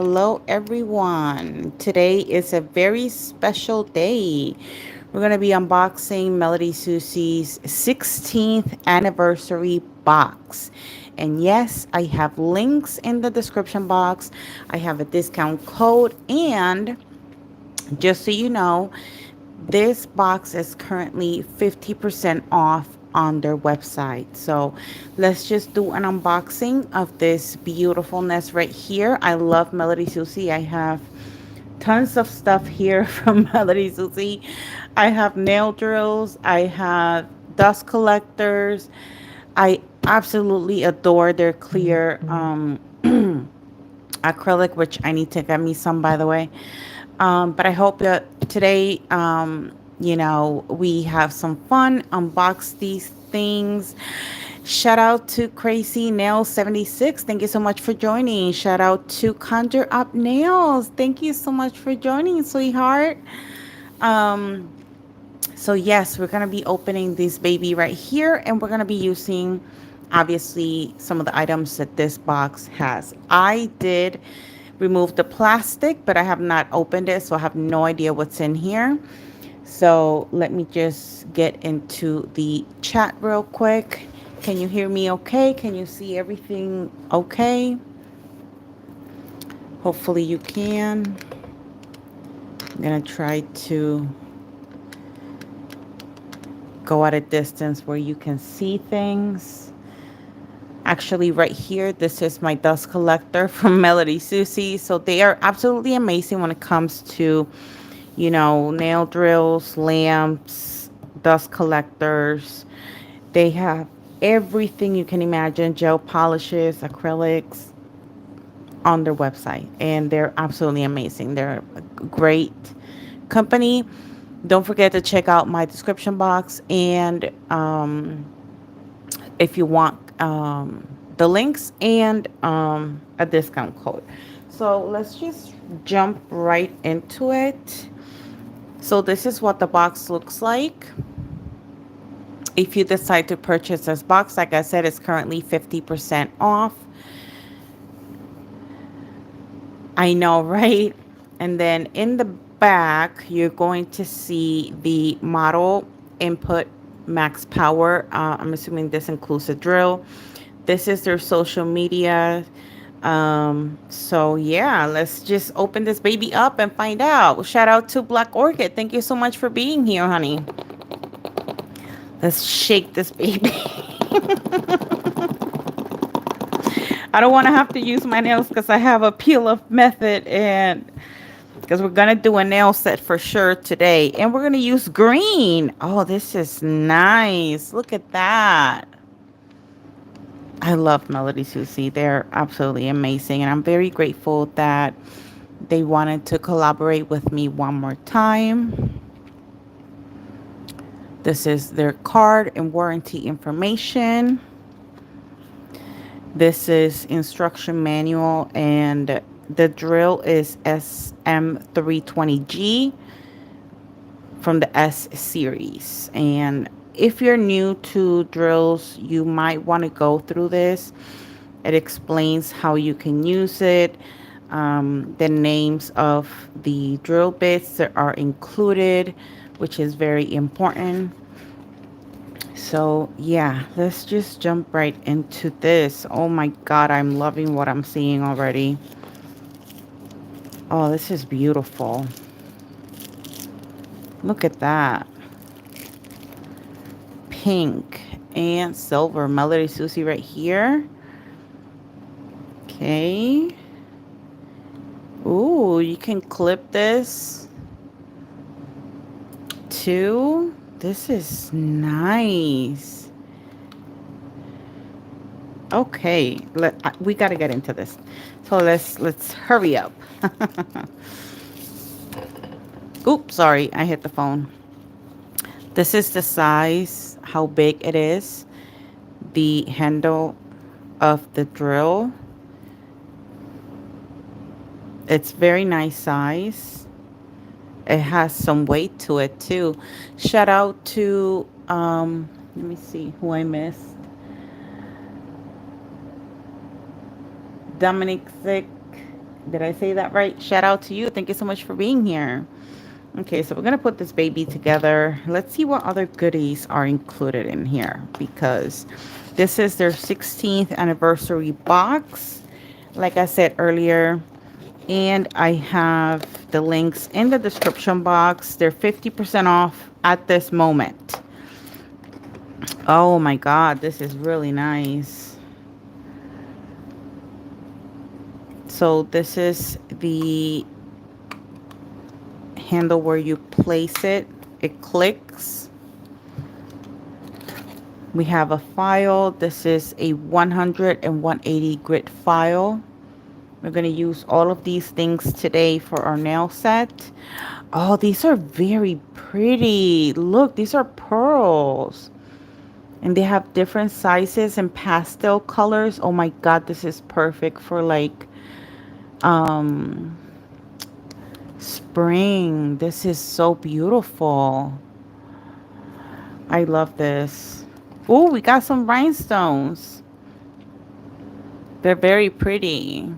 Hello, everyone. Today is a very special day. We're going to be unboxing Melody Susie's 16th anniversary box. And yes, I have links in the description box. I have a discount code. And just so you know, this box is currently 50% off on their website. So let's just do an unboxing of this beautifulness right here. I love Melody Susie. I have tons of stuff here from Melody Susie. I have nail drills. I have dust collectors. I absolutely adore their clear acrylic, which I need to get me some, by the way. But I hope that today, we have some fun, unbox these things. Shout out to Crazy Nail 76. Thank you so much for joining. Shout out to Conjure Up Nails. Thank you so much for joining, sweetheart. Um, so yes, we're going to be opening this baby right here, and we're going to be using obviously some of the items that this box has. I did remove the plastic, but I have not opened it, so I have no idea what's in here. So let me just get into the chat real quick. Can you hear me okay? Can you see everything okay? Hopefully you can. I'm gonna try to go at a distance where you can see things. Actually, right here, this is my dust collector from Melody Susie. So they are absolutely amazing when it comes to, nail drills, lamps, dust collectors. They have everything you can imagine, gel polishes, acrylics on their website. And they're absolutely amazing. They're a great company. Don't forget to check out my description box. And if you want the links and a discount code. So let's just jump right into it. So this is what the box looks like. If you decide to purchase this box, like I said, it's currently 50% off. I know, right? And then in the back, you're going to see the model input max power. I'm assuming this includes a drill. This is their social media. So yeah, let's just open this baby up and find out. Shout out to Black Orchid. Thank you so much for being here, honey. Let's shake this baby. I don't want to have to use my nails because I have a peel off method, and because we're going to do a nail set for sure today. And we're going to use green. Oh, this is nice. Look at that. I love Melody Susie. They're absolutely amazing. And I'm very grateful that they wanted to collaborate with me one more time. This is their card and warranty information. This is instruction manual, and the drill is SM320G from the S series. And if you're new to drills, you might want to go through this. It explains how you can use it, the names of the drill bits that are included, which is very important. So yeah, let's just jump right into this. Oh my God, I'm loving what I'm seeing already. Oh, this is beautiful. Look at that. Pink and silver. Melody Susie right here. Okay. Ooh, you can clip this too. This is nice. Okay, we got to get into this. So let's hurry up. Oops, sorry, I hit the phone. This is the size, how big it is. The handle of the drill. It's very nice size. It has some weight to it too. Shout out to let me see who I missed. Dominic Thick, Did I say that right? Shout out to you. Thank you so much for being here. Okay, so we're going to put this baby together. Let's see what other goodies are included in here, because this is their 16th anniversary box, like I said earlier. And I have the links in the description box. They're 50% off at this moment. Oh my God, this is really nice. So this is the handle where you place it. It clicks. We have a file. This is a 100 and 180 grit file. We're going to use all of these things today for our nail set. Oh, these are very pretty. Look, these are pearls. And they have different sizes and pastel colors. Oh my God, this is perfect for like spring. This is so beautiful. I love this. Oh, we got some rhinestones. They're very pretty.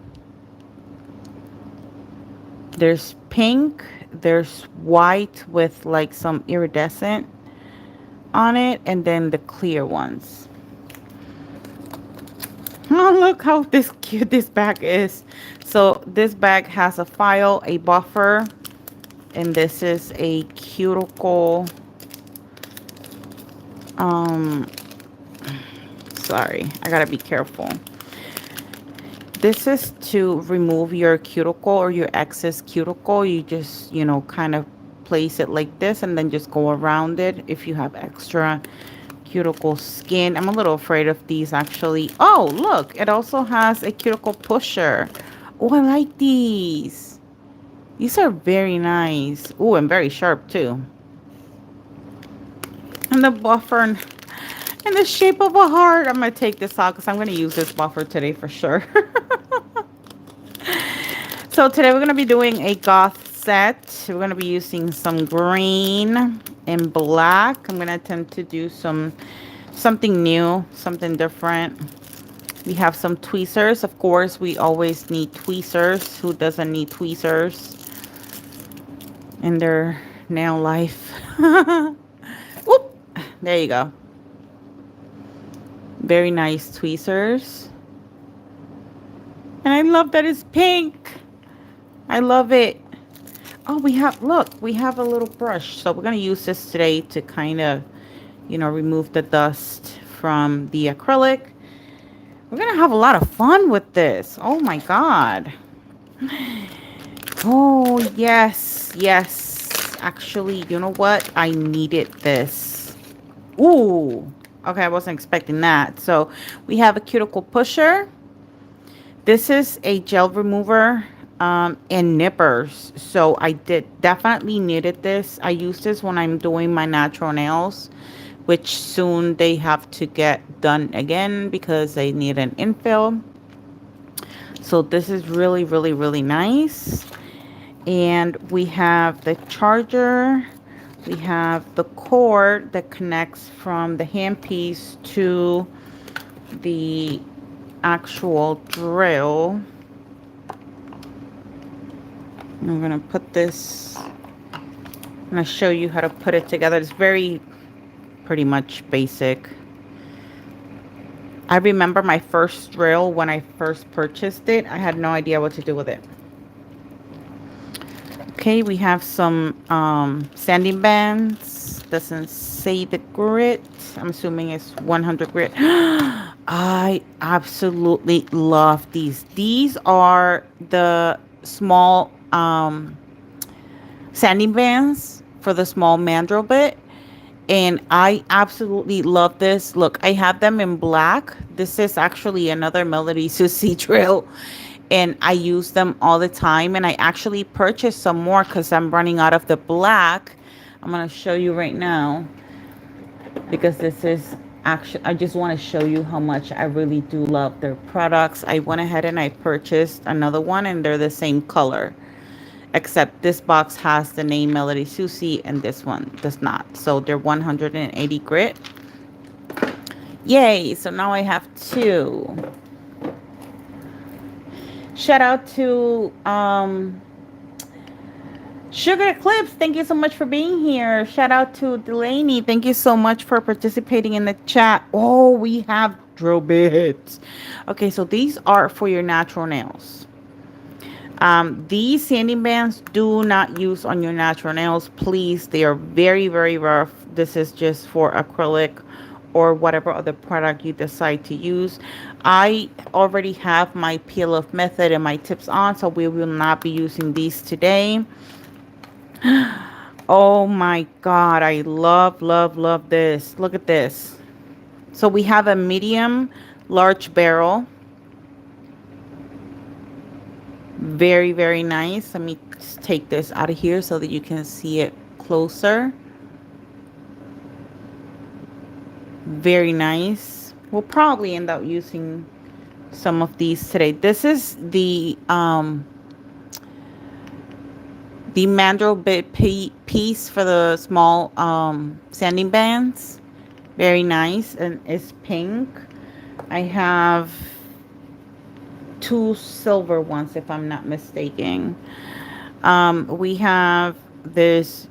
There's pink, there's white with like some iridescent on it, and then the clear ones. Oh, look how cute this bag is. So this bag has a file, a buffer, and this is a cuticle. Sorry, I gotta be careful. This is to remove your cuticle or your excess cuticle. You just, you know, kind of place it like this and then just go around it if you have extra cuticle skin. I'm a little afraid of these actually. Oh, look, it also has a cuticle pusher. Oh, I like these. These are very nice. Oh, and very sharp too. And the buffer in the shape of a heart. I'm going to take this out because I'm going to use this buffer today for sure. So today we're going to be doing a goth set. We're going to be using some green and black. I'm going to attempt to do something new, something different. We have some tweezers. Of course, we always need tweezers. Who doesn't need tweezers in their nail life? Whoop! There you go. Very nice tweezers. And I love that it's pink. I love it. Oh, we have a little brush. So we're going to use this today to kind of, you know, remove the dust from the acrylic. We're going to have a lot of fun with this. Oh my God. Oh, yes. Yes. Actually, you know what? I needed this. Ooh. Okay, I wasn't expecting that. So we have a cuticle pusher. This is a gel remover and nippers. So I definitely needed this. I use this when I'm doing my natural nails, which soon they have to get done again because they need an infill. So this is really, really, really nice. And we have the charger. We have the cord that connects from the handpiece to the actual drill. I'm going to put this, I'm going to show you how to put it together. It's pretty much basic. I remember my first drill when I first purchased it. I had no idea what to do with it. Okay, we have some sanding bands. Doesn't say the grit. I'm assuming it's 100 grit. I absolutely love these. These are the small sanding bands for the small mandrel bit. And I absolutely love this. Look, I have them in black. This is actually another Melody Susie drill. And I use them all the time. And I actually purchased some more because I'm running out of the black. I'm going to show you right now. Because this is actually, I just want to show you how much I really do love their products. I went ahead and I purchased another one. And they're the same color. Except this box has the name Melody Susie and this one does not. So they're 180 grit. Yay! So now I have two. Shout out to Sugar Clips. Thank you so much for being here. Shout out to Delaney. Thank you so much for participating in the chat. Oh, we have drill bits. Okay, so these are for your natural nails. These sanding bands do not use on your natural nails. Please, they are very, very rough. This is just for acrylic or whatever other product you decide to use. I already have my peel off method and my tips on, so we will not be using these today. Oh my God, I love, love, love this. Look at this. So we have a medium large barrel. Very, very nice. Let me just take this out of here so that you can see it closer. Very nice. We'll probably end up using some of these today. This is the mandrel bit piece for the small sanding bands. Very nice, and it's pink. I have two silver ones, if I'm not mistaken. We have this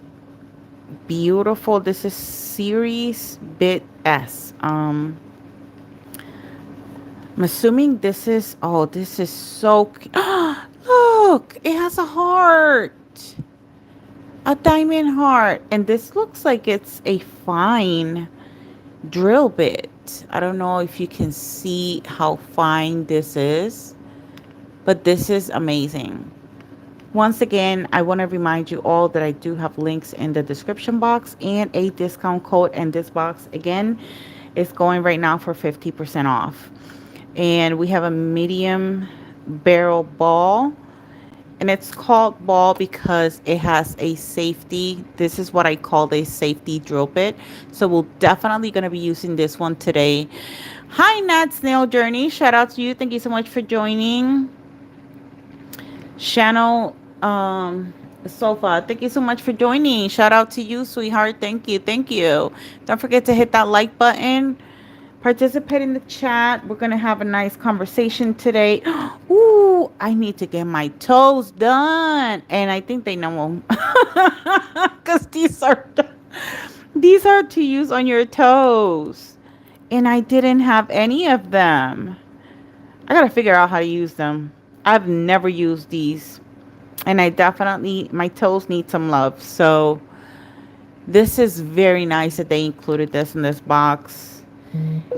beautiful, this is series bit S. I'm assuming this is, oh, this is so look, it has a heart, a diamond heart, and this looks like it's a fine drill bit. I don't know if you can see how fine this is, but this is amazing. Once again, I want to remind you all that I do have links in the description box and a discount code, and this box again is going right now for 50% off. And we have a medium barrel ball, and it's called ball because it has a safety. This is what I call a safety drill bit. So we're definitely going to be using this one today. Hi, Nat Snail Journey. Shout out to you. Thank you so much for joining. Channel Sofa, thank you so much for joining. Shout out to you, sweetheart. Thank you. Thank you. Don't forget to hit that like button. Participate in the chat. We're going to have a nice conversation today. Ooh, I need to get my toes done. And I think they know them. Because these are to use on your toes. And I didn't have any of them. I got to figure out how to use them. I've never used these. And I definitely, my toes need some love. So this is very nice that they included this in this box.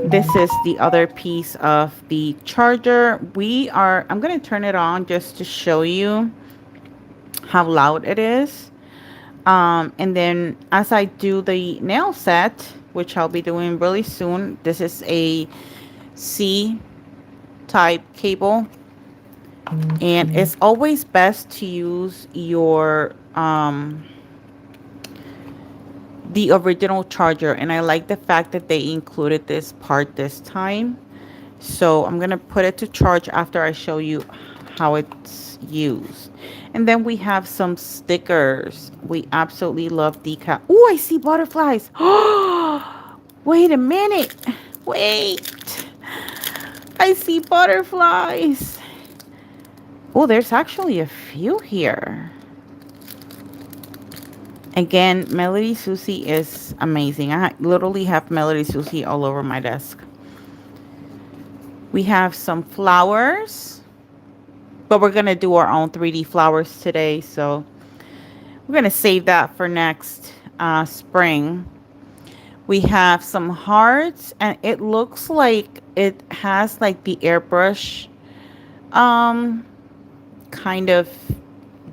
This is the other piece of the charger. I'm going to turn it on just to show you how loud it is. And then as I do the nail set, which I'll be doing really soon, this is a C type cable. And it's always best to use your the original charger, and I like the fact that they included this part this time. So I'm gonna put it to charge after I show you how it's used. And then we have some stickers. We absolutely love decal. Oh, I see butterflies. Oh, wait a minute. Wait, I see butterflies. Oh, there's actually a few here. Again, Melody Susie is amazing. I literally have Melody Susie all over my desk. We have some flowers, but we're going to do our own 3D flowers today. So we're going to save that for next spring. We have some hearts, and it looks like it has like the airbrush kind of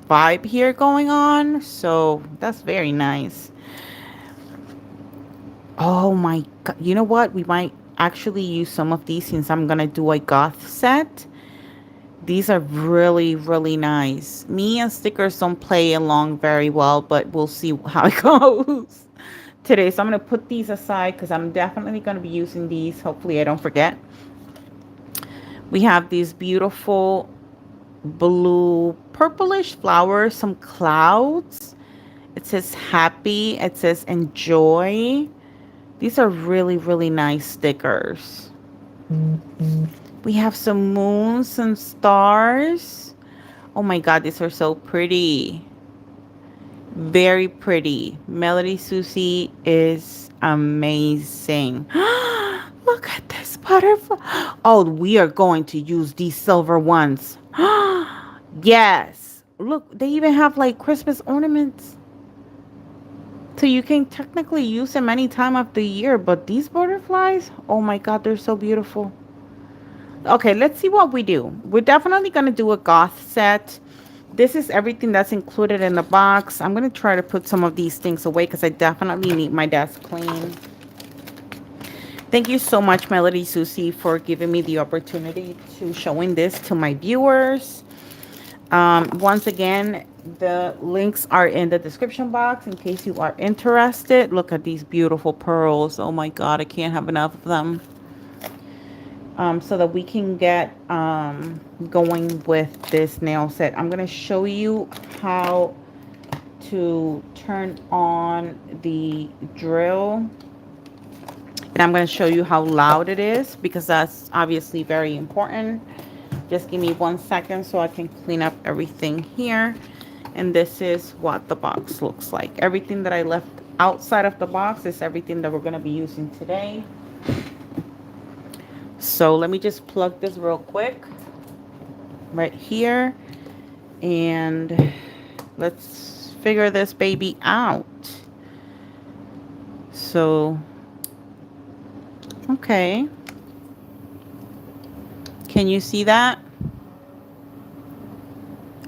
vibe here going on, so that's very nice. Oh my god, you know what, we might actually use some of these since I'm gonna do a goth set. These are really, really nice. Me and stickers don't play along very well, but we'll see how it goes today. So I'm gonna put these aside because I'm definitely gonna be using these. Hopefully I don't forget. We have these beautiful blue purplish flowers, some clouds. It says happy, it says enjoy. These are really, really nice stickers. We have some moons and stars. Oh my god, these are so pretty. Very pretty. Melody Susie is amazing. Look at this butterfly. Oh, we are going to use these silver ones. Yes. Look, they even have like Christmas ornaments. So you can technically use them any time of the year. But these butterflies, oh my god, they're so beautiful. Okay, let's see what we do. We're definitely going to do a goth set. This is everything that's included in the box. I'm going to try to put some of these things away because I definitely need my desk clean. Thank you so much, Melody Susie, for giving me the opportunity to showing this to my viewers. Once again, the links are in the description box in case you are interested. Look at these beautiful pearls. Oh my god, I can't have enough of them. So that we can get going with this nail set. I'm going to show you how to turn on the drill. And I'm going to show you how loud it is because that's obviously very important. Just give me 1 second so I can clean up everything here. And this is what the box looks like. Everything that I left outside of the box is everything that we're going to be using today. So let me just plug this real quick right here. And let's figure this baby out. So, okay. Can you see that?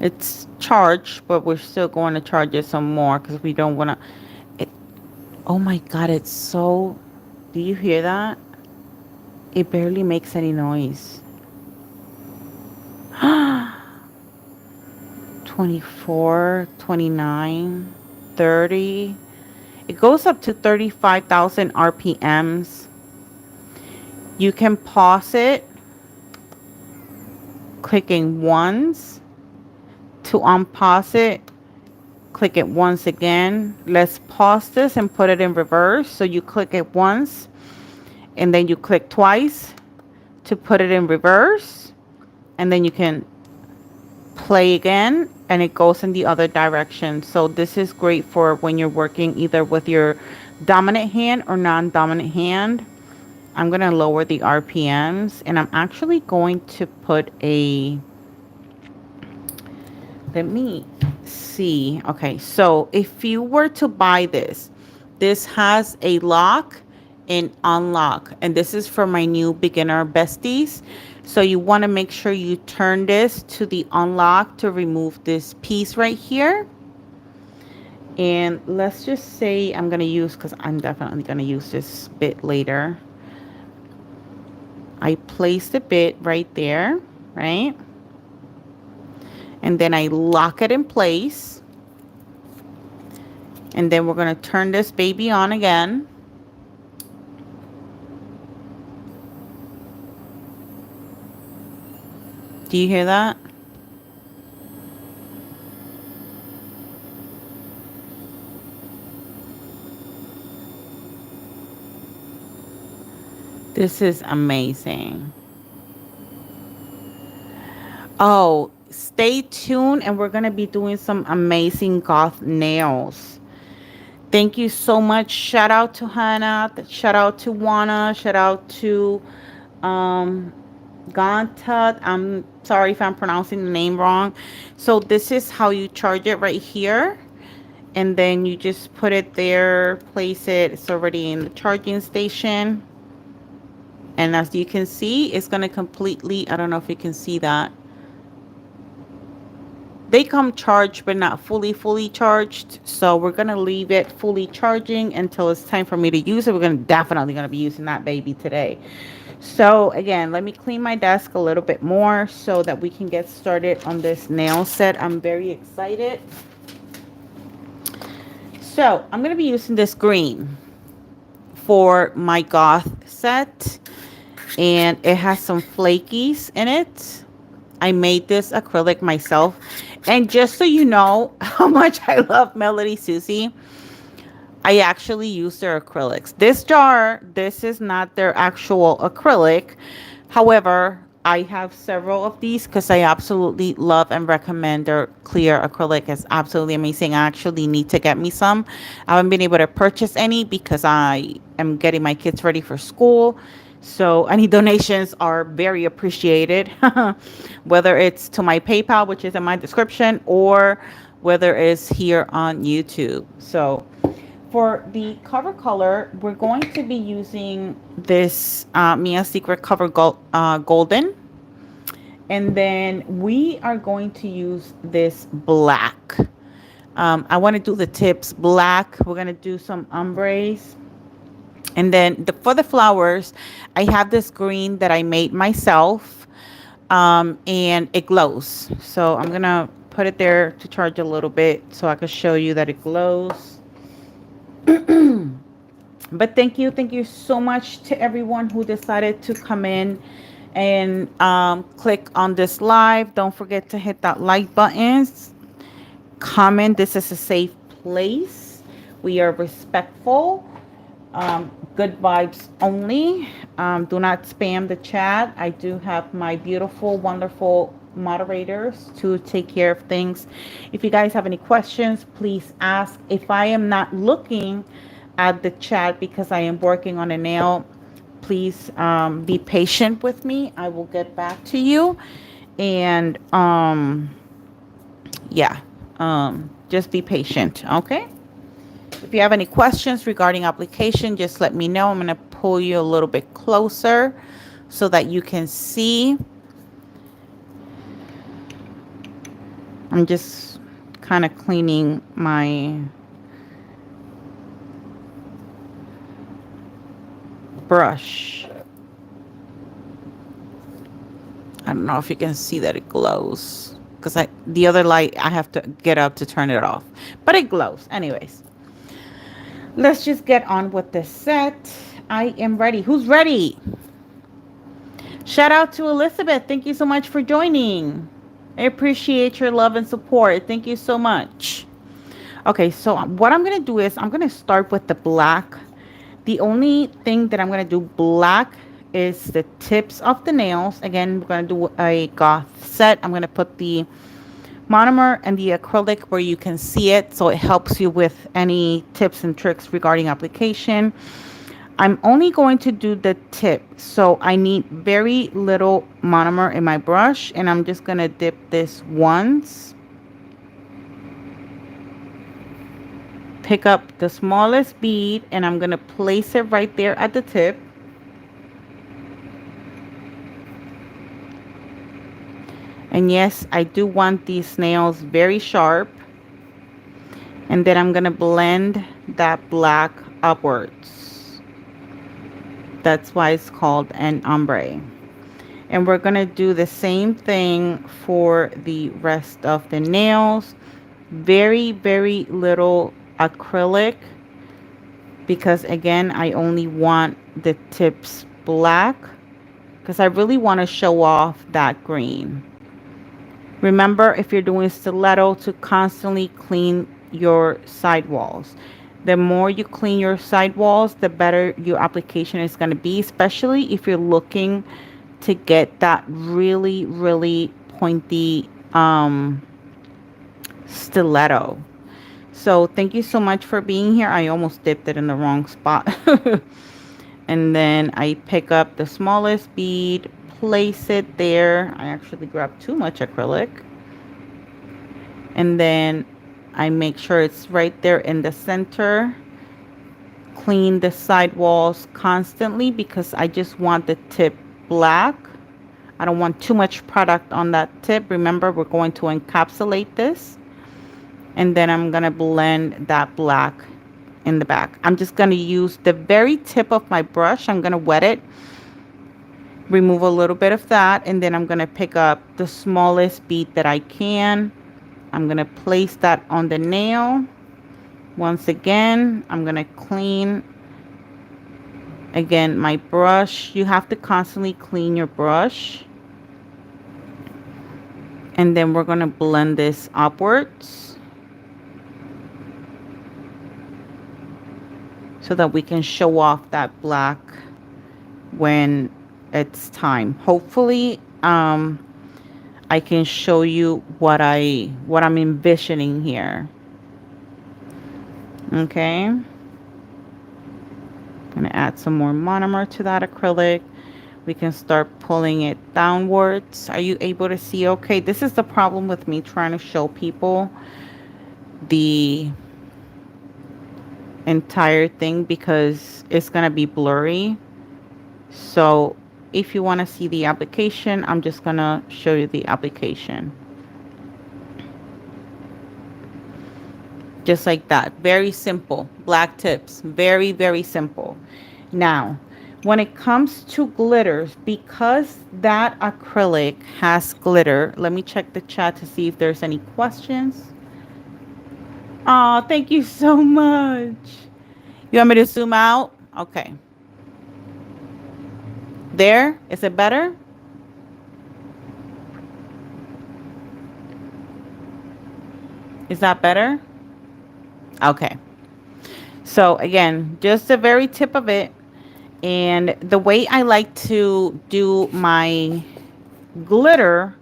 It's charged, but we're still going to charge it some more because we don't want to. Oh my God, it's so... Do you hear that? It barely makes any noise. 24, 29, 30. It goes up to 35,000 RPMs. You can pause it clicking once. To unpause it, click it once again. Let's pause this and put it in reverse. So you click it once and then you click twice to put it in reverse, and then you can play again and it goes in the other direction. So this is great for when you're working either with your dominant hand or non-dominant hand. I'm going to lower the RPMs and I'm actually going to put a... Let me see. Okay, so if you were to buy this, this has a lock and unlock, and this is for my new beginner besties. So you want to make sure you turn this to the unlock to remove this piece right here. And let's just say I'm going to use, because I'm definitely going to use this bit later. I place the bit right there, right? And then I lock it in place. And then we're going to turn this baby on again. Do you hear that? This is amazing. Oh, stay tuned and we're going to be doing some amazing goth nails. Thank you so much. Shout out to Hannah. Shout out to Juana. Shout out to Goth. I'm sorry if I'm pronouncing the name wrong. So this is how you charge it right here. And then you just put it there, place it. It's already in the charging station. And as you can see, it's going to completely, I don't know if you can see that. They come charged, but not fully charged. So we're going to leave it fully charging until it's time for me to use it. We're definitely going to be using that baby today. So again, let me clean my desk a little bit more so that we can get started on this nail set. I'm very excited. So I'm going to be using this green for my goth set. And it has some flakies in it. I made this acrylic myself. And just so you know how much I love Melody Susie, I actually use their acrylics. This jar, this is not their actual acrylic. However, I have several of these because I absolutely love and recommend their clear acrylic. It's absolutely amazing. I actually need to get me some. I haven't been able to purchase any because I am getting my kids ready for school. So any donations are very appreciated, whether it's to my PayPal, which is in my description, or whether it's here on YouTube. So for the cover color, we're going to be using this Mia Secret Cover Golden. And then we are going to use this black. I want to do the tips black. We're going to do some ombres. And then for the flowers, I have this green that I made myself. And it glows. So I'm going to put it there to charge a little bit so I can show you that it glows. But thank you so much to everyone who decided to come in and click on this live. Don't forget to hit that like button, comment. This is a safe place. We are respectful. Good vibes only. Do not spam the chat. I do have my beautiful, wonderful moderators to take care of things. If you guys have any questions, please ask. If I am not looking at the chat because I am working on a nail, please be patient with me. I will get back to you. And yeah, just be patient, okay? If you have any questions regarding application, just let me know. I'm going to pull you a little bit closer so that you can see. I'm just kind of cleaning my brush. I don't know if you can see that it glows because the other light I have to get up to turn it off, but it glows anyways. Let's just get on with the set. I am ready. Who's ready? Shout out to Elizabeth. Thank you so much for joining. I appreciate your love and support. Thank you so much. Okay, so what I'm going to do is I'm going to start with the black. The only thing that I'm going to do black is the tips of the nails. Again, we're going to do a Goth set. I'm going to put the monomer and the acrylic where you can see it, so it helps you with any tips and tricks regarding application. I'm only going to do the tip, so I need very little monomer in my brush, and I'm just going to dip this once. Pick up the smallest bead, and I'm going to place it right there at the tip. And yes, I do want these nails very sharp. And then I'm going to blend that black upwards. That's why it's called an ombre. And we're going to do the same thing for the rest of the nails. Very, very little acrylic. Because again, I only want the tips black. Because I really want to show off that green. Remember, if you're doing stiletto, to constantly clean your sidewalls. The more you clean your sidewalls, the better your application is going to be, especially if you're looking to get that really, really pointy stiletto. So thank you so much for being here. I almost dipped it in the wrong spot. And then I pick up the smallest bead, place it there. I actually grabbed too much acrylic. And then I make sure it's right there in the center. Clean the sidewalls constantly because I just want the tip black. I don't want too much product on that tip. Remember, we're going to encapsulate this. And then I'm going to blend that black in the back. I'm just going to use the very tip of my brush. I'm going to wet it. Remove a little bit of that. And then I'm going to pick up the smallest bead that I can. I'm going to place that on the nail. Once again, I'm going to clean again my brush. You have to constantly clean your brush. And then we're going to blend this upwards so that we can show off that black when it's time. Hopefully I can show you what I'm envisioning here. Okay. I'm gonna add some more monomer to that acrylic. We can start pulling it downwards. Are you able to see? Okay, this is the problem with me trying to show people the entire thing because it's gonna be blurry. So if you want to see the application, I'm just gonna show you the application. Just like that. Very simple. Black tips. Very, very simple. Now, when it comes to glitters, because that acrylic has glitter, let me check the chat to see if there's any questions. Oh, thank you so much. You want me to zoom out? Okay. There. Is it better? Is that better? Okay. So again, just the very tip of it. And the way I like to do my glitter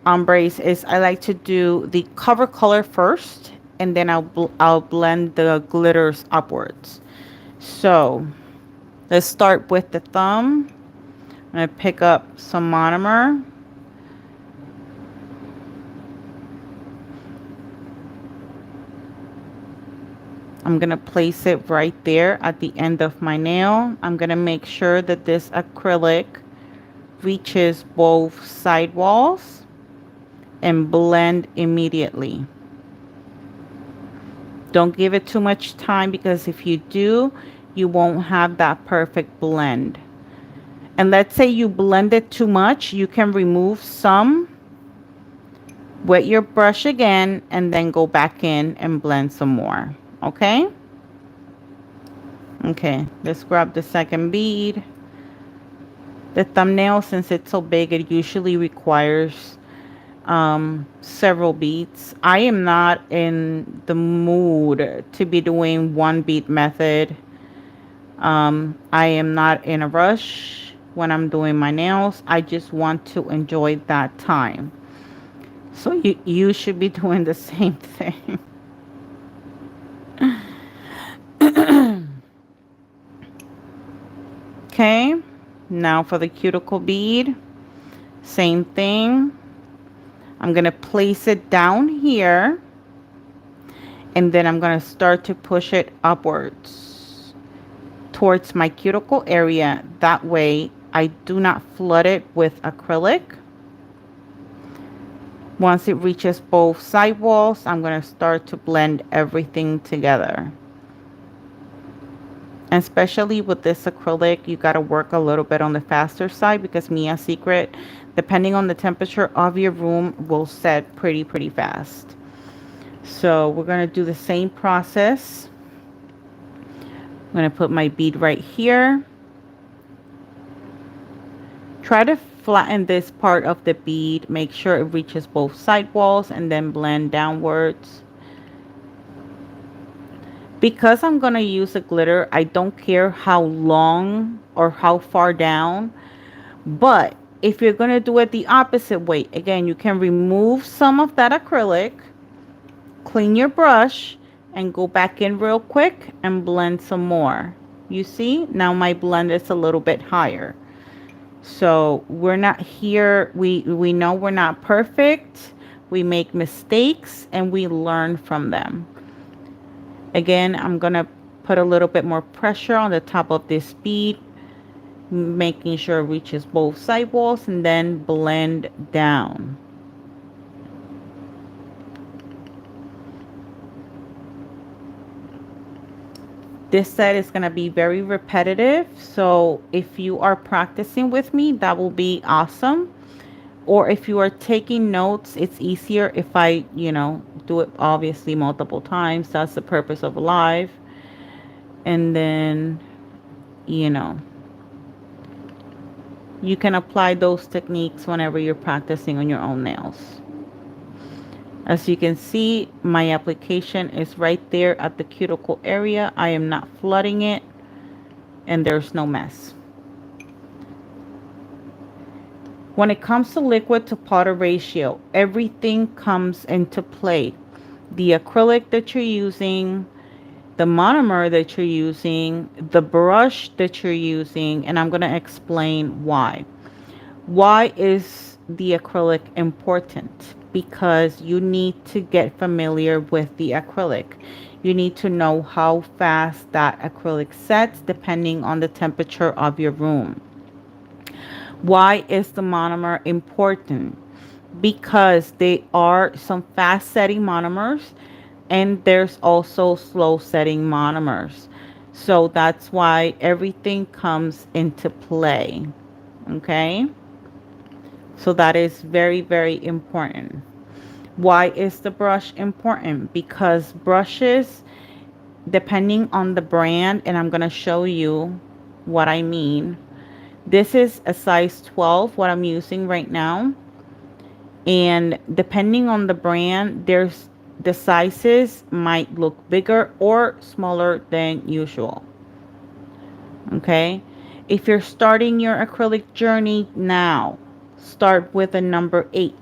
ombres is I like to do the cover color first, and then I'll blend the glitters upwards. So let's start with the thumb. I'm going to pick up some monomer. I'm going to place it right there at the end of my nail. I'm going to make sure that this acrylic reaches both side walls and blend immediately. Don't give it too much time because if you do, you won't have that perfect blend. And let's say you blend it too much, you can remove some, wet your brush again, and then go back in and blend some more. Okay? Okay, let's grab the second bead. The thumbnail, since it's so big, it usually requires several beads. I am not in the mood to be doing one bead method. I am not in a rush when I'm doing my nails. I just want to enjoy that time. So you should be doing the same thing. Okay, now for the cuticle bead, same thing. I'm going to place it down here, and then I'm going to start to push it upwards towards my cuticle area. That way I do not flood it with acrylic. Once it reaches both side walls, I'm going to start to blend everything together. And especially with this acrylic, you got to work a little bit on the faster side because Mia's secret, depending on the temperature of your room, will set pretty fast. So we're going to do the same process. I'm going to put my bead right here. Try to flatten this part of the bead. Make sure it reaches both side walls and then blend downwards. Because I'm going to use a glitter, I don't care how long or how far down. But if you're going to do it the opposite way, again, you can remove some of that acrylic, clean your brush, and go back in real quick and blend some more. You see, now my blend is a little bit higher. So we're not here, we know we're not perfect. We make mistakes and we learn from them. Again, I'm going to put a little bit more pressure on the top of this bead, making sure it reaches both side walls, and then blend down. This set is going to be very repetitive, so if you are practicing with me, that will be awesome. Or if you are taking notes, it's easier if I, do it obviously multiple times. That's the purpose of live. And then, you can apply those techniques whenever you're practicing on your own nails. As you can see, my application is right there at the cuticle area. I am not flooding it, and there's no mess. When it comes to liquid to powder ratio, everything comes into play. The acrylic that you're using, the monomer that you're using, the brush that you're using, and I'm going to explain why. Why is the acrylic important? Because you need to get familiar with the acrylic. You need to know how fast that acrylic sets depending on the temperature of your room. Why is the monomer important? Because they are some fast setting monomers and there's also slow setting monomers. So that's why everything comes into play. Okay? So that is very, very important. Why is the brush important? Because brushes, depending on the brand, and I'm going to show you what I mean. This is a size 12, what I'm using right now. And depending on the brand, the sizes might look bigger or smaller than usual. Okay? If you're starting your acrylic journey now, start with a number 8.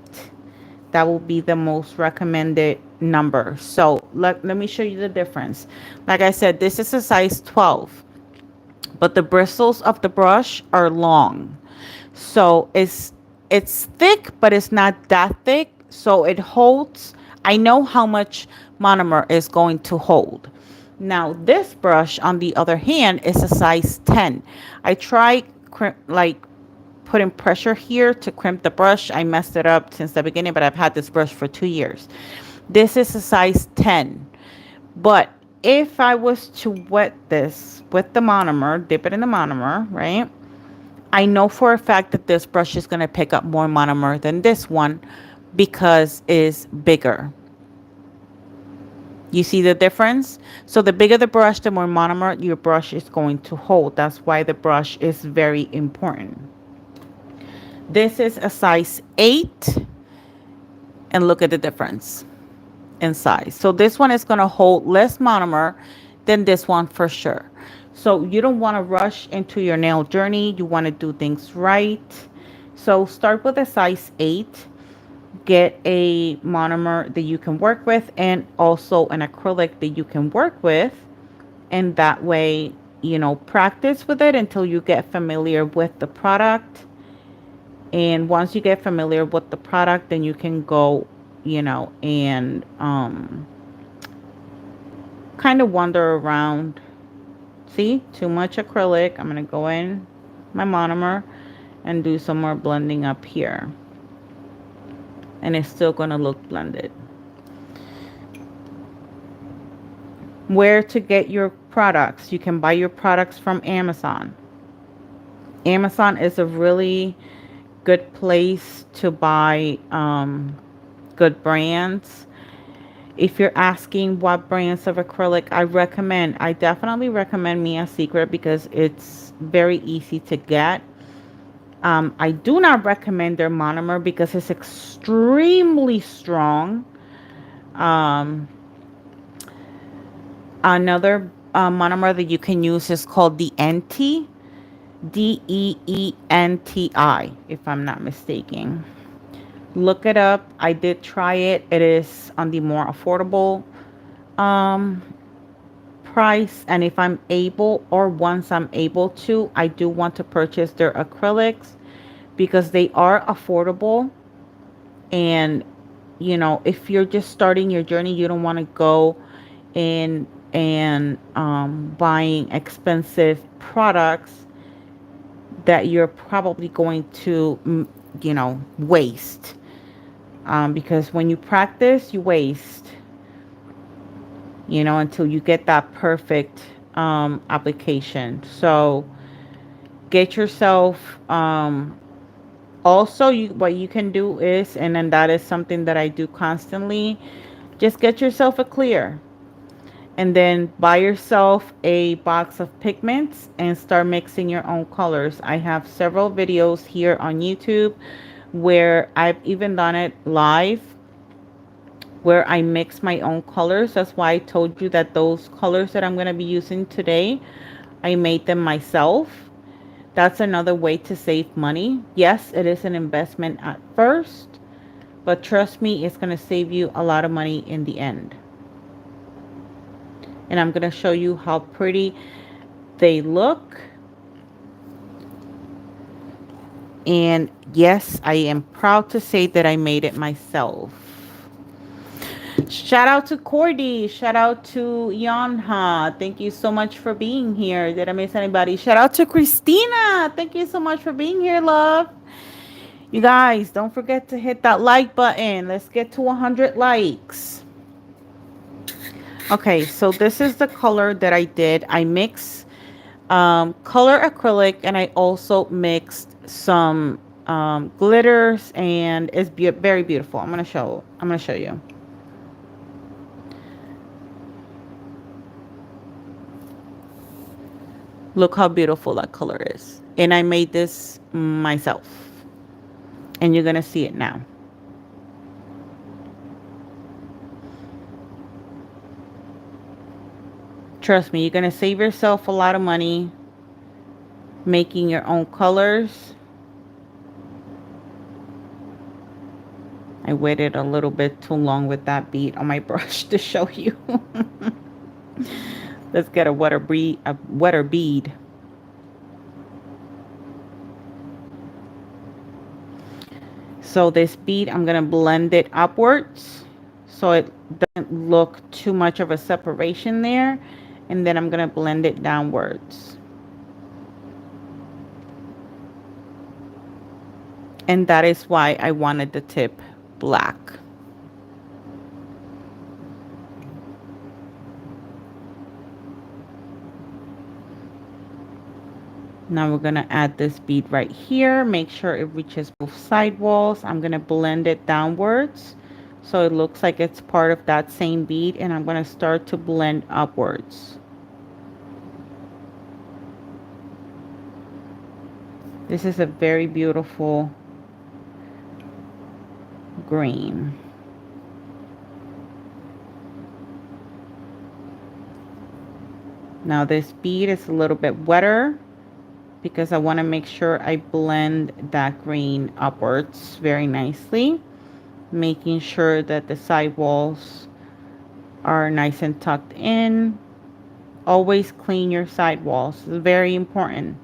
That will be the most recommended number. So let me show you the difference. Like I said, this is a size 12, but the bristles of the brush are long. So it's thick, but it's not that thick. So it holds. I know how much monomer is going to hold. Now this brush, on the other hand, is a size 10. I tried like putting pressure here to crimp the brush. I messed it up since the beginning, but I've had this brush for 2 years. This is a size 10. But if I was to wet this with the monomer, dip it in the monomer, right? I know for a fact that this brush is going to pick up more monomer than this one because it's bigger. You see the difference? So the bigger the brush, the more monomer your brush is going to hold. That's why the brush is very important. This is a size 8. And look at the difference in size. So this one is going to hold less monomer than this one for sure. So you don't want to rush into your nail journey. You want to do things right. So start with a size 8. Get a monomer that you can work with and also an acrylic that you can work with. And that way, you know, practice with it until you get familiar with the product. And once you get familiar with the product, then you can go, you know, and kind of wander around. See, too much acrylic. I'm going to go in my monomer and do some more blending up here. And it's still going to look blended. Where to get your products? You can buy your products from Amazon. Amazon is a really good place to buy good brands. If you're asking what brands of acrylic I definitely recommend Mia Secret because it's very easy to get. I do not recommend their monomer because it's extremely strong. Another monomer that you can use is called the Deenti, Deenti, if I'm not mistaken. Look it up. I did try it. It is on the more affordable price. And if I'm able, or once I'm able to, I do want to purchase their acrylics because they are affordable. And, you know, if you're just starting your journey, you don't want to go in and buying expensive products that you're probably going to, you know, waste. Because when you practice, you waste, you know, until you get that perfect application. So get yourself, also, what you can do is, and then that is something that I do constantly, just get yourself a clear. And then buy yourself a box of pigments and start mixing your own colors. I have several videos here on YouTube where I've even done it live, where I mix my own colors. That's why I told you that those colors that I'm going to be using today, I made them myself. That's another way to save money. Yes, it is an investment at first, but trust me, it's going to save you a lot of money in the end. And I'm going to show you how pretty they look. And yes, I am proud to say that I made it myself. Shout out to Cordy. Shout out to Yanha. Thank you so much for being here. Did I miss anybody? Shout out to Christina. Thank you so much for being here, love. You guys, don't forget to hit that like button. Let's get to 100 likes. Okay, so this is the color that I did. I mixed color acrylic, and I also mixed some glitters, and it's very beautiful. I'm gonna show you. Look how beautiful that color is. And I made this myself. And you're going to see it now. Trust me, you're going to save yourself a lot of money making your own colors. I waited a little bit too long with that bead on my brush to show you. Let's get a wetter bead. So this bead, I'm going to blend it upwards so it doesn't look too much of a separation there. And then I'm going to blend it downwards. And that is why I wanted the tip black. Now we're going to add this bead right here. Make sure it reaches both side walls. I'm going to blend it downwards so it looks like it's part of that same bead. And I'm going to start to blend upwards. This is a very beautiful green. Now this bead is a little bit wetter because I want to make sure I blend that green upwards very nicely, making sure that the side walls are nice and tucked in. Always clean your side walls. It's very important.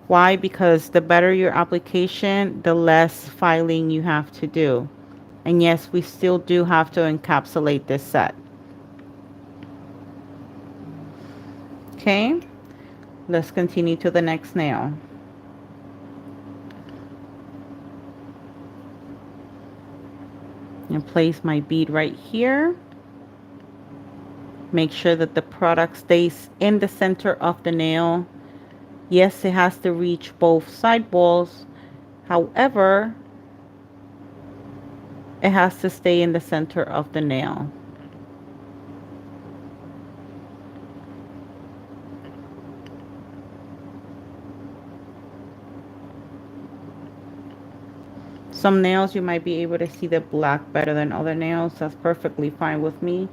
Why? Because the better your application, the less filing you have to do. And yes, we still do have to encapsulate this set. Okay, let's continue to the next nail. And place my bead right here. Make sure that the product stays in the center of the nail. Yes, it has to reach both side walls. However, it has to stay in the center of the nail. Some nails you might be able to see the black better than other nails. That's perfectly fine with me,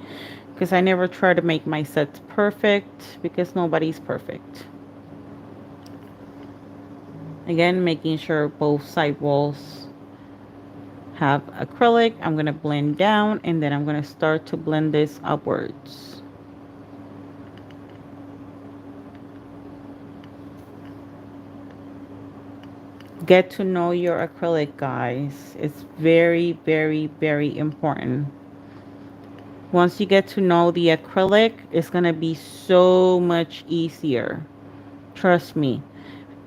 because I never try to make my sets perfect, because nobody's perfect. Again, making sure both side walls have acrylic. I'm going to blend down, and then I'm going to start to blend this upwards. Get to know your acrylic, guys. It's very, very, very important. Once you get to know the acrylic, it's going to be so much easier. Trust me.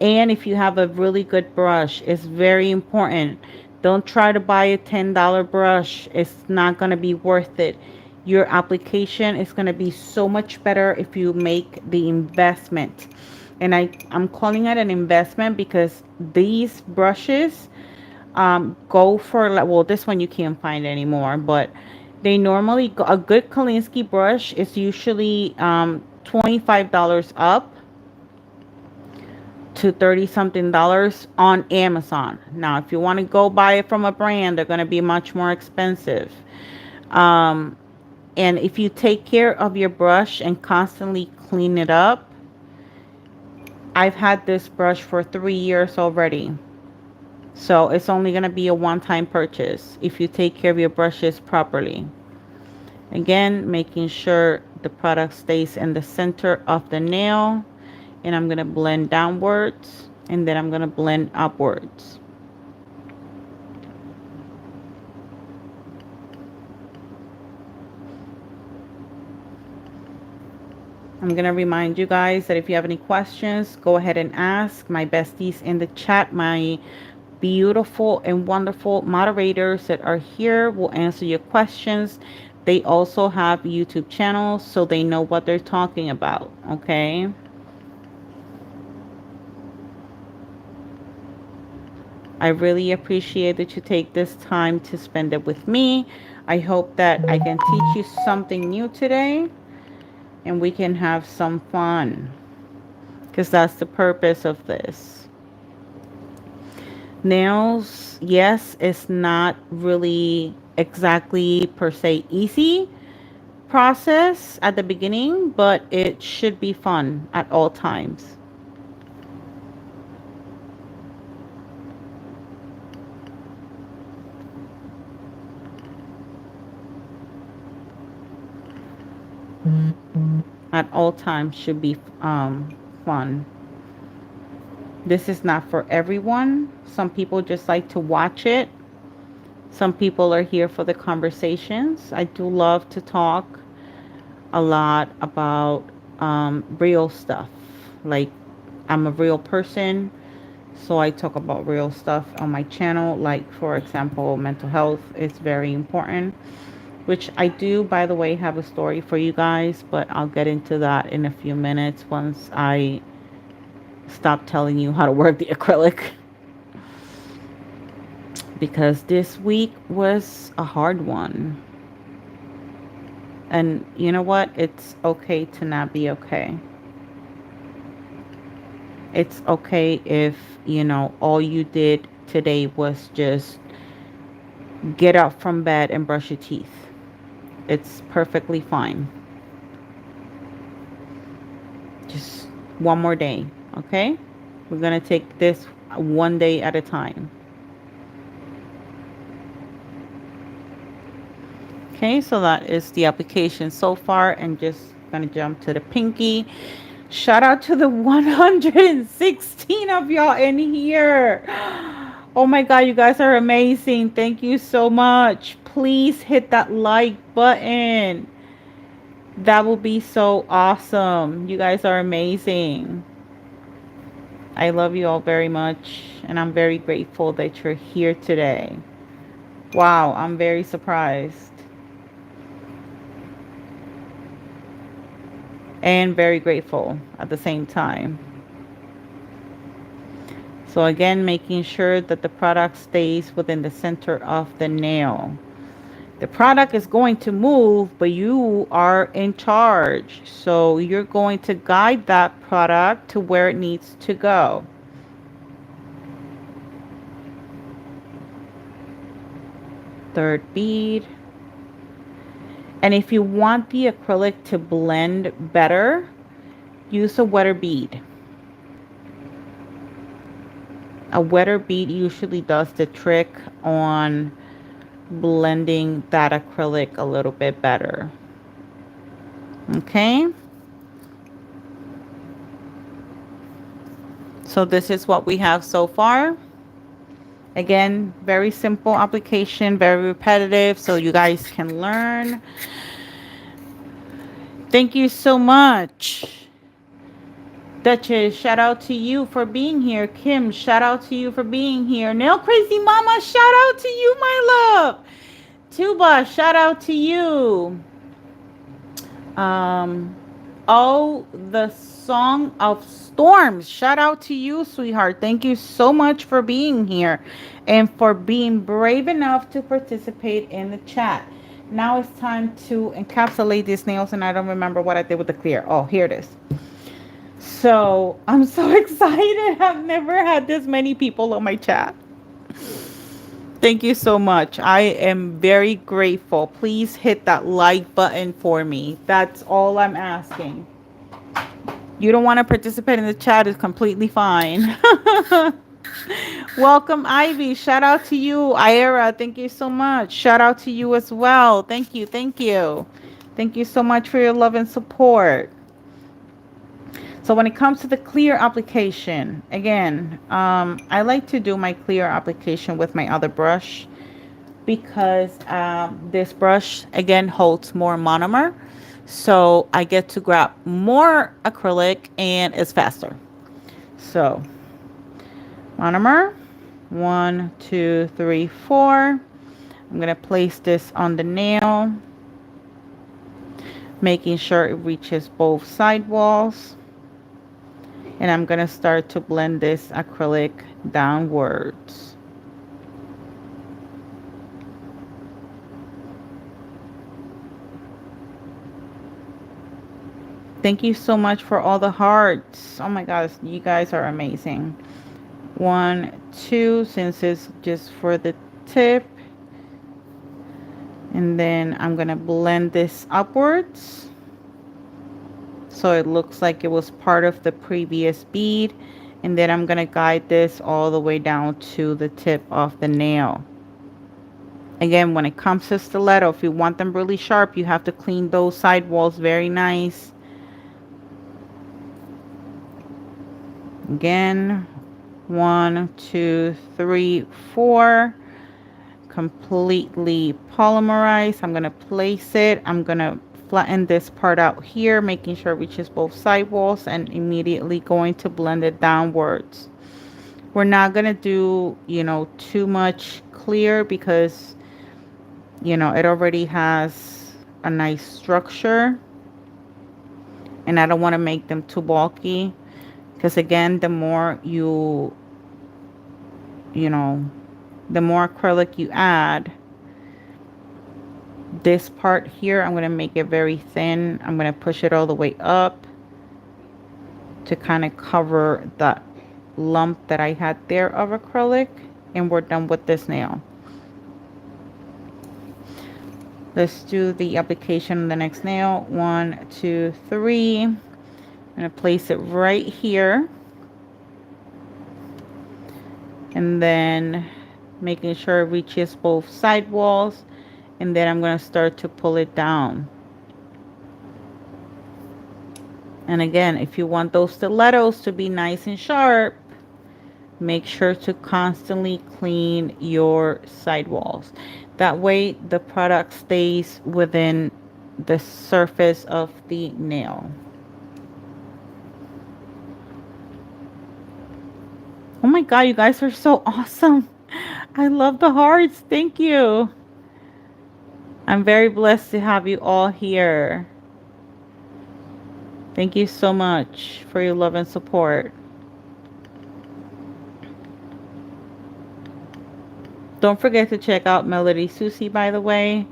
And if you have a really good brush, it's very important. Don't try to buy a $10 brush. It's not going to be worth it. Your application is going to be so much better if you make the investment. And I'm calling it an investment because these brushes go for, well, this one you can't find anymore, but they normally go, a good Kolinsky brush is usually $25 up to 30 something dollars on Amazon. Now if you want to go buy it from a brand, they're going to be much more expensive. And if you take care of your brush and constantly clean it up, I've had this brush for 3 years already. So it's only going to be a one-time purchase if you take care of your brushes properly. Again, making sure the product stays in the center of the nail. And I'm going to blend downwards. And then I'm going to blend upwards. I'm going to remind you guys that if you have any questions, go ahead and ask my besties in the chat. My beautiful and wonderful moderators that are here will answer your questions. They also have YouTube channels, so they know what they're talking about, okay? I really appreciate that you take this time to spend it with me. I hope that I can teach you something new today and we can have some fun, because that's the purpose of this. Nails, yes, it's not really exactly per se easy process at the beginning, but it should be fun at all times. At all times should be fun. This is not for everyone. Some people just like to watch it. Some people are here for the conversations. I do love to talk a lot about real stuff. Like, I'm a real person, so I talk about real stuff on my channel. Like, for example, mental health is very important, which I do, by the way, have a story for you guys, but I'll get into that in a few minutes once I stop telling you how to work the acrylic. Because this week was a hard one. And you know what? It's okay to not be okay. It's okay if, all you did today was just get up from bed and brush your teeth. It's perfectly fine. Just one more day, okay? We're going to take this one day at a time. Okay, so that is the application so far, and just going to jump to the pinky. Shout out to the 116 of y'all in here. Oh my God, you guys are amazing. Thank you so much. Please hit that like button. That will be so awesome. You guys are amazing. I love you all very much, and I'm very grateful that you're here today. Wow, I'm very surprised. And very grateful at the same time. So again, making sure that the product stays within the center of the nail. The product is going to move, but you are in charge. So you're going to guide that product to where it needs to go. Third bead. And if you want the acrylic to blend better, use a wetter bead. A wetter bead usually does the trick on blending that acrylic a little bit better. Okay. So this is what we have so far. Again, very simple application, very repetitive, so you guys can learn. Thank you so much. Duchess, shout out to you for being here. Kim, shout out to you for being here. Nail Crazy Mama, shout out to you, my love. Tuba, shout out to you. Oh, the Song of Storms, shout out to you, sweetheart. Thank you so much for being here and for being brave enough to participate in the chat. Now it's time to encapsulate these nails, and I don't remember what I did with the clear. Oh, here it is. So I'm so excited. I've never had this many people on my chat. Thank you so much. I am very grateful. Please hit that like button for me. That's all I'm asking. You don't want to participate in the chat is completely fine. Welcome, Ivy. Shout out to you. Ira, thank you so much. Shout out to you as well. Thank you. Thank you. Thank you so much for your love and support. So when it comes to the clear application, again, I like to do my clear application with my other brush because this brush, again, holds more monomer. So I get to grab more acrylic and it's faster. So monomer, 1, 2, 3, 4. I'm going to place this on the nail, making sure it reaches both side walls. And I'm going to start to blend this acrylic downwards. Thank you so much for all the hearts. Oh my gosh, you guys are amazing. 1, 2, since it's just for the tip. And then I'm going to blend this upwards, so it looks like it was part of the previous bead. And then I'm going to guide this all the way down to the tip of the nail. Again, when it comes to stiletto, if you want them really sharp, you have to clean those side walls very nice. Again, 1, 2, 3, 4. Completely polymerized. I'm going to place it. I'm going to flatten this part out here, making sure it reaches both side walls, and immediately going to blend it downwards. We're not going to do, too much clear because, it already has a nice structure. And I don't want to make them too bulky. Because again, the more the more acrylic you add, this part here, I'm going to make it very thin. I'm going to push it all the way up to kind of cover that lump that I had there of acrylic. And we're done with this nail. Let's do the application on the next nail. 1, 2, 3. I'm going to place it right here. And then making sure it reaches both side walls. And then I'm going to start to pull it down. And again, if you want those stilettos to be nice and sharp, make sure to constantly clean your side walls. That way the product stays within the surface of the nail. Oh my god, you guys are so awesome. I love the hearts. Thank you. I'm very blessed to have you all here. Thank you so much for your love and support. Don't forget to check out Melody Susie, by the way.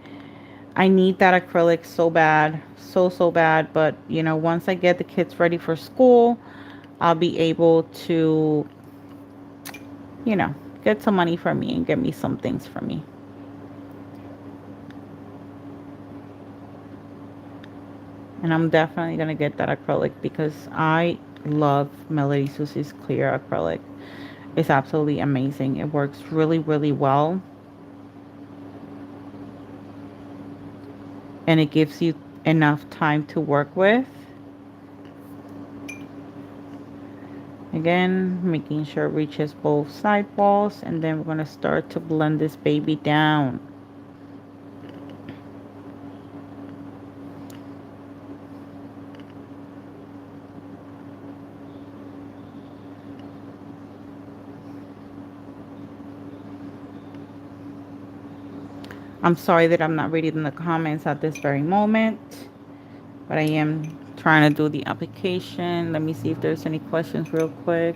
I need that acrylic so bad. So bad. But, once I get the kids ready for school, I'll be able to, get some money for me and get me some things for me. And I'm definitely going to get that acrylic because I love Melody Susie's clear acrylic. It's absolutely amazing. It works really, really well. And it gives you enough time to work with. Again, making sure it reaches both side walls. And then we're going to start to blend this baby down. I'm sorry that I'm not reading the comments at this very moment, but I am trying to do the application. Let me see if there's any questions real quick.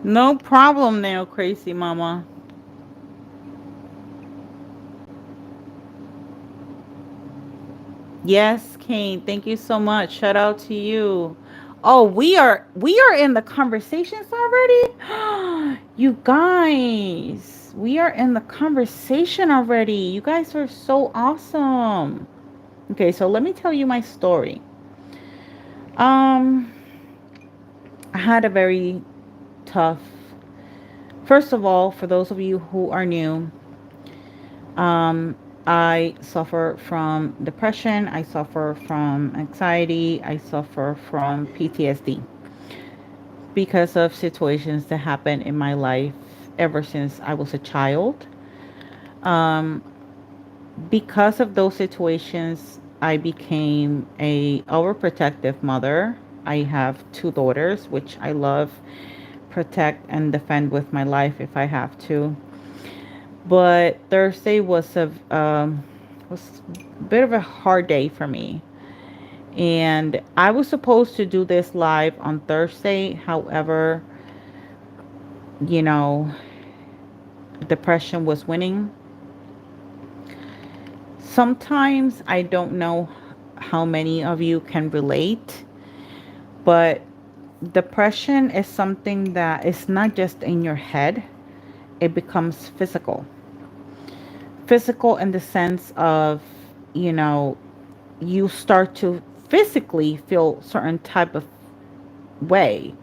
No problem, Nail Crazy Mama. Yes, Kane, thank you so much. Shout out to you. Oh, we are in the conversations already? You guys, we are in the conversation already. You guys are so awesome. Okay, so let me tell you my story. Um, I had a very tough. First of all, for those of you who are new, um, I suffer from depression. I suffer from anxiety. I suffer from PTSD because of situations that happened in my life ever since I was a child. Um, because of those situations, I became a overprotective mother. I have two daughters, which I love, protect and defend with my life if I have to. But Thursday was a bit of a hard day for me, and I was supposed to do this live on Thursday. However, you know, depression was winning. Sometimes I don't know how many of you can relate, but depression is something that is not just in your head, it becomes physical. Physical in the sense of, you know, you start to physically feel certain type of way.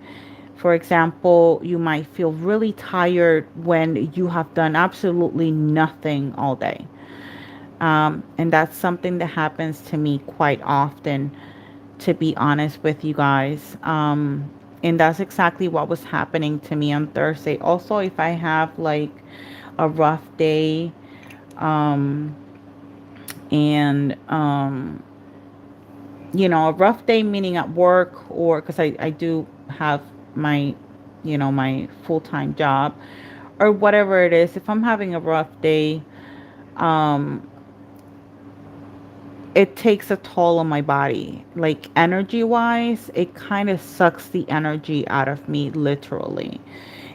For example, you might feel really tired when you have done absolutely nothing all day. And that's something that happens to me quite often, to be honest with you guys. And that's exactly what was happening to me on Thursday. Also, if I have like a rough day, um, and a rough day meaning at work, or because I do have my, my full-time job or whatever it is, if I'm having a rough day, um, it takes a toll on my body. Like energy wise, it kind of sucks the energy out of me, literally.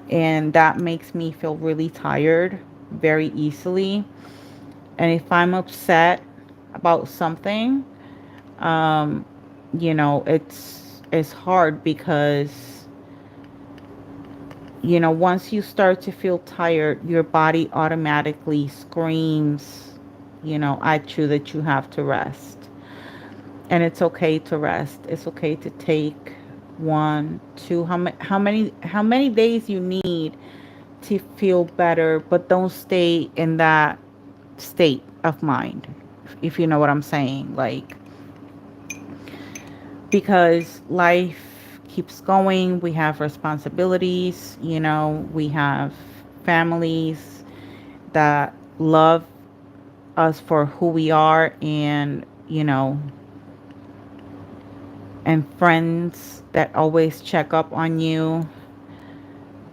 And that makes me feel really tired very easily. And if I'm upset about something, um, it's hard because, once you start to feel tired, your body automatically screams, at you that you have to rest. And it's okay to rest. It's okay to take one, two, how many days you need to feel better, but don't stay in that state of mind. If you know what I'm saying, like, because life keeps going, we have responsibilities, we have families that love us for who we are, and and friends that always check up on you.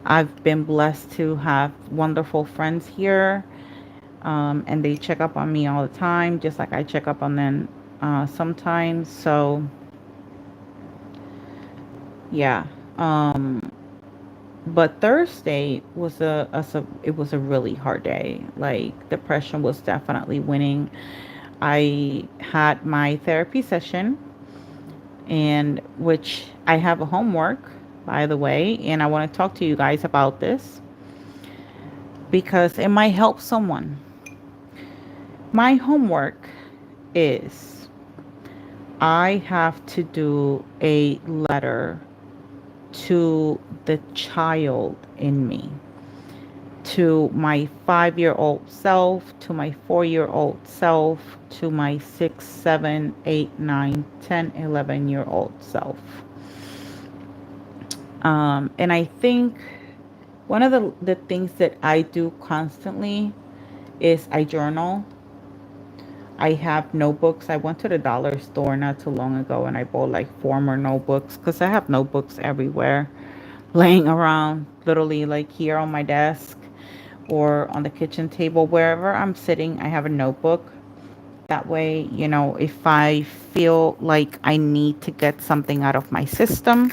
I've been blessed to have wonderful friends here, and they check up on me all the time, just like I check up on them sometimes. So, yeah. But Thursday was it was a really hard day. Like depression was definitely winning. I had my therapy session, and which I have a homework, by the way, and I want to talk to you guys about this because it might help someone. My homework is I have to do a letter to the child in me, to my 5 year old self, to my 4 year old self, to my 6, 7, 8, 9, 10, 11 year old self. And I think one of the things that I do constantly is I journal. I have notebooks. I went to the dollar store not too long ago and I bought like four more notebooks because I have notebooks everywhere laying around, literally like here on my desk or on the kitchen table, wherever I'm sitting, I have a notebook. That way, if I feel like I need to get something out of my system,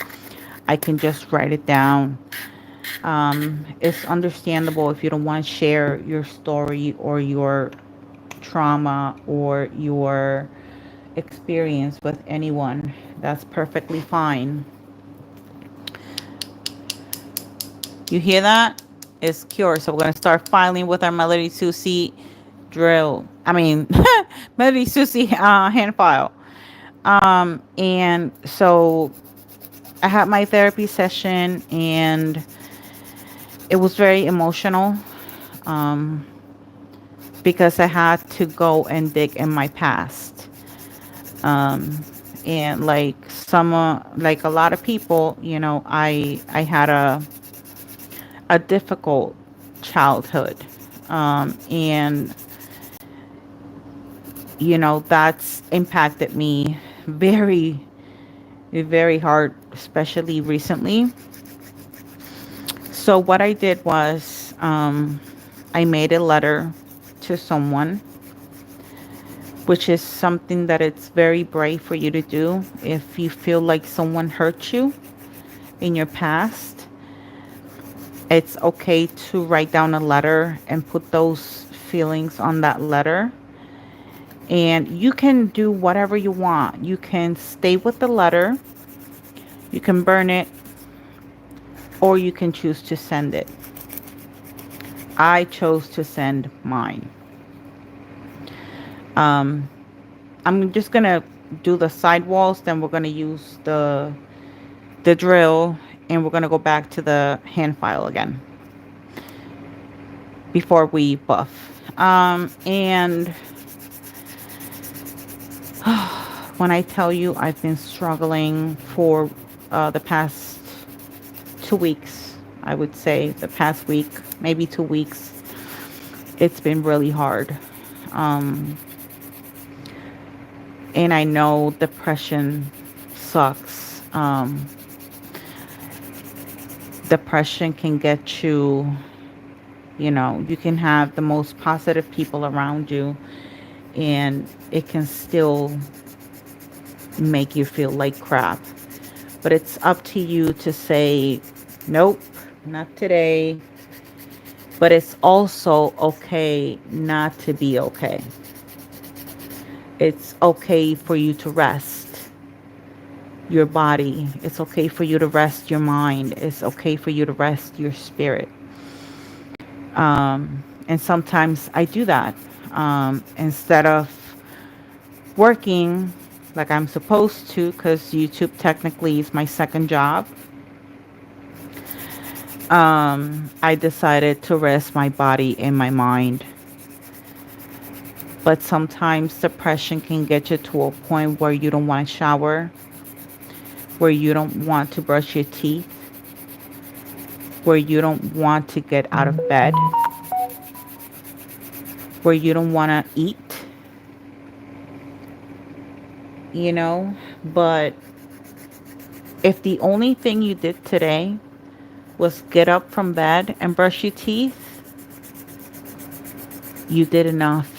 I can just write it down. It's understandable if you don't want to share your story or your trauma or your experience with anyone. That's perfectly fine. You hear that? It's cured. So we're going to start filing with our Melody Susie drill. I mean, Melody Susie hand file. And so I had my therapy session and it was very emotional. Um, because I had to go and dig in my past. Um, and like like a lot of people, you know, I had a difficult childhood. And you know, that's impacted me very, very hard, especially recently. So what I did was, I made a letter to someone, which is something that it's very brave for you to do. If you feel like someone hurt you in your past, it's okay to write down a letter and put those feelings on that letter. And you can do whatever you want. You can stay with the letter, you can burn it, or you can choose to send it. I chose to send mine. Um, I'm just gonna do the side walls, then we're gonna use the drill, and we're gonna go back to the hand file again before we buff. And when I tell you I've been struggling for the past 2 weeks, I would say the past week, maybe 2 weeks, it's been really hard. Um, and I know depression sucks. Depression can get you, you know, you can have the most positive people around you, and it can still make you feel like crap. But it's up to you to say, nope, not today. But it's also okay not to be okay. It's okay for you to rest your body. It's okay for you to rest your mind. It's okay for you to rest your spirit. And sometimes I do that. Instead of working like I'm supposed to, because YouTube technically is my second job, I decided to rest my body and my mind. But sometimes depression can get you to a point where you don't want to shower, where you don't want to brush your teeth, where you don't want to get out of bed, where you don't want to eat, you know. But if the only thing you did today was get up from bed and brush your teeth, you did enough.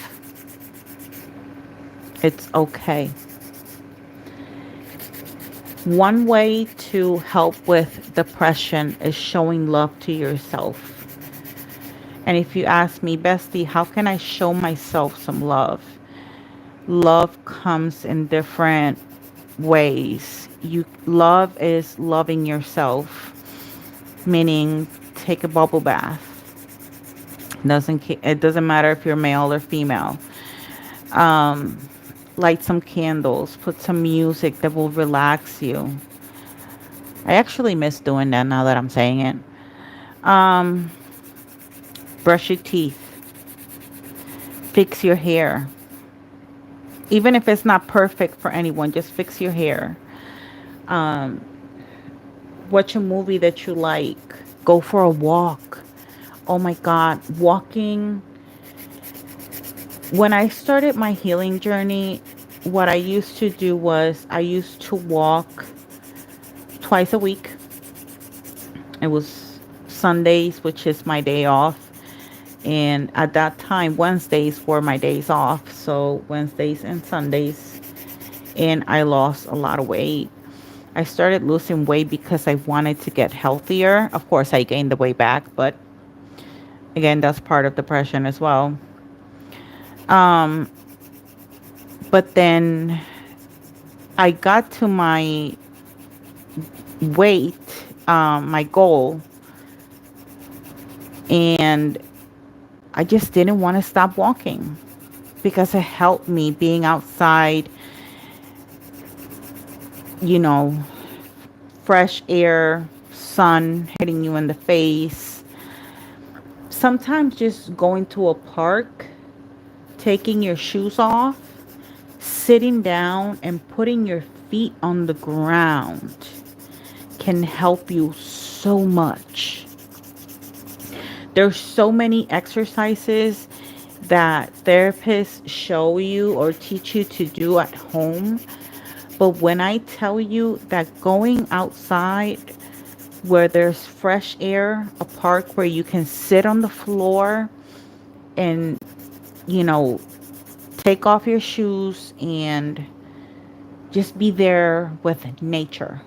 It's okay. One way to help with depression is showing love to yourself. And if you ask me, Bestie, how can I show myself some love? Love comes in different ways. Love is loving yourself, meaning take a bubble bath. It doesn't matter if you're male or female. Light some candles, put some music that will relax you. I actually miss doing that now that I'm saying it. Um, Brush your teeth, fix your hair. Even if it's not perfect for anyone, just fix your hair. Um, watch a movie that you like. Go for a walk. Oh my God, walking. When I started my healing journey, what I used to do was I used to walk twice a week. It was Sundays, which is my day off. And at that time, Wednesdays were my days off. So Wednesdays and Sundays. And I lost a lot of weight. I started losing weight because I wanted to get healthier. Of course, I gained the weight back, but again, that's part of depression as well. Um, but then I got to my weight, my goal, And I just didn't want to stop walking because it helped me being outside, you know, fresh air, sun hitting you in the face. Sometimes just going to a park, taking your shoes off, sitting down, and putting your feet on the ground can help you so much. There's so many exercises that therapists show you or teach you to do at home. But when I tell you that going outside where there's fresh air, a park where you can sit on the floor and, you know, take off your shoes and just be there with nature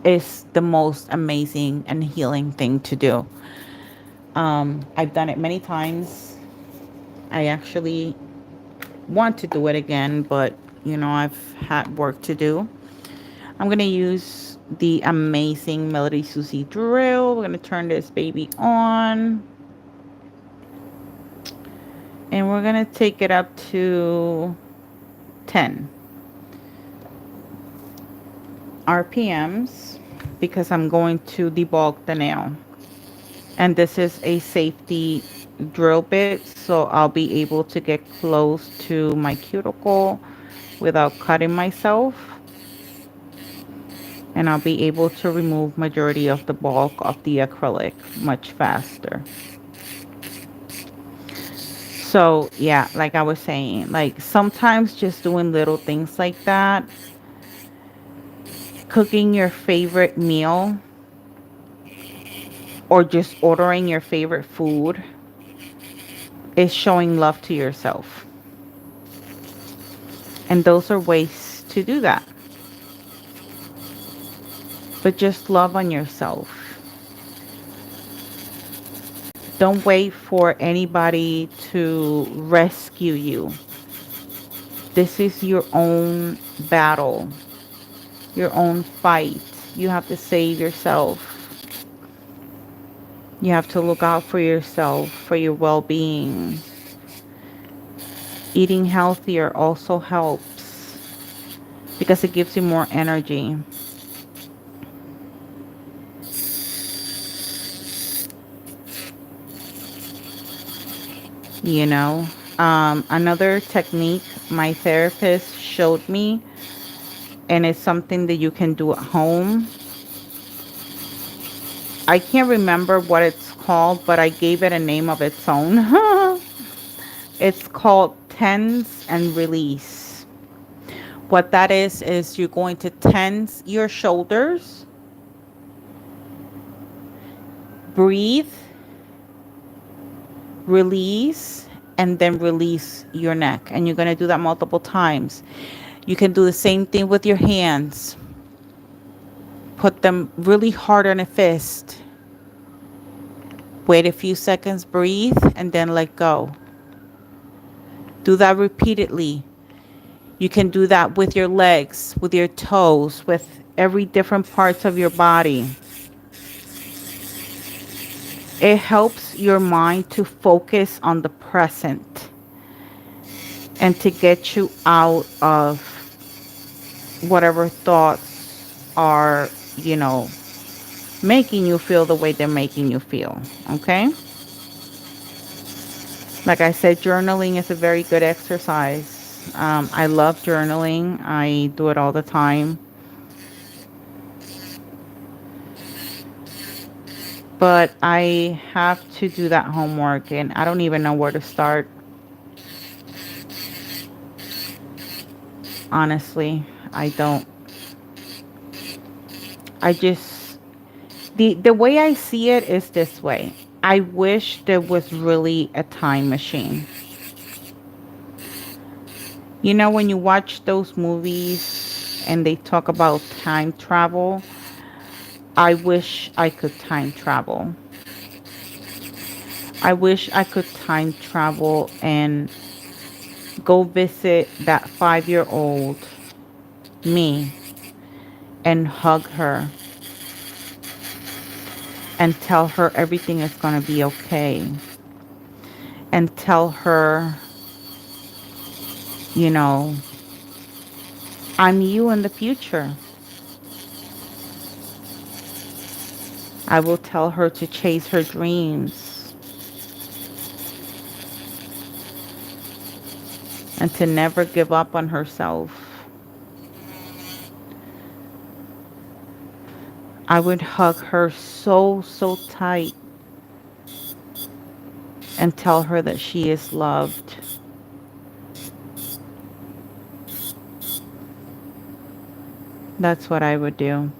is the most amazing and healing thing to do. I've done it many times. I actually want to do it again, but I've had work to do. I'm going to use the amazing Melody Susie drill. We're going to turn this baby on. And we're going to take it up to 10 RPMs because I'm going to debulk the nail. And this is a safety drill bit, so I'll be able to get close to my cuticle without cutting myself. And I'll be able to remove majority of the bulk of the acrylic much faster. So yeah, like I was saying, like sometimes just doing little things like that, cooking your favorite meal or just ordering your favorite food is showing love to yourself. And those are ways to do that. But just love on yourself. Don't wait for anybody to rescue you. This is your own battle, your own fight. You have to save yourself. You have to look out for yourself, for your well-being. Eating healthier also helps because it gives you more energy. You know, another technique my therapist showed me, and it's something that you can do at home. I can't remember what it's called, but I gave it a name of its own. It's called tense and release. What that is you're going to tense your shoulders, breathe, release, and then release your neck. And you're going to do that multiple times. You can do the same thing with your hands. Put them really hard on a fist. Wait a few seconds, breathe, and then let go. Do that repeatedly. You can do that with your legs, with your toes, with every different parts of your body. It helps your mind to focus on the present and to get you out of whatever thoughts are, making you feel the way they're making you feel. Okay? Like I said, journaling is a very good exercise. I love journaling. I do it all the time. But I have to do that homework and I don't even know where to start. Honestly, I don't. I just, the way I see it is this way. I wish there was really a time machine. You know, when you watch those movies and they talk about time travel, I wish I could time travel. I wish I could time travel and go visit that 5-year-old me and hug her and tell her everything is going to be okay. And tell her, you know, I'm you in the future. I will tell her to chase her dreams and to never give up on herself. I would hug her so, so tight and tell her that she is loved. That's what I would do.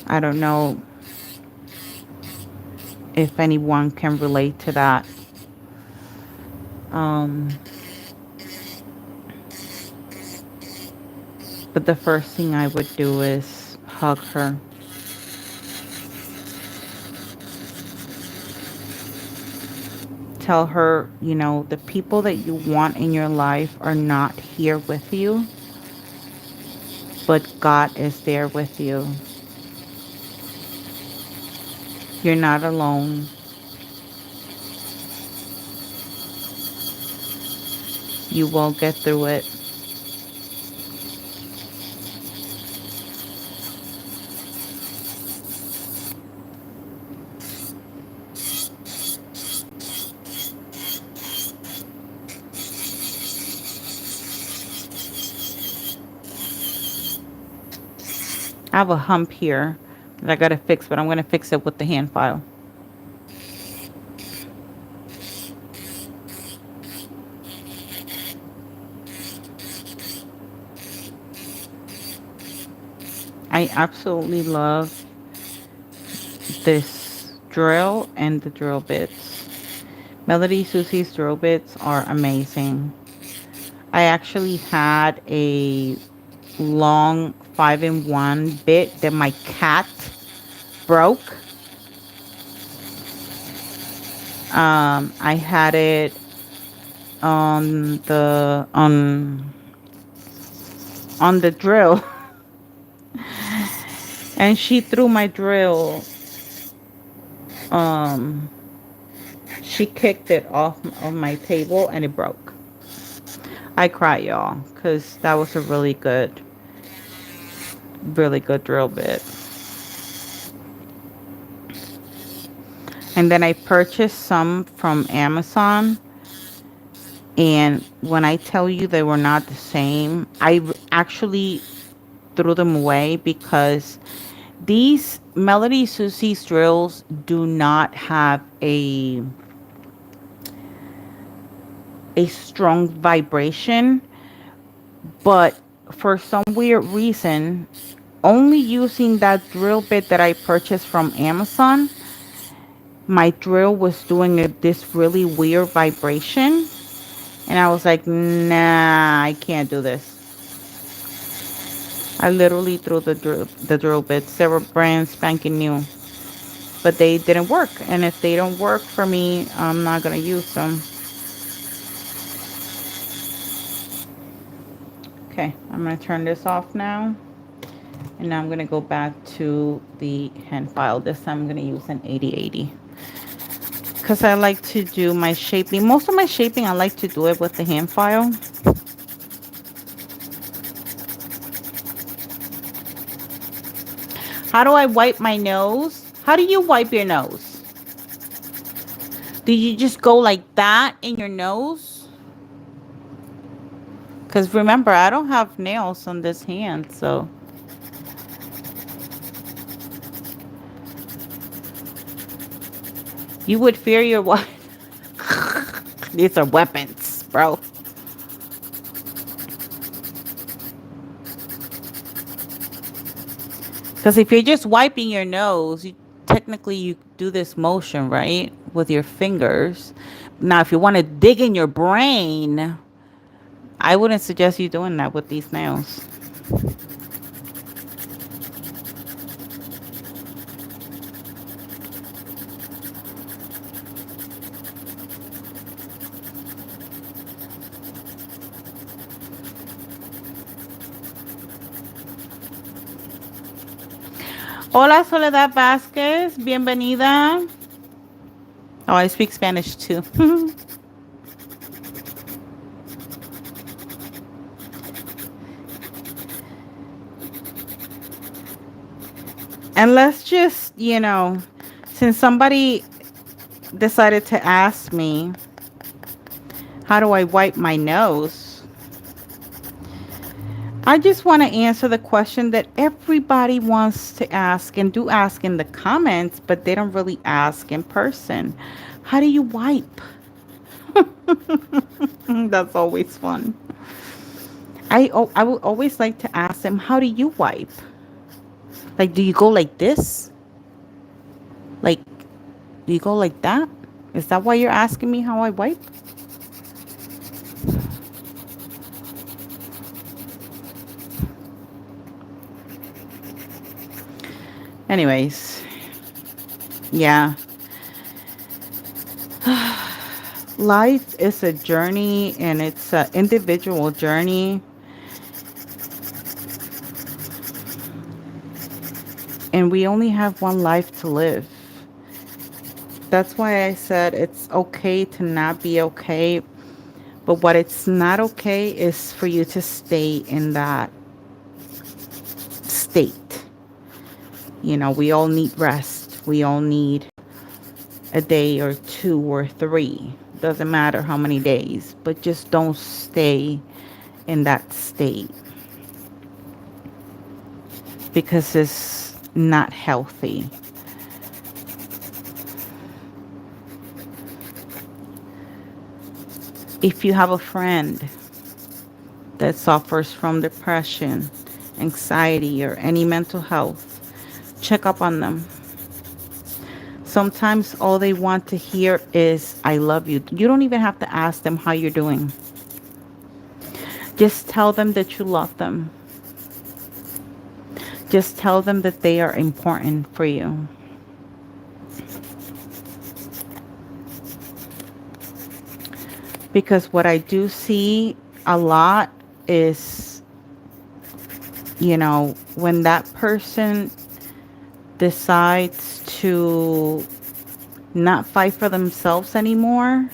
I don't know if anyone can relate to that. Um, but the first thing I would do is hug her. Tell her, you know, the people that you want in your life are not here with you, but God is there with you. You're not alone. You will get through it. I have a hump here that I gotta fix, but I'm gonna fix it with the hand file. I absolutely love this drill and the drill bits. Melody Susie's drill bits are amazing. I actually had a long 5-in-1 bit that my cat broke. I had it on the drill, and she threw my drill. Um, she kicked it off of my table and it broke. I cried, y'all, because that was a really good drill bit. And then I purchased some from Amazon. And when I tell you they were not the same, I actually threw them away because these Melody Susie's drills do not have a strong vibration, but for some weird reason, only using that drill bit that I purchased from Amazon, my drill was doing this really weird vibration, and I was like, nah, I can't do this. I literally threw the drill bits. They were brand spanking new, but they didn't work, and if they don't work for me, I'm not gonna use them. Okay, I'm gonna turn this off now, and now I'm gonna go back to the hand file. This time I'm gonna use an 8080 because I like to do my shaping. Most of my shaping I like to do it with the hand file. How do I wipe my nose? How do you wipe your nose? Do you just go like that in your nose? Because remember, I don't have nails on this hand, so. You would fear your wife. These are weapons, bro. Because if you're just wiping your nose, technically you do this motion, right? With your fingers. Now, if you want to dig in your brain, I wouldn't suggest you doing that with these nails. Hola, Soledad Vasquez. Bienvenida. Oh, I speak Spanish too. And let's just, since somebody decided to ask me, how do I wipe my nose? I just want to answer the question that everybody wants to ask and do ask in the comments, but they don't really ask in person. How do you wipe? That's always fun. I would always like to ask them, how do you wipe? Like, do you go like this? Like, do you go like that? Is that why you're asking me how I wipe? Anyways, yeah. Life is a journey and it's an individual journey. And we only have one life to live. That's why I said it's okay to not be okay. But what it's not okay is for you to stay in that state. We all need rest. We all need a day or two or three. Doesn't matter how many days, but just don't stay in that state because it's not healthy. If you have a friend that suffers from depression, anxiety, or any mental health, check up on them. Sometimes all they want to hear is, I love you. You don't even have to ask them how you're doing. Just tell them that you love them. Just tell them that they are important for you. Because what I do see a lot is, when that person decides to not fight for themselves anymore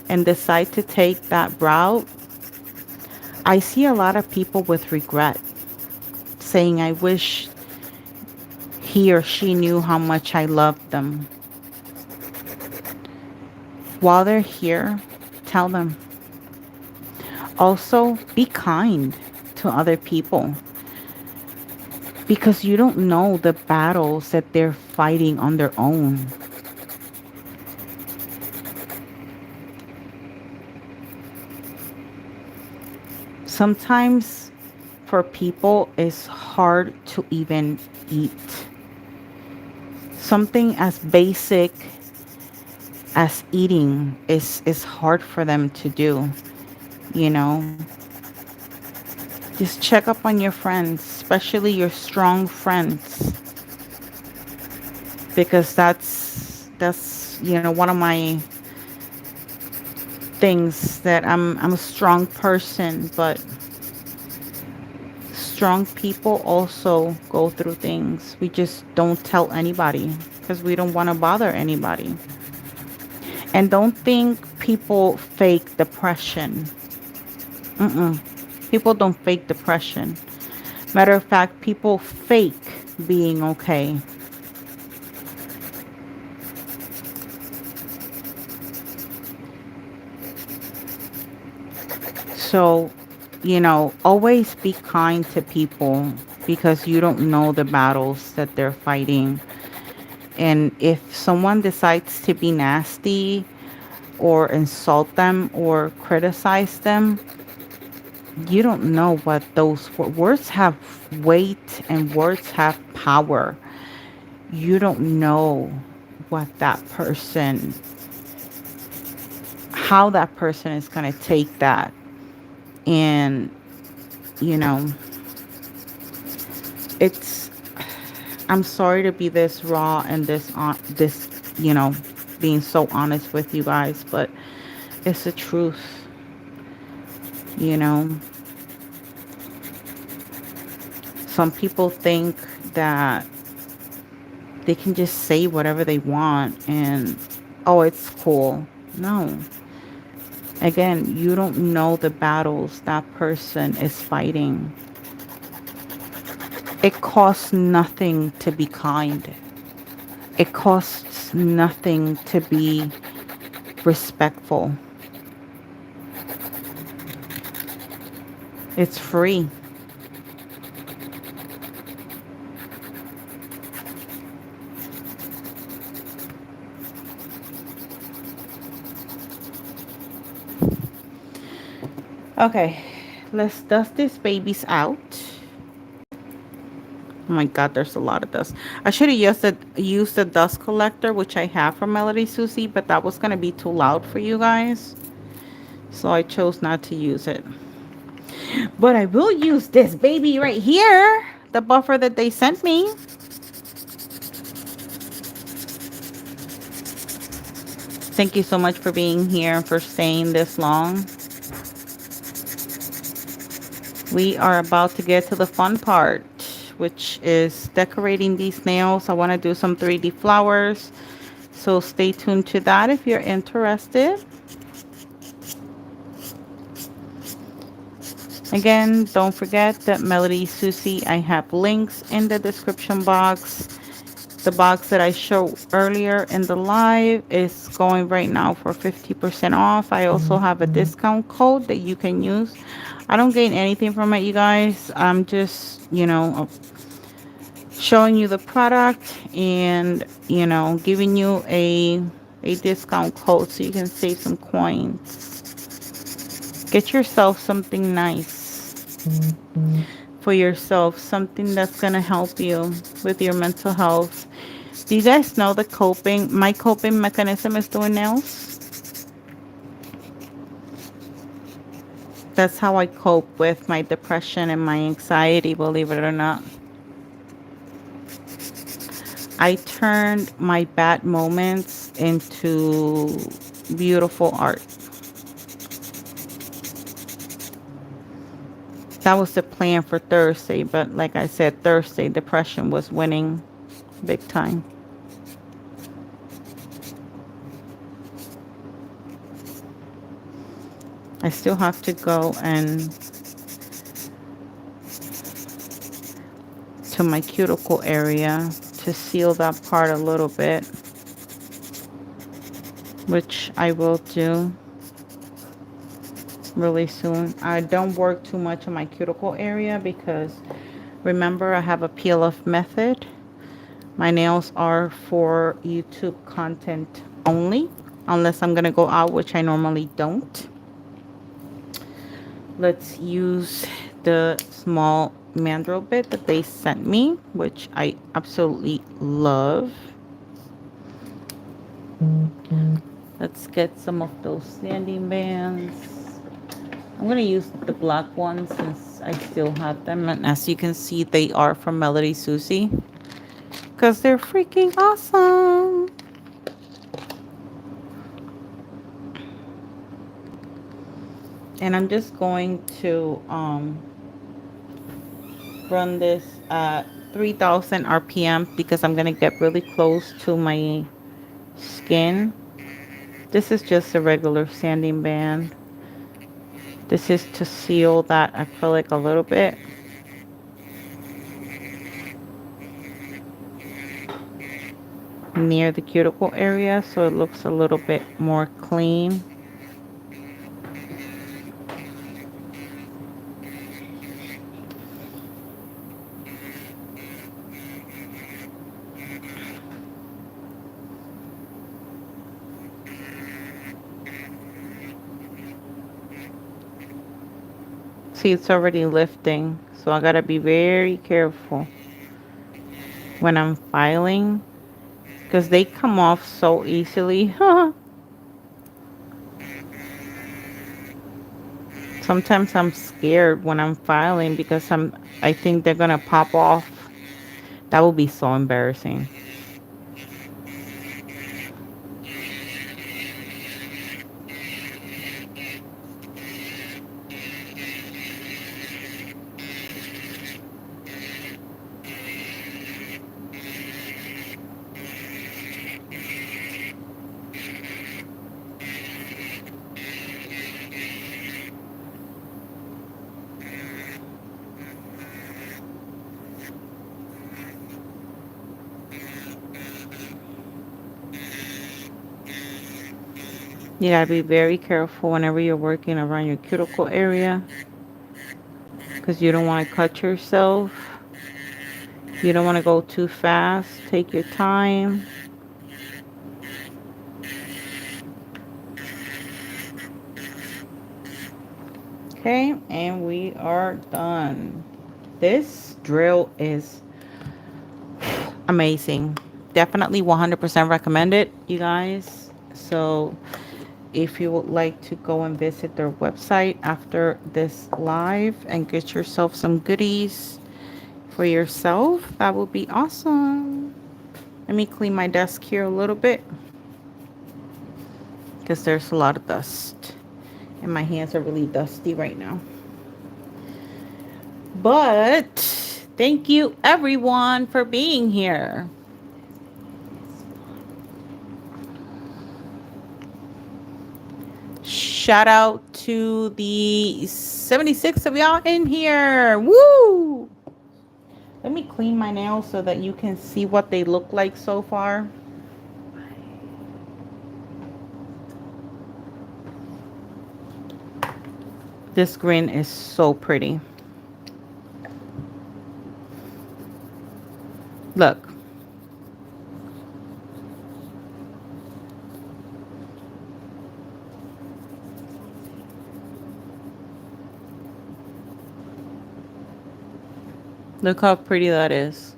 and decide to take that route, I see a lot of people with regret saying, I wish he or she knew how much I loved them. While they're here, tell them. Also, be kind to other people because you don't know the battles that they're fighting on their own. Sometimes for people it's hard to even eat. Something as basic as eating is hard for them to do, you know. Just check up on your friends, especially your strong friends, because that's one of my things, that I'm a strong person, but strong people also go through things. We just don't tell anybody because we don't want to bother anybody. And don't think people fake depression. People don't fake depression. Matter of fact, people fake being okay. So, always be kind to people because you don't know the battles that they're fighting. And if someone decides to be nasty or insult them or criticize them, you don't know what those words have weight and words have power. You don't know what that person, how that person is going to take that. And, it's, I'm sorry to be this raw and this, being so honest with you guys, but it's the truth. Some people think that they can just say whatever they want and, oh, it's cool. No. Again, you don't know the battles that person is fighting. It costs nothing to be kind. It costs nothing to be respectful. It's free. Okay, let's dust these babies out. Oh my god, there's a lot of dust. I should have used the dust collector, which I have from Melody Susie, but that was going to be too loud for you guys. So I chose not to use it. But I will use this baby right here. The buffer that they sent me. Thank you so much for being here and for staying this long. We are about to get to the fun part, which is decorating these nails. I want to do some 3D flowers. So stay tuned to that if you're interested. Again, don't forget that Melody Susie, I have links in the description box. The box that I showed earlier in the live is going right now for 50% off. I also have a discount code that you can use. I don't gain anything from it, you guys. I'm just, showing you the product and, giving you a discount code so you can save some coins. Get yourself something nice for yourself, something that's going to help you with your mental health. Do you guys know my coping mechanism is doing nails? That's how I cope with my depression and my anxiety, believe it or not. I turned my bad moments into beautiful art. That was the plan for Thursday, but like I said, Thursday, depression was winning big time. I still have to go and to my cuticle area to seal that part a little bit, which I will do really soon. I don't work too much on my cuticle area because remember I have a peel off method. My nails are for YouTube content only, unless I'm gonna go out, which I normally don't. Let's use the small mandrel bit that they sent me, which I absolutely love. Let's get some of those sanding bands. I'm going to use the black ones since I still have them. And as you can see, they are from Melody Susie. Because they're freaking awesome. And I'm just going to run this at 3000 RPM because I'm going to get really close to my skin. This is just a regular sanding band. This is to seal that acrylic a little bit. Near the cuticle area so it looks a little bit more clean. See, it's already lifting, so I gotta be very careful when I'm filing because they come off so easily. Sometimes I'm scared when I'm filing because I think they're gonna pop off. That would be so embarrassing. You gotta be very careful whenever you're working around your cuticle area because you don't want to cut yourself. You don't want to go too fast. Take your time. Okay, and we are done. This drill is amazing. Definitely 100% recommend it, you guys. So if you would like to go and visit their website after this live and get yourself some goodies for yourself, that would be awesome. Let me clean my desk here a little bit because there's a lot of dust and my hands are really dusty right now. But thank you everyone for being here. Shout out to the 76 of y'all in here. Woo! Let me clean my nails so that you can see what they look like so far. This green is so pretty. Look. Look how pretty that is.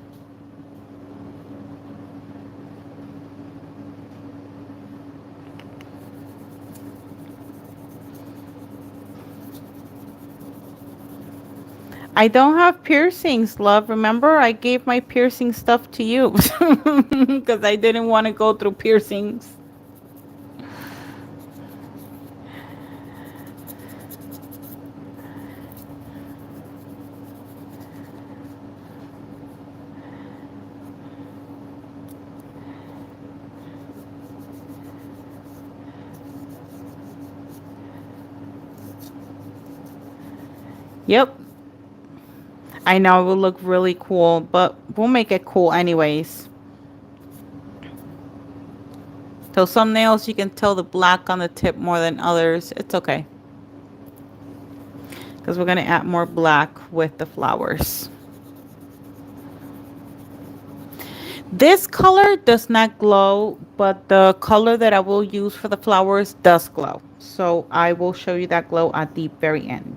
I don't have piercings, love. Remember, I gave my piercing stuff to you because I didn't want to go through piercings. Yep. I know it will look really cool, but we'll make it cool anyways. So some nails you can tell the black on the tip more than others. It's okay. Because we're going to add more black with the flowers. This color does not glow, but the color that I will use for the flowers does glow. So I will show you that glow at the very end.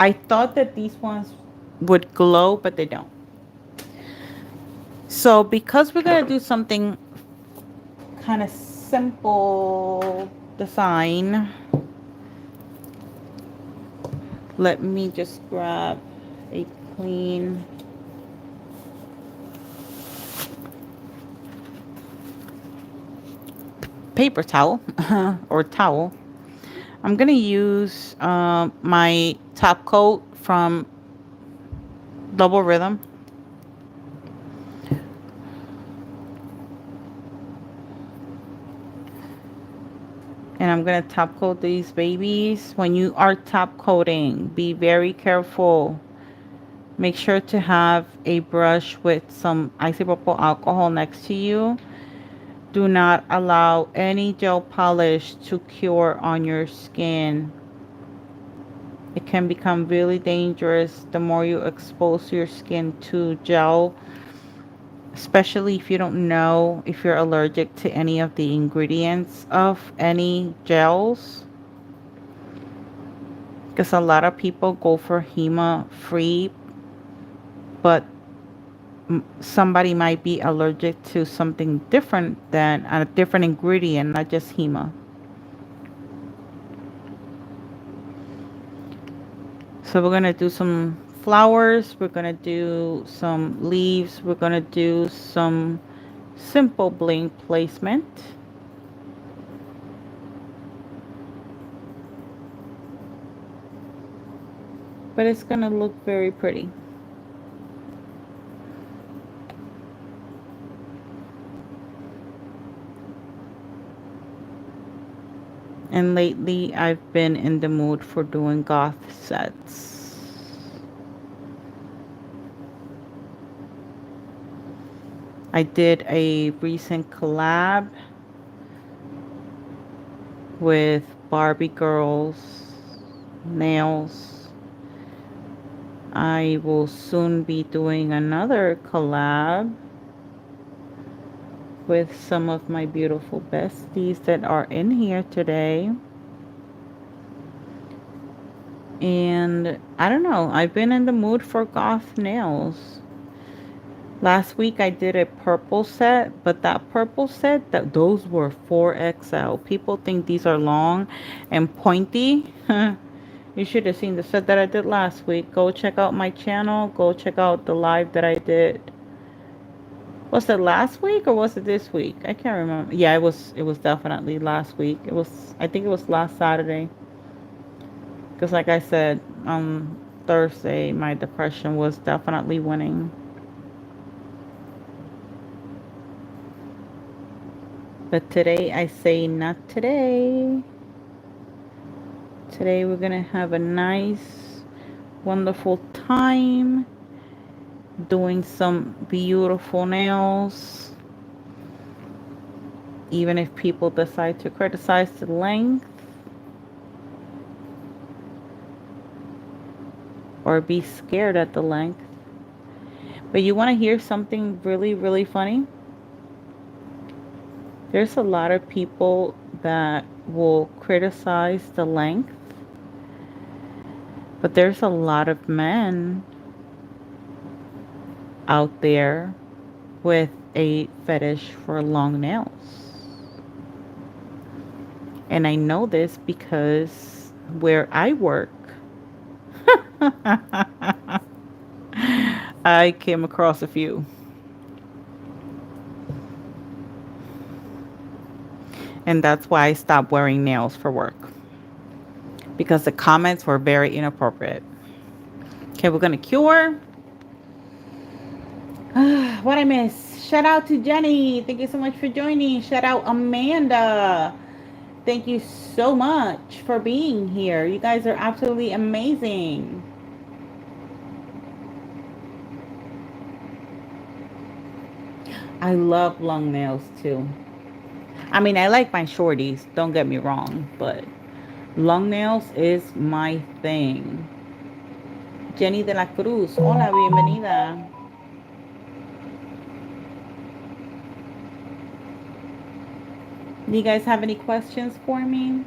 I thought that these ones would glow, but they don't. So because we're going to do something kind of simple design, let me just grab a clean paper towel or towel. I'm going to use my top coat from Double Rhythm. And I'm going to top coat these babies. When you are top coating, be very careful. Make sure to have a brush with some isopropyl alcohol next to you. Do not allow any gel polish to cure on your skin. It can become really dangerous the more you expose your skin to gel, especially if you don't know if you're allergic to any of the ingredients of any gels. Because a lot of people go for HEMA free, but somebody might be allergic to something different than a different ingredient, not just HEMA. So we're going to do some flowers, we're going to do some leaves, we're going to do some simple bling placement. But it's going to look very pretty. And lately I've been in the mood for doing goth sets. I did a recent collab with Barbie Girls Nails. I will soon be doing another collab with some of my beautiful besties that are in here today. And I don't know, I've been in the mood for goth nails. Last week I did a purple set, but that purple set, those were 4XL. People think these are long and pointy. You should have seen the set that I did last week. Go check out my channel. Go check out the live that I did. Was it last week or was it this week? I can't remember. Yeah, it was definitely last week. I think it was last Saturday. Because like I said, on Thursday my depression was definitely winning. But today I say not today. Today we're going to have a nice, wonderful time doing some beautiful nails. Even if people decide to criticize the length or be scared at the length. But you want to hear something really, really funny? There's a lot of people that will criticize the length, but there's a lot of men out there with a fetish for long nails. And I know this because where I work, I came across a few. And that's why I stopped wearing nails for work. Because the comments were very inappropriate. Okay, we're going to cure. What I miss? Shout out to Jenny. Thank you so much for joining. Shout out Amanda. Thank you so much for being here. You guys are absolutely amazing. I love long nails too. I mean, I like my shorties, don't get me wrong, but long nails is my thing. Jenny de la Cruz, hola, bienvenida. Do you guys have any questions for me?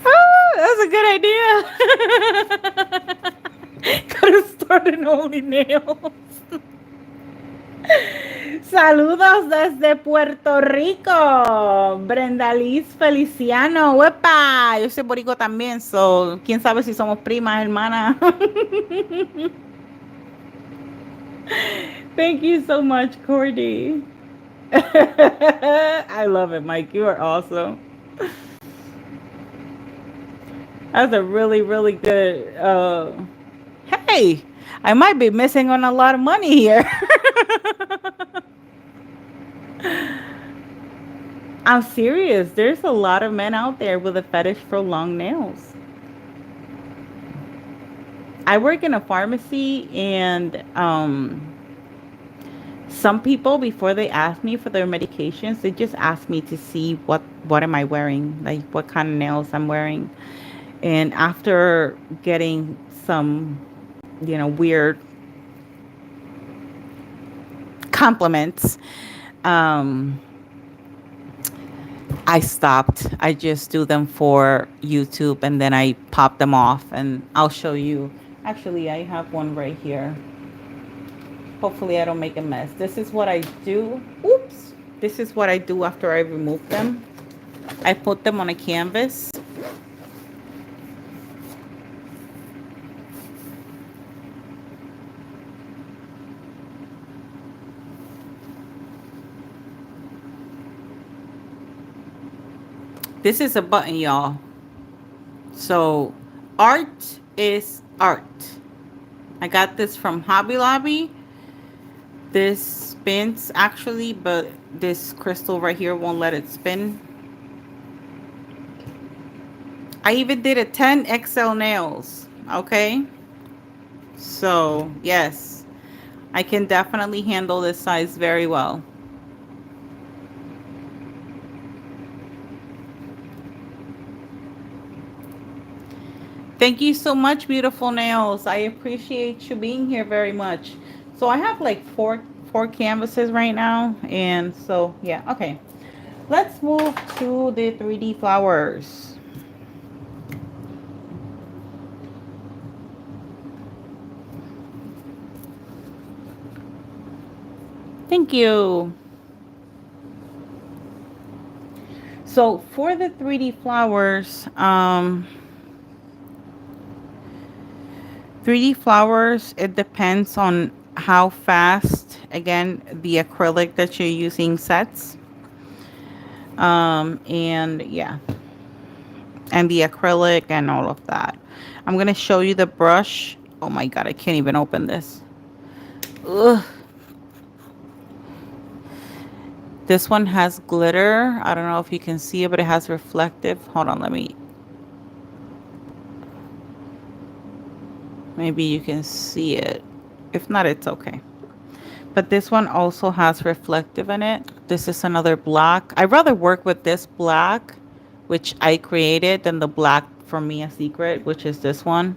Oh, that's a good idea. Could have started only nails. Saludos desde Puerto Rico. Brenda Liz Feliciano. ¡Wepa! Yo soy borico también, so quién sabe si somos primas, hermanas. Thank you so much, Cordy. I love it, Mike. You are awesome. That's a really, really good. Hey, I might be missing on a lot of money here. I'm serious. There's a lot of men out there with a fetish for long nails. I work in a pharmacy, and some people, before they ask me for their medications, they just ask me to see what am I wearing, like what kind of nails I'm wearing. And after getting some, weird compliments, I stopped. I just do them for YouTube, and then I pop them off, and I'll show you. Actually, I have one right here. Hopefully I don't make a mess. This is what I do. Oops. This is what I do after I remove them. I put them on a canvas. This is a button, y'all. So art is art. I got this from Hobby Lobby. This spins actually, but this crystal right here won't let it spin. I even did a 10 XL nails. Okay. So, yes, I can definitely handle this size very well. Thank you so much, beautiful nails. I appreciate you being here very much. So I have like four canvases right now, and so yeah, okay. Let's move to the 3D flowers. Thank you. So for the 3D flowers, 3D flowers, it depends on how fast, again, the acrylic that you're using sets. And yeah, and the acrylic and all of that. I'm going to show you the brush. Oh my God, I can't even open this. Ugh. This one has glitter. I don't know if you can see it, but it has reflective. Hold on, let me. Maybe you can see it. If not, it's okay. But this one also has reflective in it. This is another black. I'd rather work with this black, which I created, than the black from Mia Secret, which is this one.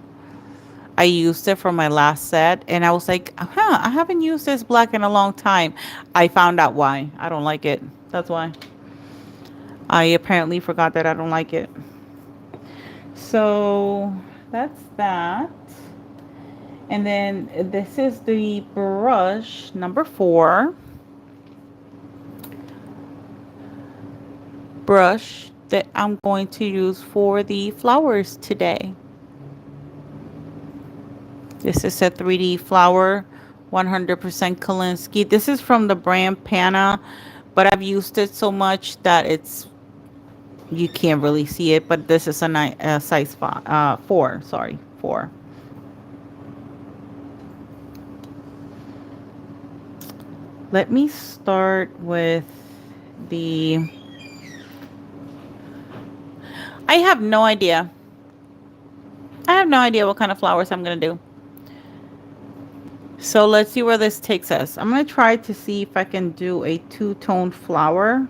I used it for my last set, and I was like, huh, I haven't used this black in a long time. I found out why. I don't like it. That's why. I apparently forgot that I don't like it. So that's that. And then this is the brush number 4. Brush that I'm going to use for the flowers today. This is a 3D flower, 100% Kolinsky. This is from the brand Pana, but I've used it so much that you can't really see it. But this is a size 4. Sorry, 4. Let me start with the. I have no idea. I have no idea what kind of flowers I'm gonna do. So let's see where this takes us. I'm going to try to see if I can do a two-tone flower.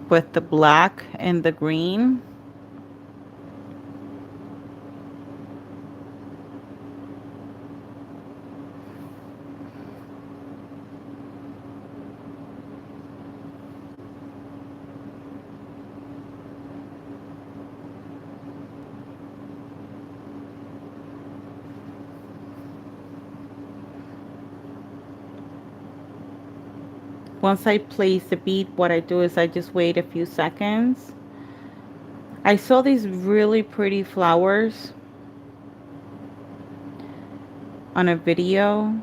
With the black and the green. Once I place the bead, what I do is I just wait a few seconds. I saw these really pretty flowers on a video,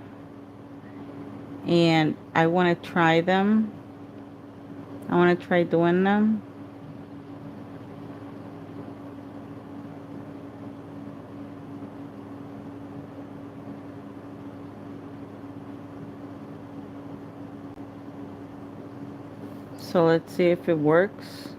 and I want to try them. I want to try doing them. So let's see if it works.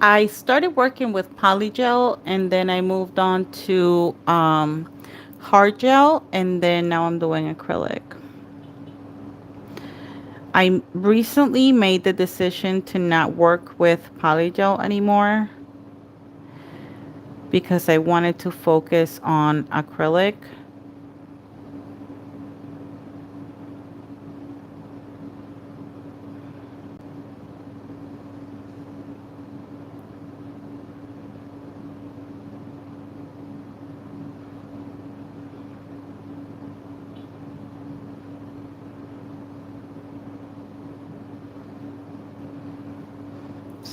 I started working with polygel, and then I moved on to hard gel, and then now I'm doing acrylic. I recently made the decision to not work with polygel anymore because I wanted to focus on acrylic.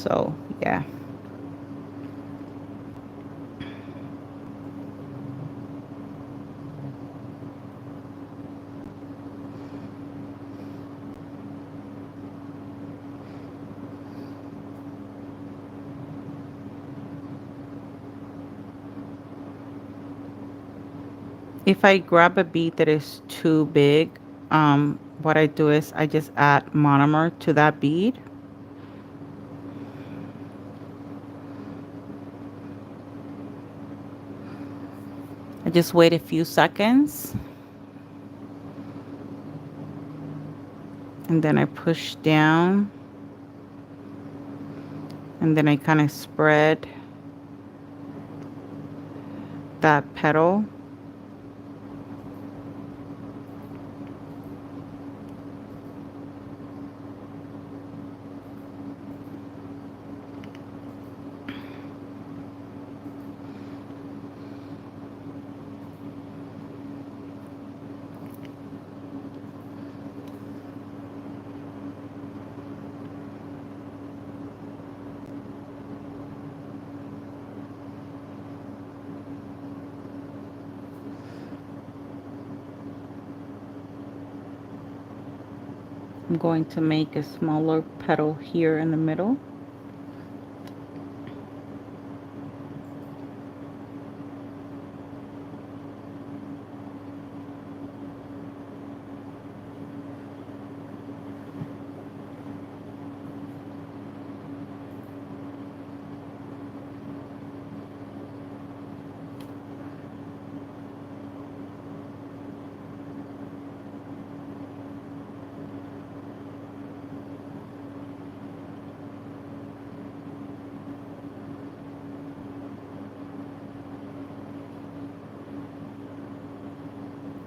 So yeah. If I grab a bead that is too big, what I do is I just add monomer to that bead. I just wait a few seconds and then I push down and then I kind of spread that petal. I'm going to make a smaller petal here in the middle.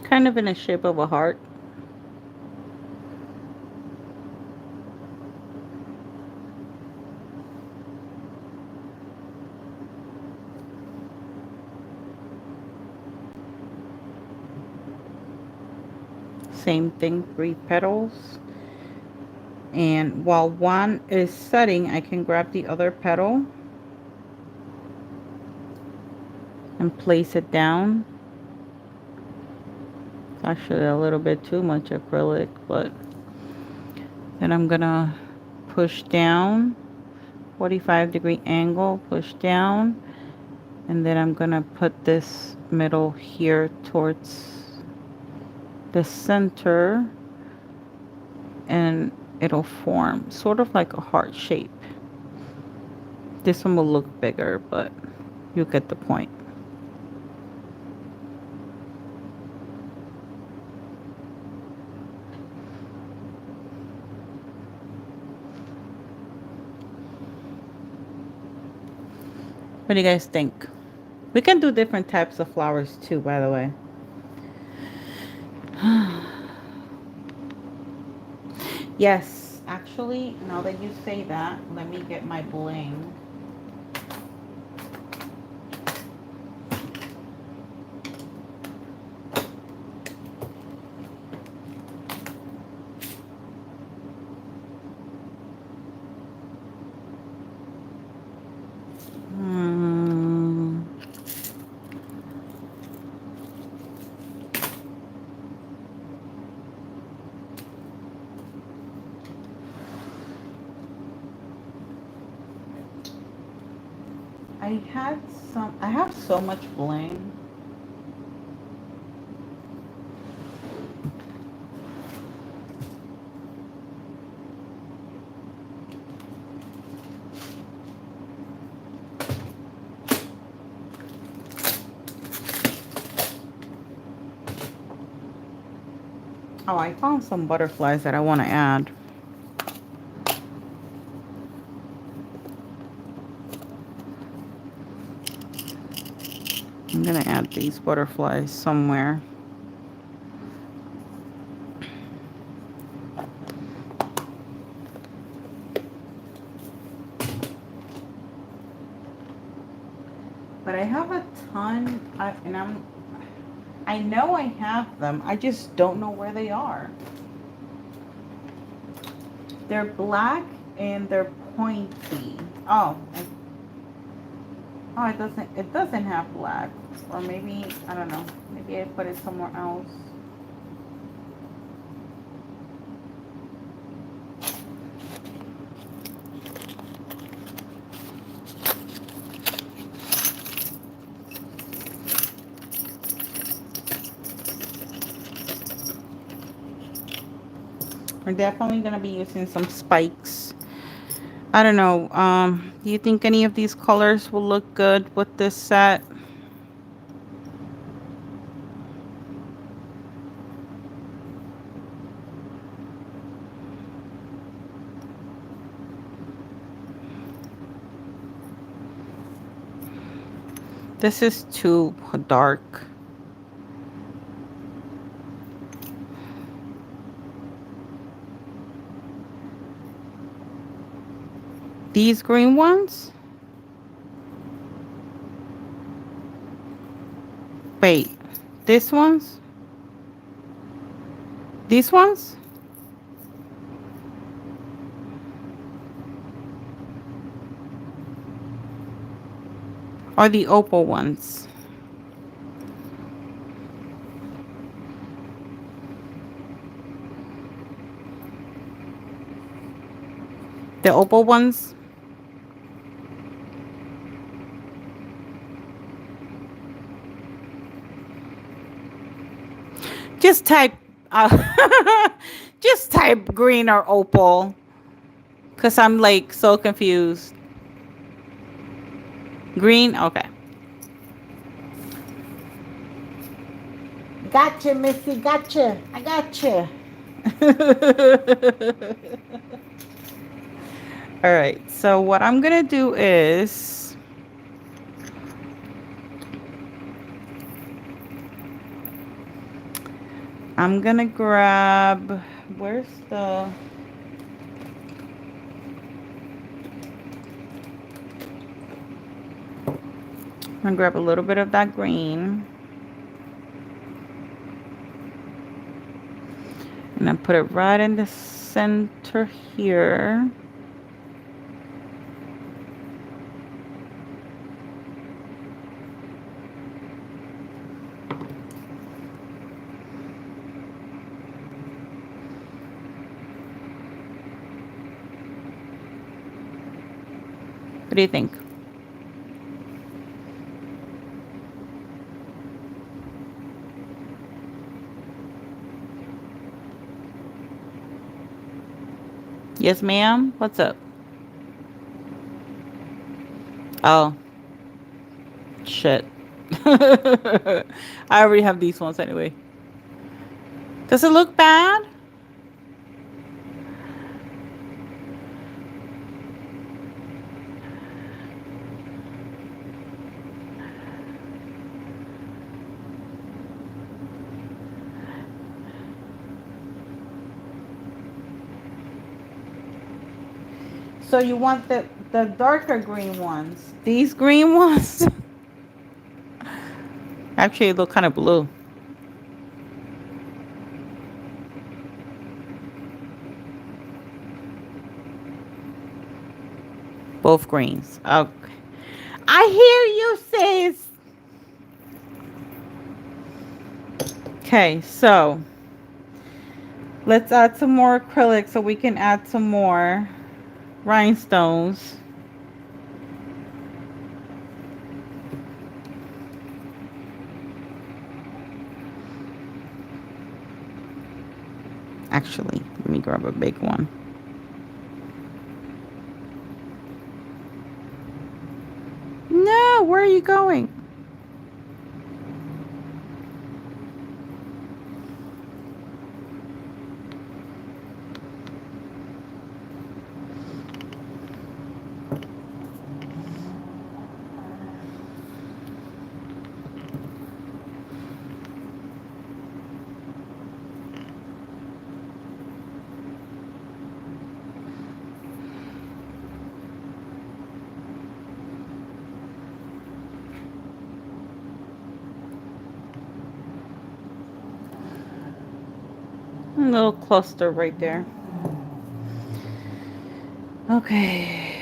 Kind of in the shape of a heart. Same thing, 3 petals. And while one is setting, I can grab the other petal and place it down. It's actually a little bit too much acrylic, but then I'm gonna push down, 45-degree angle, push down, and then I'm gonna put this middle here towards the center, and it'll form sort of like a heart shape. This one will look bigger, but you get the point. What do you guys think? We can do different types of flowers too, by the way. Yes, actually, now that you say that, let me get my bling. I have so much bling. Oh, I found some butterflies that I want to add. I'm gonna add these butterflies somewhere. But I have a ton, and I know I have them. I just don't know where they are. They're black and they're pointy. Oh, oh, it doesn't have black. Or maybe, I don't know. Maybe I put it somewhere else. We're definitely going to be using some spikes. I don't know. Do you think any of these colors will look good with this set? This is too dark. These green ones? Wait, this ones? These ones? Or the opal ones? The opal ones? Just type, just type green or opal. Because I'm like so confused. Green? Okay. Gotcha, Missy. Gotcha. I gotcha. All right. So what I'm going to do is I'm going to grab, where's the, I'm going to grab a little bit of that green. And I put it right in the center here. What do you think? Yes, ma'am. What's up? Oh, shit. I already have these ones anyway. Does it look bad? So you want the darker green ones? These green ones? Actually, they look kind of blue. Both greens. Okay. I hear you, sis. Okay, so let's add some more acrylic so we can add some more rhinestones. Actually, let me grab a big one. No, where are you going? A little cluster right there. Okay.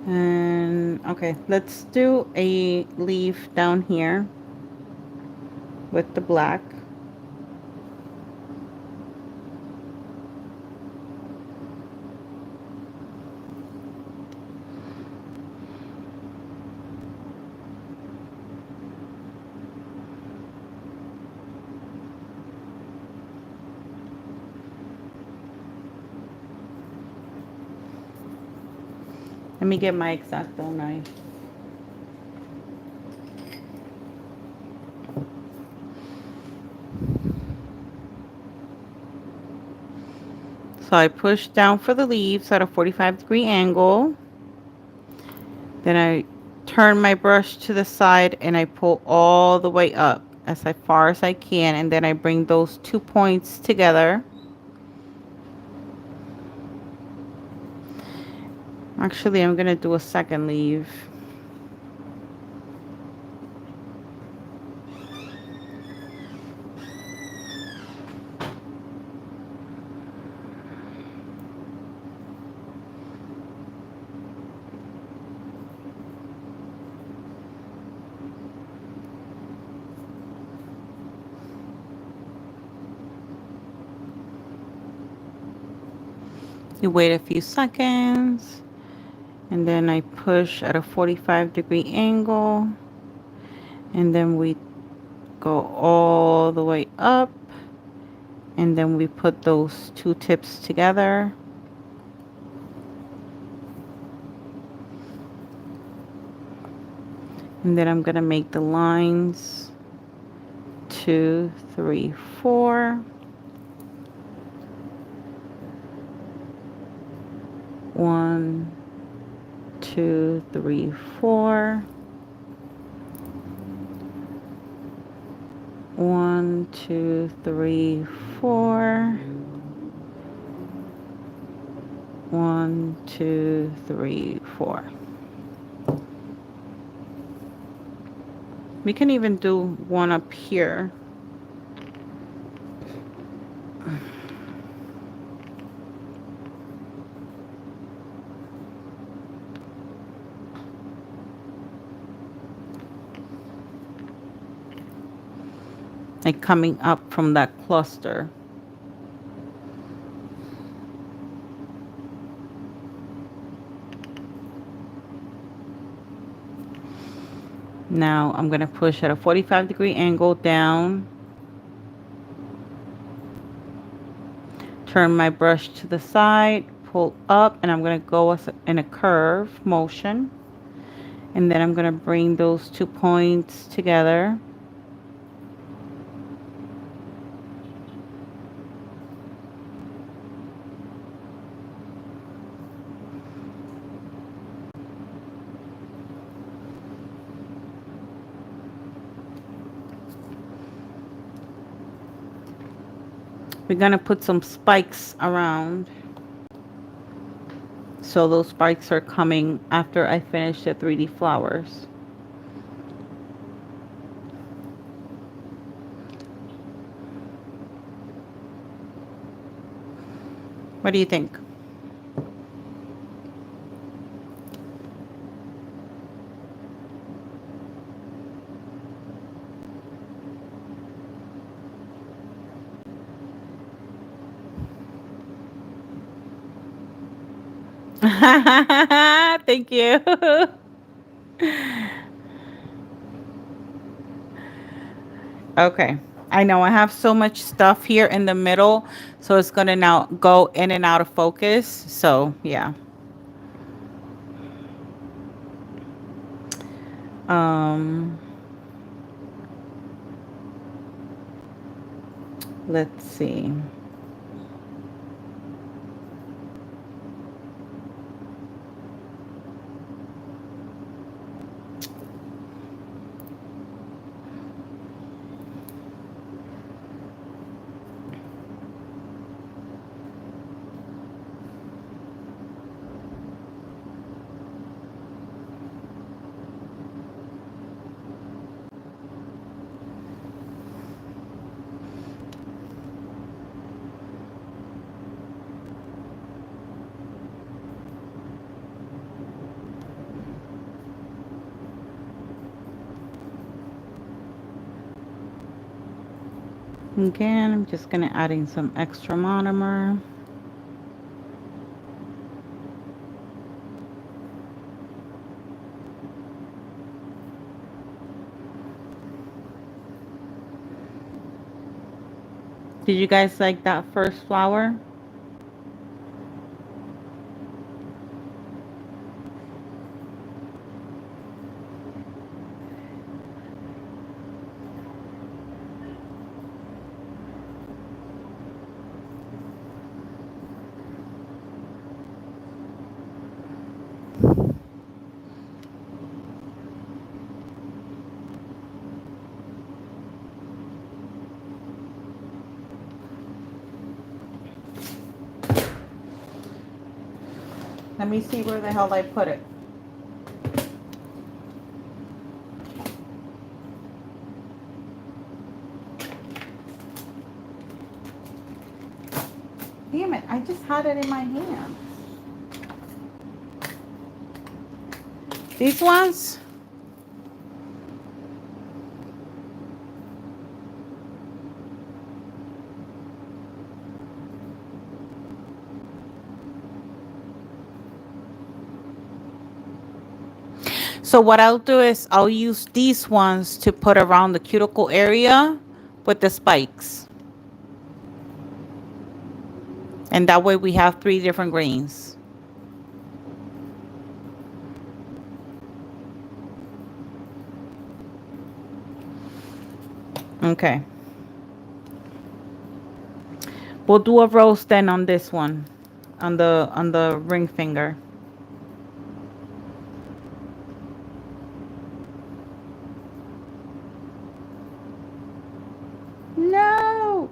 And okay, let's do a leaf down here with the black. Let me get my X-Acto knife. So I push down for the leaves at a 45-degree angle. Then I turn my brush to the side and I pull all the way up as far as I can. And then I bring those 2 points together. Actually, I'm going to do a second leaf. You wait a few seconds. And then I push at a 45-degree angle. And then we go all the way up. And then we put those 2 tips together. And then I'm going to make the lines 2, 3, 4. 1, 2, 3, 4. 1, 2, 3, 4. 1, 2, 3, 4. We can even do one up here. Like coming up from that cluster. Now I'm going to push at a 45-degree angle down. Turn my brush to the side, pull up, and I'm going to go in a curve motion. And then I'm going to bring those 2 points together. We're going to put some spikes around. So those spikes are coming after I finish the 3D flowers. What do you think? Thank you. Okay. I know I have so much stuff here in the middle, so it's going to now go in and out of focus. So, yeah. Let's see. Again, I'm just going to add in some extra monomer. Did you guys like that first flower? Let me see where the hell I put it. Damn it, I just had it in my hand. These ones? So what I'll do is I'll use these ones to put around the cuticle area with the spikes. And that way we have 3 different greens. Okay. We'll do a rose then on this one. On the ring finger. No!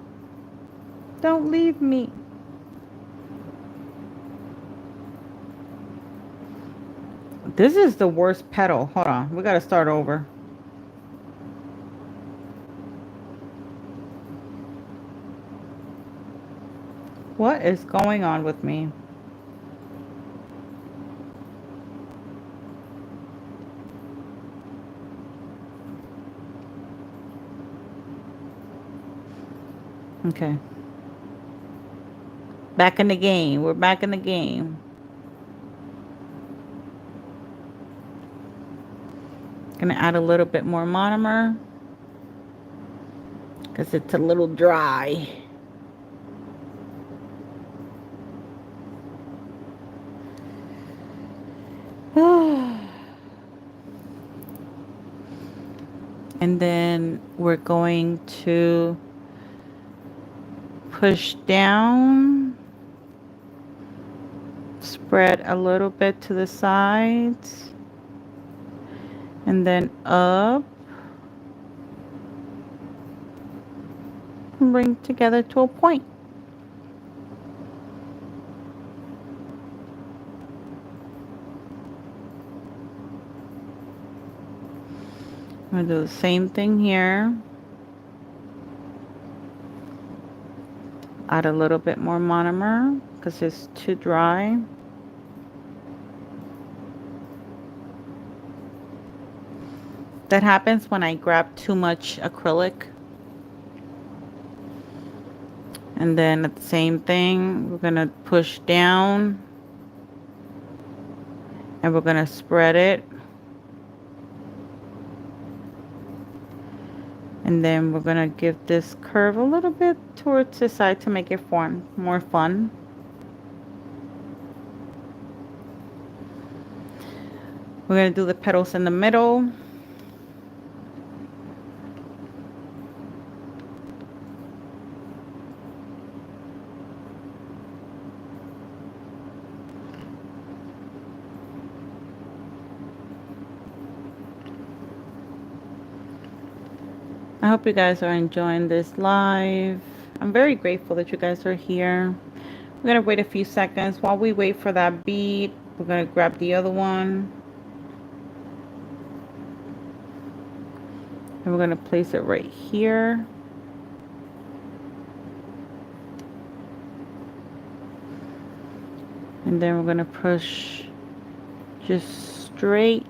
Don't leave me. This is the worst petal. Hold on. We gotta start over. What is going on with me? Okay. Back in the game. We're back in the game. Gonna add a little bit more monomer because it's a little dry. And then we're going to push down, spread a little bit to the sides, and then up, and bring together to a point. I'm going to do the same thing here. Add a little bit more monomer because it's too dry. That happens when I grab too much acrylic. And then at the same thing, we're going to push down. And we're going to spread it. And then we're going to give this curve a little bit towards the side to make it form more fun. We're going to do the petals in the middle. I hope you guys are enjoying this live. I'm very grateful that you guys are here. We're going to wait a few seconds. While we wait for that bead, we're going to grab the other one. And we're going to place it right here. And then we're going to push just straight.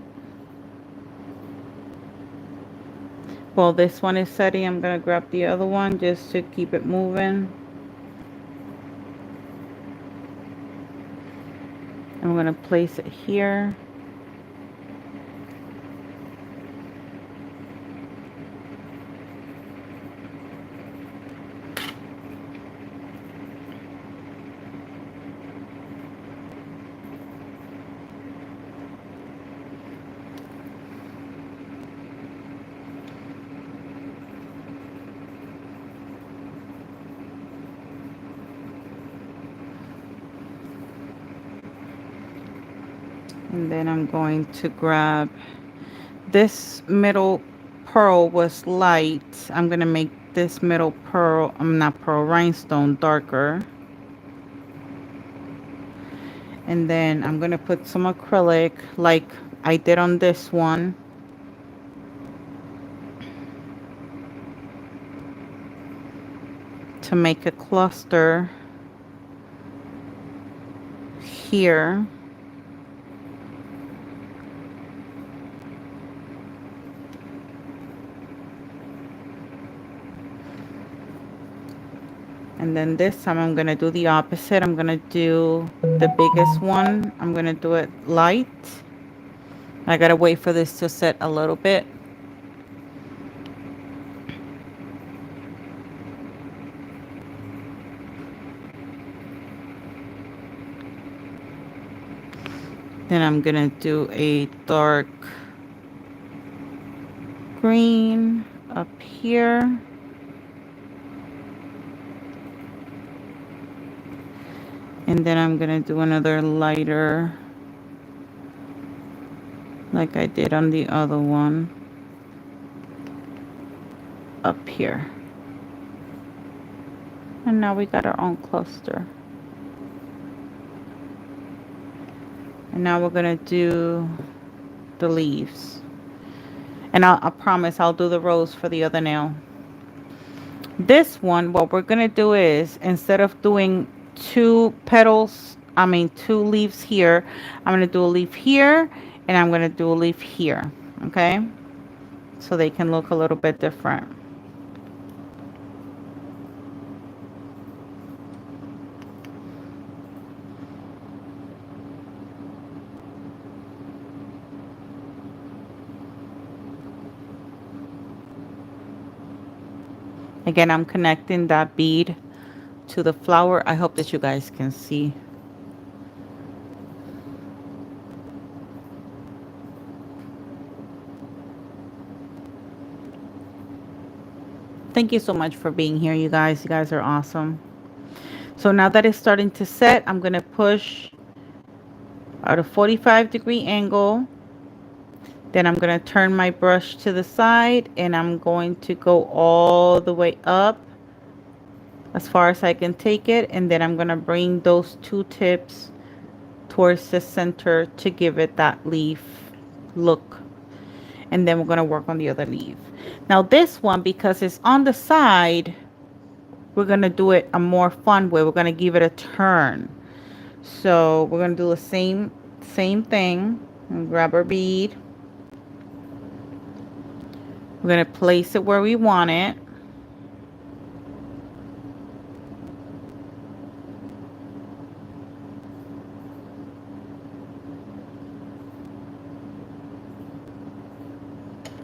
While this one is setting, I'm going to grab the other one just to keep it moving. I'm going to place it here. And then I'm going to grab this middle pearl was light. I'm going to make this middle pearl, not pearl, rhinestone darker. And then I'm going to put some acrylic like I did on this one. To make a cluster here. And then this time I'm going to do the opposite. I'm going to do the biggest one. I'm going to do it light. I got to wait for this to set a little bit. Then I'm going to do a dark green up here. And then I'm going to do another lighter like I did on the other one up here. And now we got our own cluster. And now we're going to do the leaves. And I promise I'll do the rose for the other nail. This one, what we're going to do is, instead of doing two leaves here, I'm going to do a leaf here and I'm going to do a leaf here. Okay, so they can look a little bit different. Again, I'm connecting that bead to the flower. I hope that you guys can see. Thank you so much for being here, you guys. You guys are awesome. So now that it's starting to set, I'm going to push at a 45-degree angle. Then I'm going to turn my brush to the side and I'm going to go all the way up as far as I can take it. And then I'm going to bring those two tips towards the center to give it that leaf look. And then we're going to work on the other leaf. Now this one, because it's on the side, we're going to do it a more fun way. We're going to give it a turn. So we're going to do the same thing. And grab our bead. We're going to place it where we want it.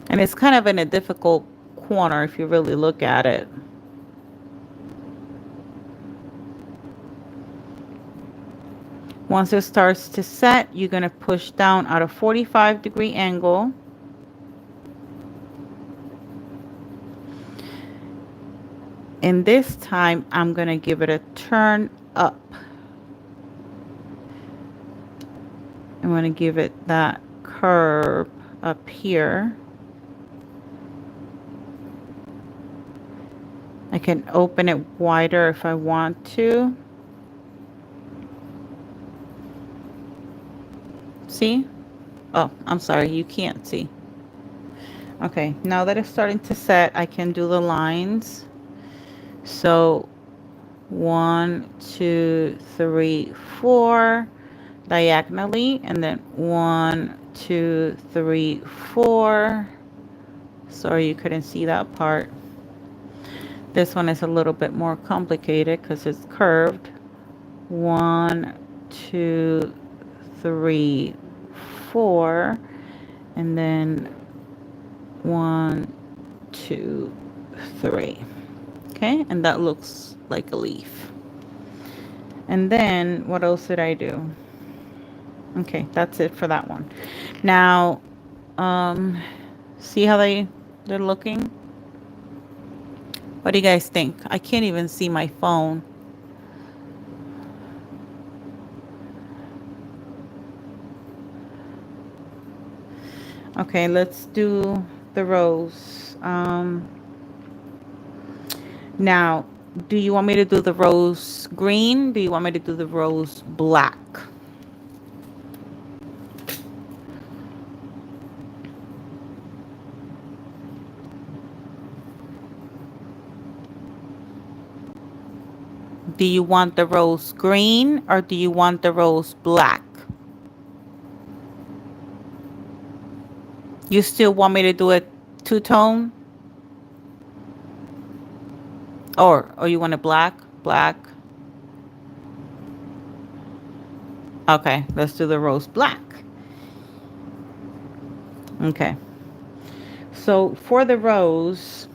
And it's kind of in a difficult corner if you really look at it. Once it starts to set, you're going to push down at a 45-degree angle. And this time, I'm going to give it a turn up. I'm going to give it that curve up here. I can open it wider if I want to. See? Oh, I'm sorry, you can't see. Okay, now that it's starting to set, I can do the lines. So 1, 2, 3, 4 diagonally, and then 1, 2, 3, 4 Sorry you couldn't see that part. This one is a little bit more complicated because it's curved. 1, 2, 3, 4, and then 1, 2, 3. Okay, and that looks like a leaf. And then what else did I do? Okay, that's it for that one. Now, see how they're looking? What do you guys think? I can't even see my phone. Okay, let's do the rose. Now, do you want me to do the rose green? Do you want me to do the rose black? Do you want the rose green or do you want the rose black? You still want me to do it two-tone? Or you want it black? Black. Okay, let's do the rose black. Okay. So for the rose,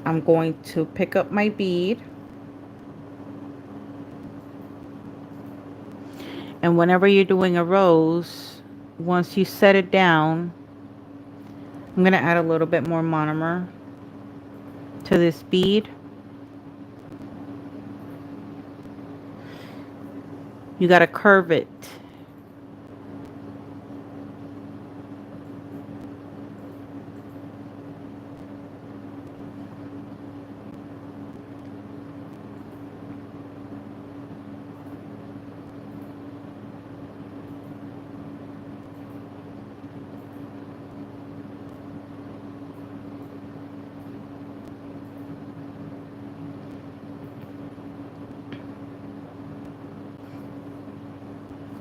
I'm going to pick up my bead. And whenever you're doing a rose, once you set it down, I'm going to add a little bit more monomer to this bead. You got to curve it.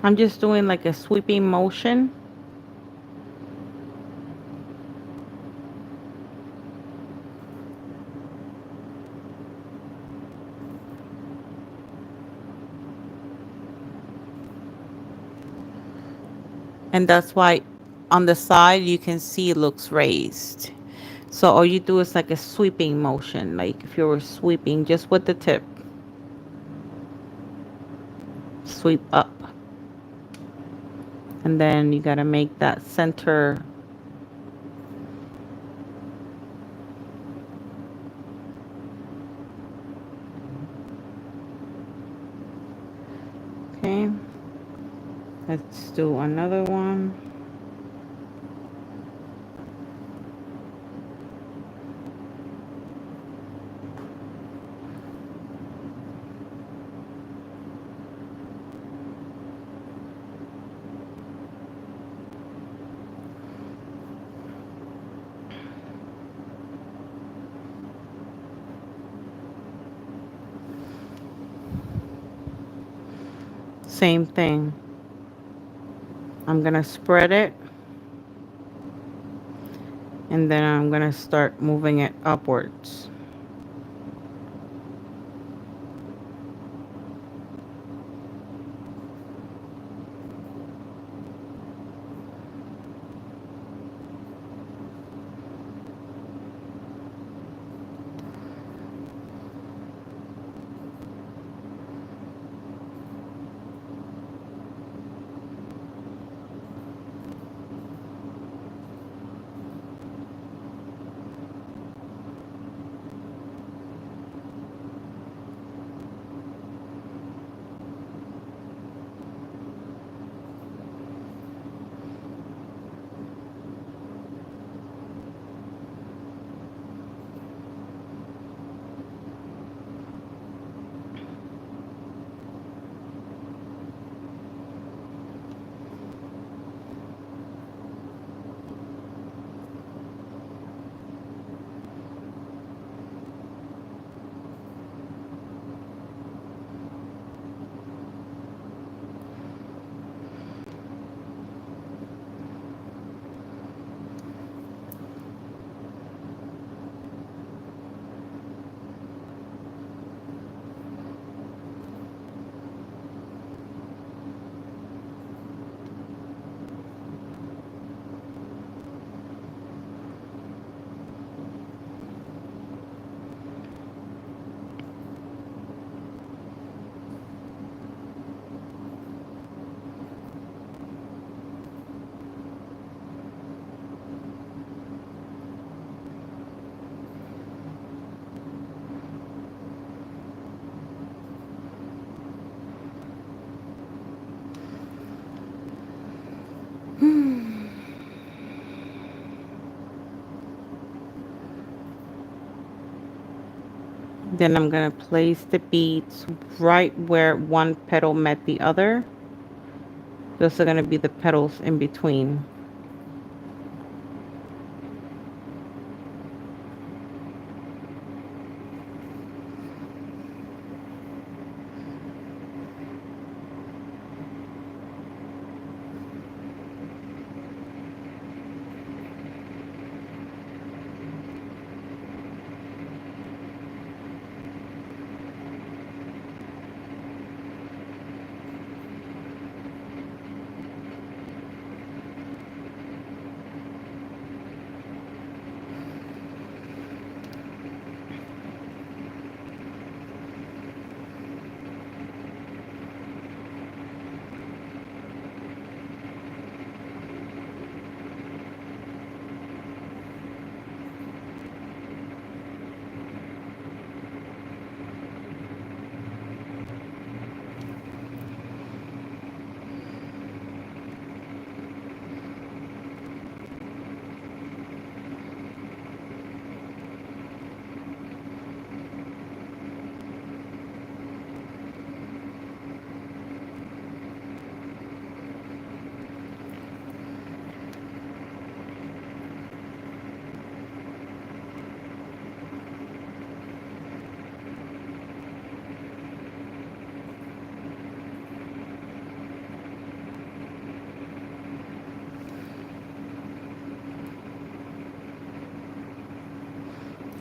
I'm just doing like a sweeping motion. And that's why on the side you can see it looks raised. So all you do is like a sweeping motion, like if you were sweeping just with the tip. Sweep up. And then you got to make that center. Okay. Let's do another one. Same thing. I'm going to spread it. And then I'm going to start moving it upwards. Then I'm going to place the beads right where one petal met the other. Those are going to be the petals in between.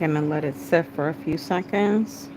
Gonna let it sit for a few seconds.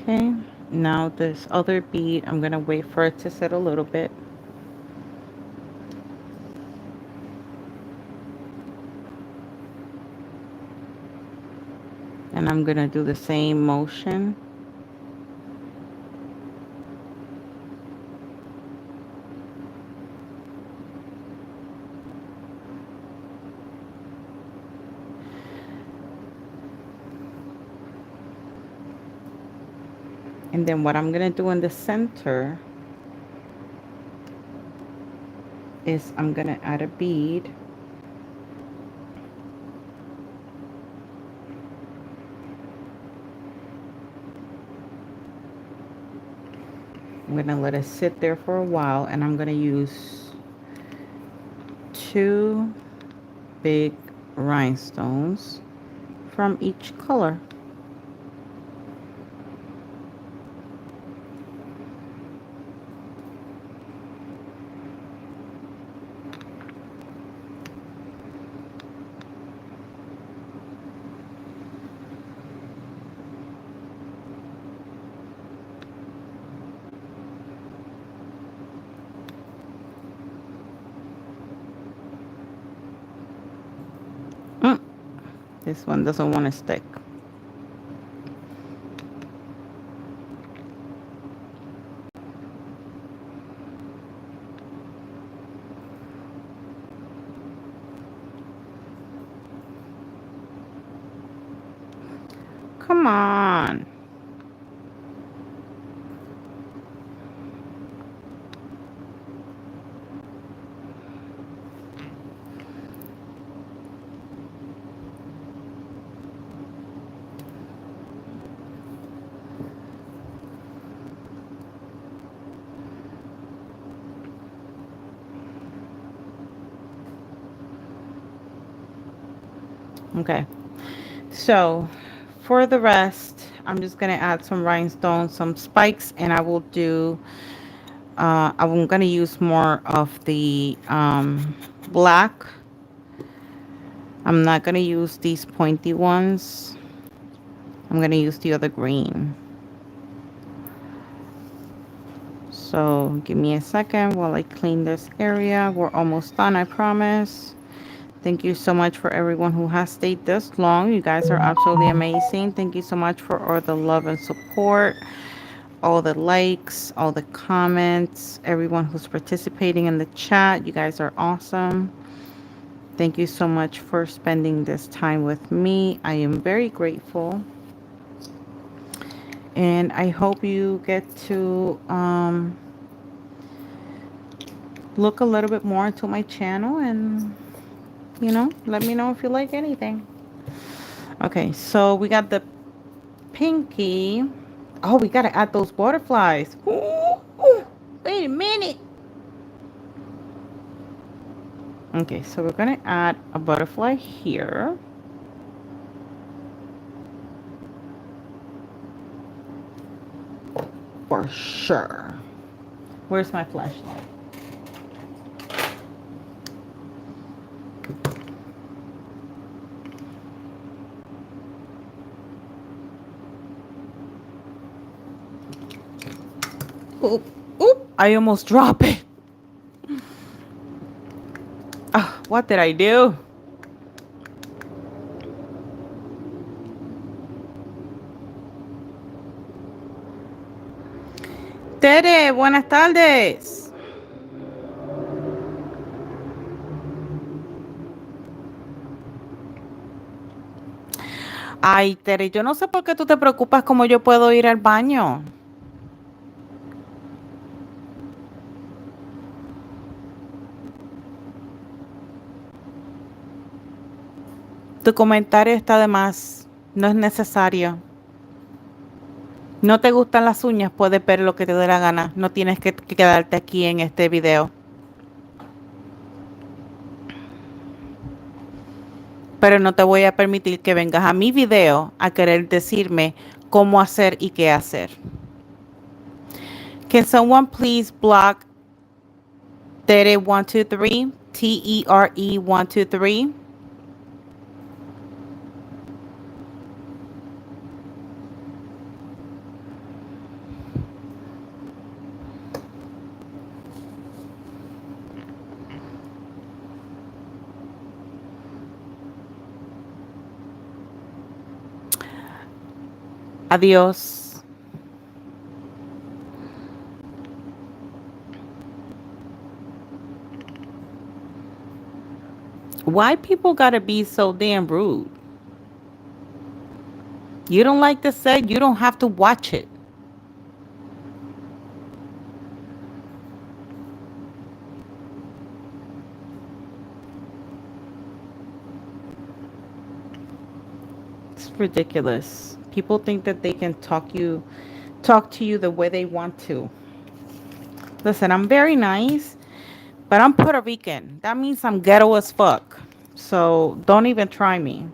Okay, now this other bead, I'm gonna wait for it to sit a little bit. And I'm gonna do the same motion. And then what I'm gonna do in the center is I'm gonna add a bead. I'm gonna let it sit there for a while, and I'm gonna use 2 big rhinestones from each color. This one doesn't want to stick. Come on. Okay. So for the rest, I'm just going to add some rhinestones, some spikes, and I will do, I'm going to use more of the black. I'm not going to use these pointy ones. I'm going to use the other green. So give me a second while I clean this area. We're almost done, I promise. Thank you so much for everyone who has stayed this long. You guys are absolutely amazing. Thank you so much for all the love and support, all the likes, all the comments, everyone who's participating in the chat. You guys are awesome. Thank you so much for spending this time with me. I am very grateful. And I hope you get to look a little bit more into my channel and, you know, let me know if you like anything. Okay, so we got the pinky. Oh, we got to add those butterflies. Ooh, wait a minute. Okay, so we're going to add a butterfly here. For sure. Where's my flashlight? Oop, oop, I almost dropped it. What did I do? Tere, buenas tardes. Ay, Tere, yo no sé por qué tú te preocupas cómo yo puedo ir al baño. Tu comentario está de más. No es necesario. No te gustan las uñas, puedes ver lo que te dé la gana. No tienes que quedarte aquí en este video. Pero no te voy a permitir que vengas a mi video a querer decirme cómo hacer y qué hacer. Can someone please block Tere123? Tere123. Adiós. Why people gotta be so damn rude? You don't like the set, you don't have to watch it. It's ridiculous. People think that they can talk to you the way they want to. Listen, I'm very nice, but I'm Puerto Rican. That means I'm ghetto as fuck. So don't even try me.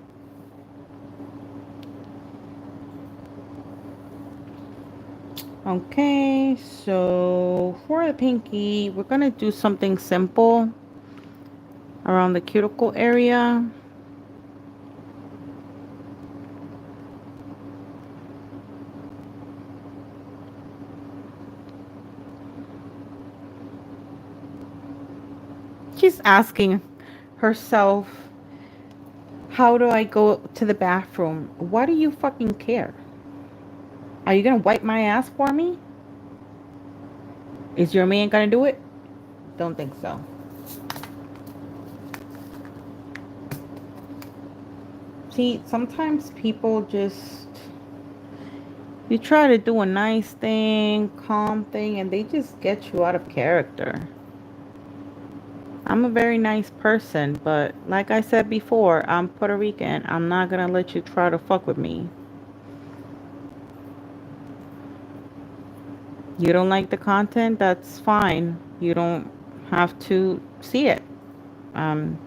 Okay, so for the pinky, we're gonna do something simple around the cuticle area. She's asking herself, how do I go to the bathroom? Why do you fucking care? Are you gonna wipe my ass for me? Is your man gonna do it? Don't think so. See, sometimes people just You try to do a nice thing, calm thing, and they just get you out of character. I'm a very nice person, but like I said before, I'm Puerto Rican. I'm not gonna let you try to fuck with me. You don't like the content? That's fine. You don't have to see it. I'm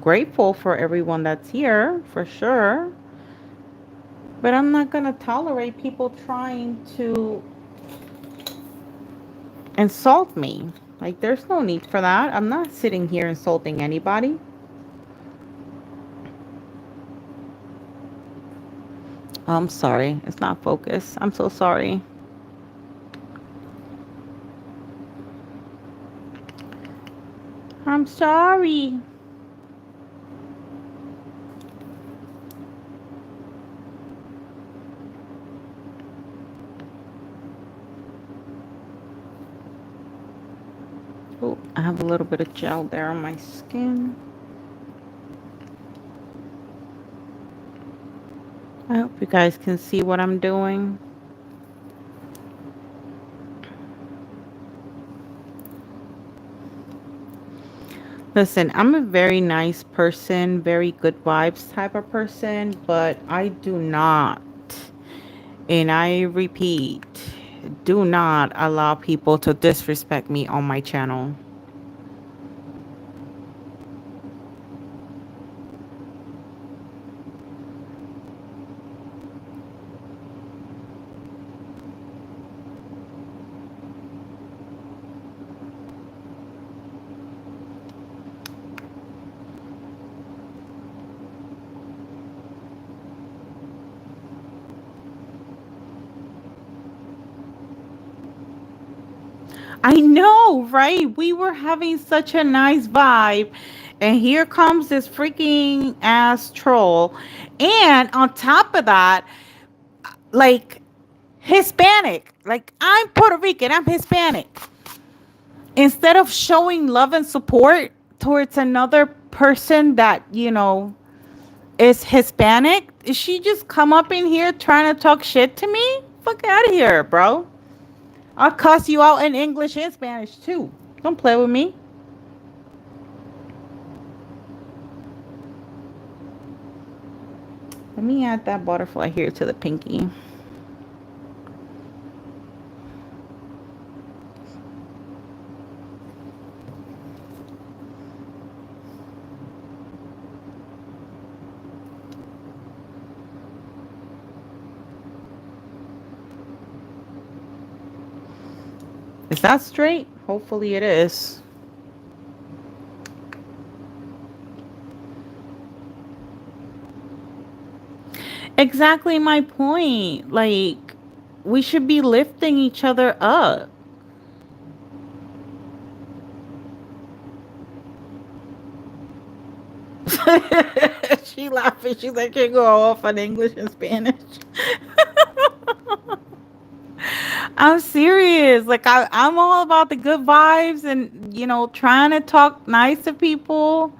grateful for everyone that's here, for sure. But I'm not gonna tolerate people trying to insult me. Like, there's no need for that. I'm not sitting here insulting anybody. I'm sorry. It's not focused. I'm so sorry. I'm sorry. Oh, I have a little bit of gel there on my skin. I hope you guys can see what I'm doing. Listen, I'm a very nice person, very good vibes type of person, but I do not, and I repeat, do not allow people to disrespect me on my channel. I know, right? We were having such a nice vibe, and here comes this freaking ass troll. And on top of that, like, Hispanic. Like, I'm Puerto Rican, I'm Hispanic. Instead of showing love and support towards another person that, is Hispanic, she just come up in here trying to talk shit to me? Fuck out of here, bro. I'll cuss you out in English and Spanish too. Don't play with me. Let me add that butterfly here to the pinky. Is that straight? Hopefully it is. Exactly my point. Like, we should be lifting each other up. She laughing. She's like, "You go off on English and Spanish." I'm serious. Like, I'm all about the good vibes and trying to talk nice to people.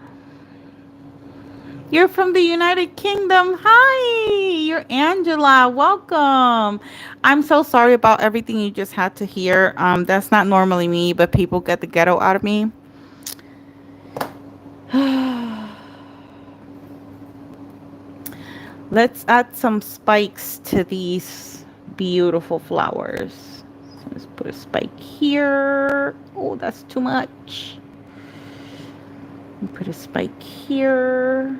You're from the United Kingdom. Hi, you're Angela. Welcome. I'm so sorry about everything you just had to hear. That's not normally me, but people get the ghetto out of me. Let's add some spikes to these beautiful flowers. So let's put a spike here. Oh, that's too much. Put a spike here.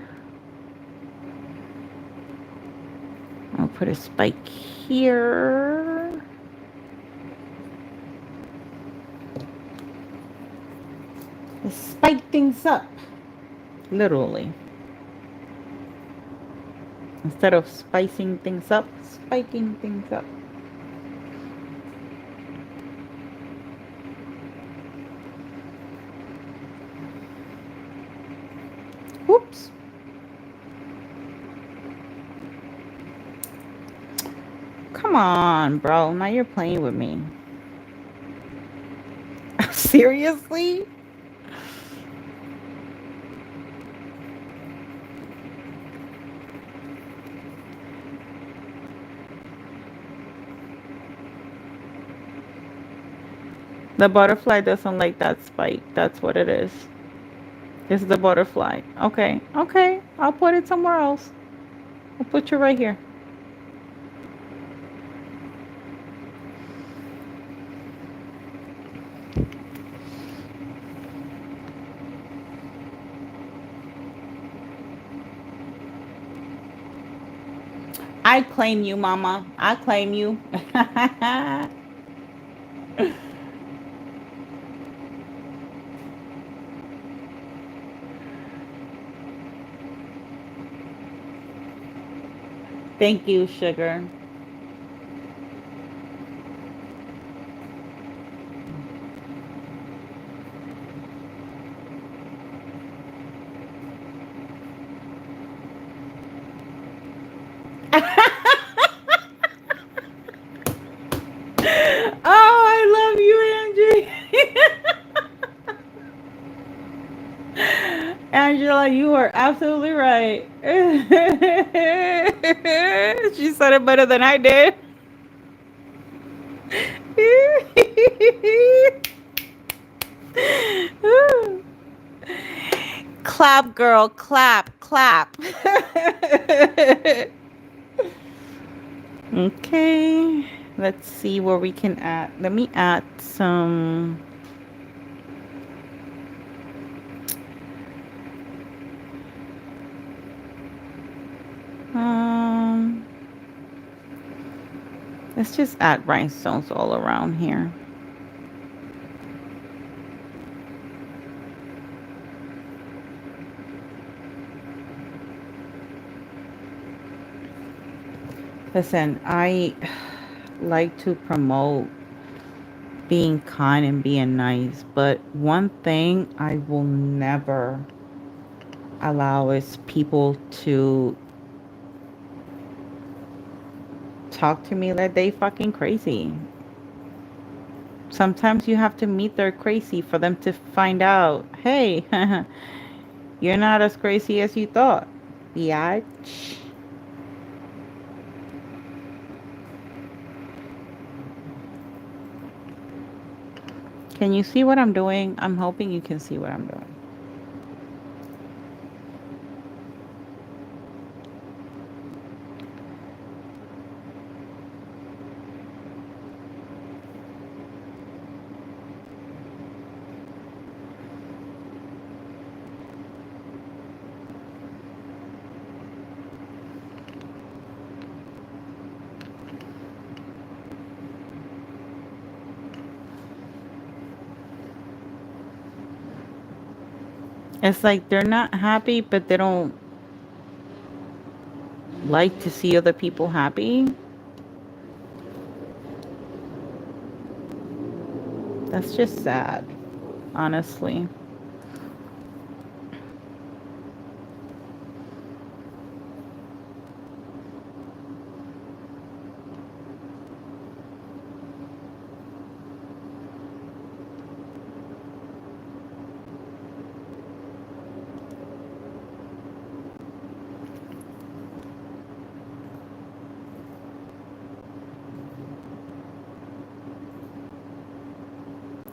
I'll put a spike here. Let's spike things up. Literally. Instead of spicing things up, spiking things up. Whoops. Come on, bro. Now you're playing with me. Seriously? The butterfly doesn't like that spike. That's what it is. This is the butterfly. Okay. Okay. I'll put it somewhere else. I'll put you right here. I claim you, mama. I claim you. Thank you, sugar. Oh, I love you, Angie. Angela, you are absolutely right. She said it better than I did. Clap, girl, clap, clap. Okay, let's see where we can add. Let me add some. Um, let's just add rhinestones all around here. Listen, I like to promote being kind and being nice, but one thing I will never allow is people to talk to me like they fucking crazy. Sometimes you have to meet their crazy for them to find out, hey, you're not as crazy as you thought. Biatch. Can you see what I'm doing? I'm hoping you can see what I'm doing. It's like they're not happy, but they don't like to see other people happy. That's just sad, honestly.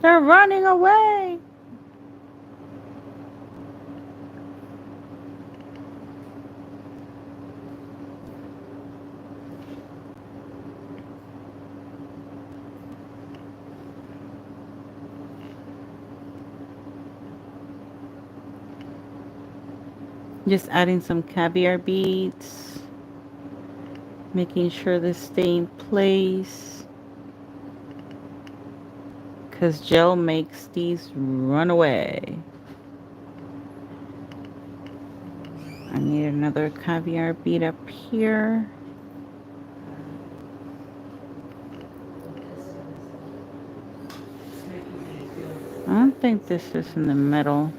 They're running away. Just adding some caviar beads, making sure they stay in place. Because gel makes these run away. I need another caviar bead up here. I don't think this is in the middle.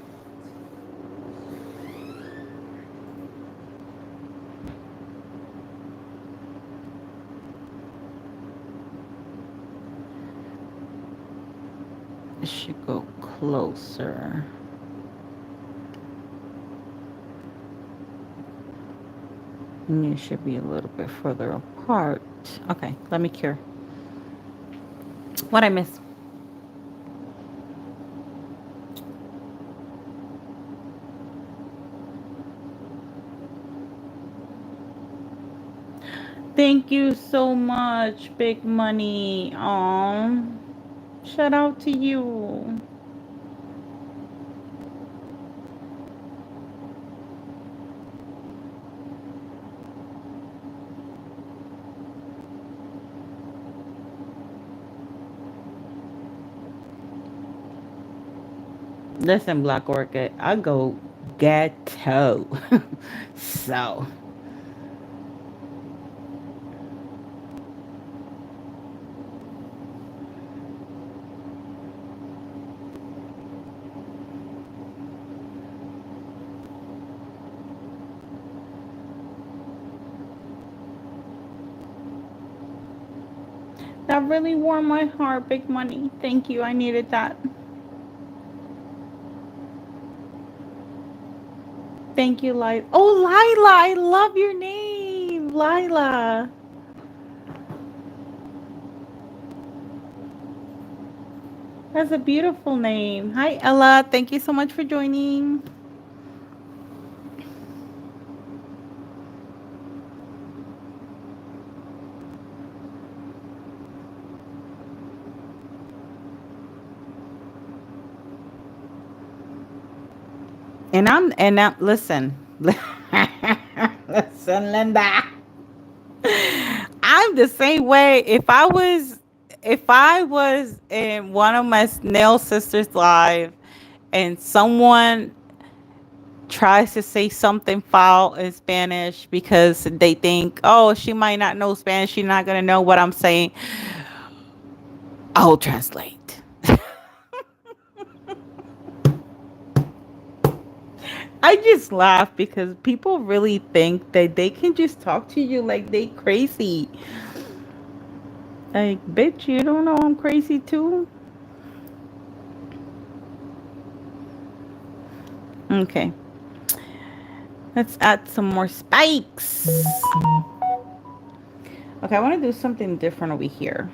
It should go closer. And you should be a little bit further apart. Okay, let me cure. What I miss? Thank you so much, Big Money. Shout out to you. Listen, Black Orchid, I go ghetto. So, that really warmed my heart, Big Money. Thank you. I needed that. Thank you, Lila. Oh, Lila, I love your name, Lila. That's a beautiful name. Hi, Ella. Thank you so much for joining. And I'm listen. Listen, Linda. I'm the same way. If I was in one of my nail sisters live and someone tries to say something foul in Spanish because they think, oh, she might not know Spanish, she's not gonna know what I'm saying, I'll translate. I just laugh because people really think that they can just talk to you like they crazy. Like, bitch, you don't know I'm crazy too? Okay, let's add some more spikes. Okay, I want to do something different over here.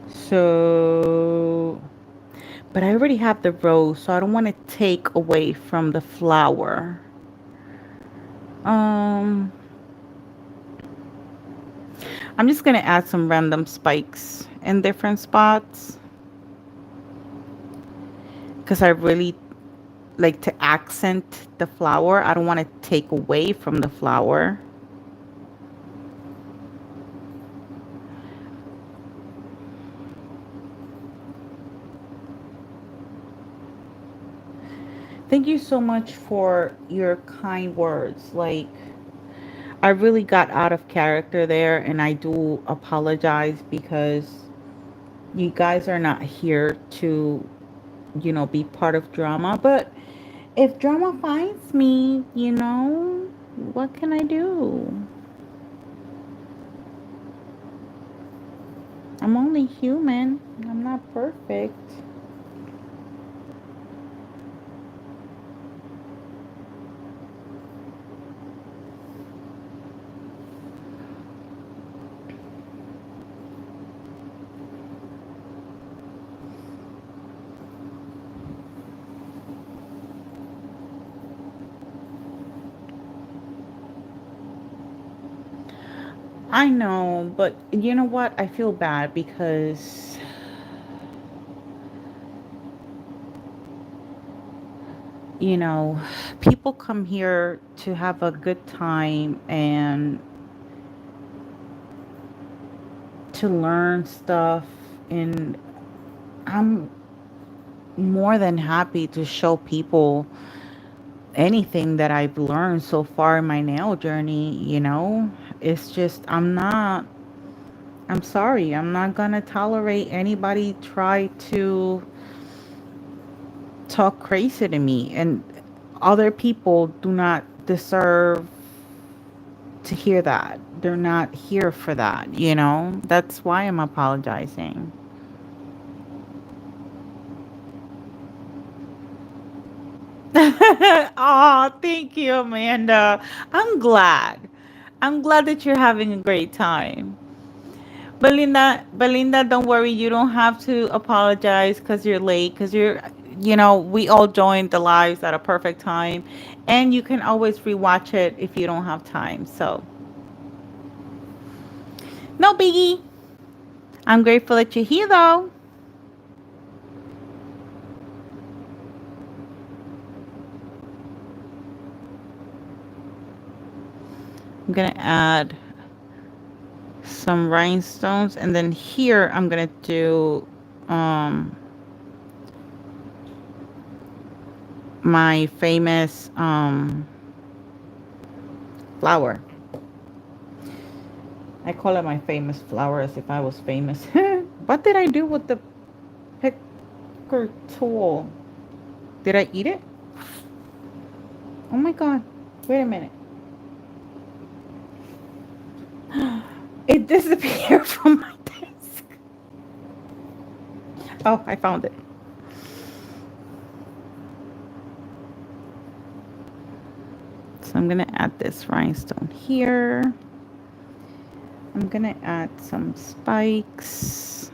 So, but I already have the rose, so I don't want to take away from the flower. Um, I'm just going to add some random spikes in different spots because I really like to accent the flower. I don't want to take away from the flower. Thank you so much for your kind words. Like, I really got out of character there, and I do apologize because you guys are not here to, be part of drama. But if drama finds me, what can I do? I'm only human. I'm not perfect. I know, but you know what? I feel bad because, you know, people come here to have a good time and to learn stuff. And I'm more than happy to show people anything that I've learned so far in my nail journey. It's just, I'm sorry, I'm not gonna tolerate anybody try to talk crazy to me. And other people do not deserve to hear that. They're not here for that. That's why I'm apologizing. Oh, thank you, Amanda. I'm glad. I'm glad that you're having a great time. Belinda, don't worry. You don't have to apologize because you're late. Because we all joined the lives at a perfect time, and you can always rewatch it if you don't have time. So, No biggie. I'm grateful that you're here, though. I'm going to add some rhinestones. And then here, I'm going to do my famous flower. I call it my famous flower as if I was famous. What did I do with the picker tool? Did I eat it? Oh my god. Wait a minute. It disappeared from my desk. Oh, I found it. So I'm going to add this rhinestone here. I'm going to add some spikes.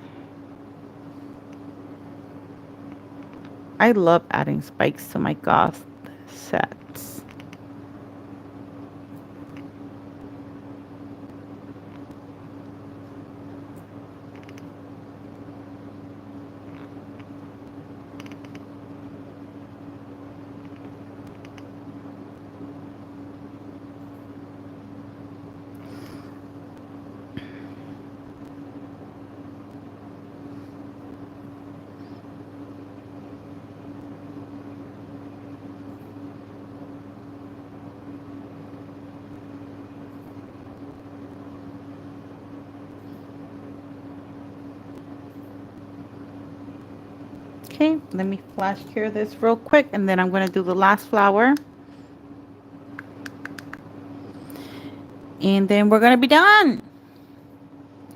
I love adding spikes to my Goth sets. Okay, let me flash cure this real quick and then I'm going to do the last flower. And then we're going to be done.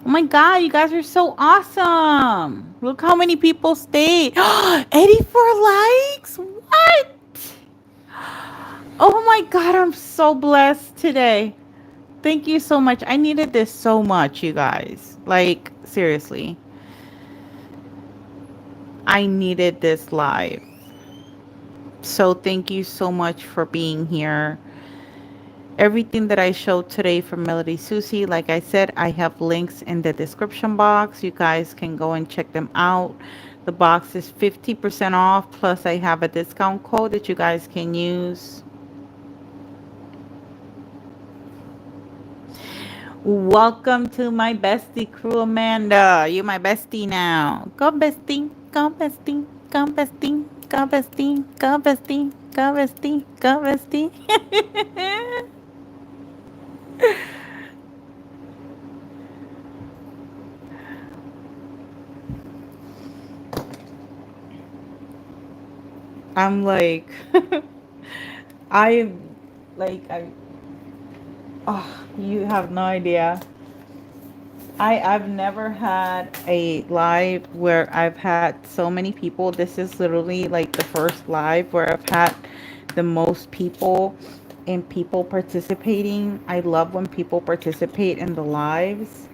Oh my god, you guys are so awesome. Look how many people stayed. 84 likes? What? Oh my god, I'm so blessed today. Thank you so much. I needed this so much, you guys. Like, seriously. I needed this live. So thank you so much for being here. Everything that I showed today from Melody Susie, like I said, I have links in the description box. You guys can go and check them out. The box is 50% off, plus I have a discount code that you guys can use. Welcome to my bestie crew, Amanda. You're my bestie now. Go bestie, go bestie, go bestie, go bestie, go bestie, go bestie, go bestie. I'm like, I, like, oh, you have no idea. I've never had a live where I've had so many people. This is literally like the first live where I've had the most people and people participating. I love when people participate in the lives.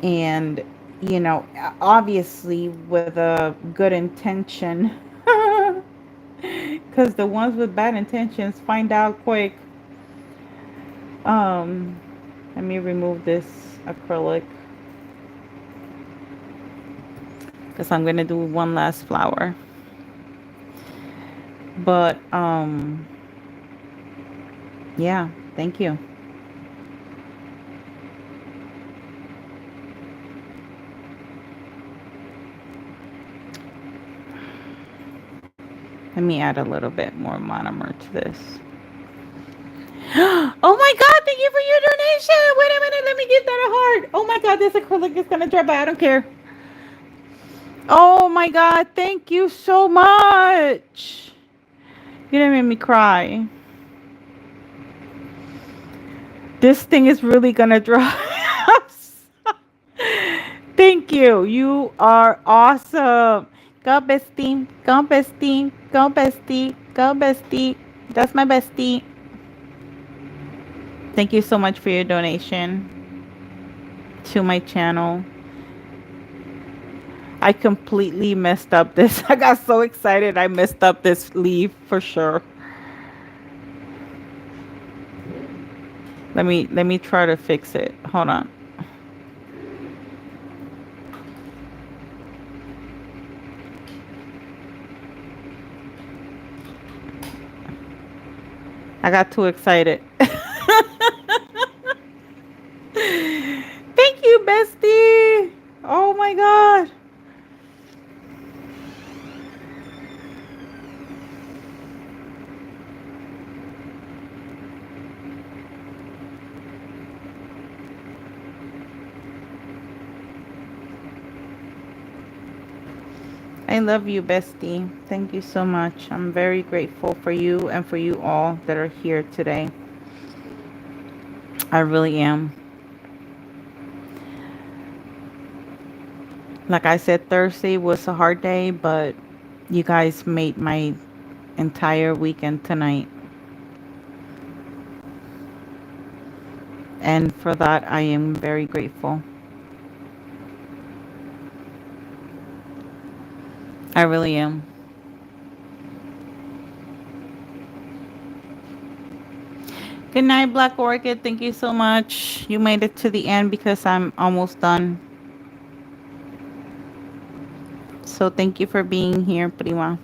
And, you know, obviously with a good intention. Because the ones with bad intentions find out quick. Let me remove this acrylic. Because I'm going to do one last flower. But, yeah, thank you. Let me add a little bit more monomer to this. Oh my god, thank you for your donation. Wait a minute, let me give that a heart. Oh my god, this acrylic is going to dry, but I don't care. Oh my god, thank you so much. You didn't make me cry. This thing is really going to dry. Thank you. You are awesome. Go bestie. Go bestie. Go bestie. Go bestie. That's my bestie. Thank you so much for your donation to my channel. I completely messed up this. I got so excited. I messed up this leaf for sure. Let me try to fix it. Hold on. I got too excited. Thank you, bestie. Oh my God. I love you, bestie. Thank you so much. I'm very grateful for you and for you all that are here today. I really am. Like I said, Thursday was a hard day, but you guys made my entire weekend tonight. And for that, I am very grateful. I really am. Good night, Black Orchid. Thank you so much. You made it to the end because I'm almost done. So thank you for being here, Prima.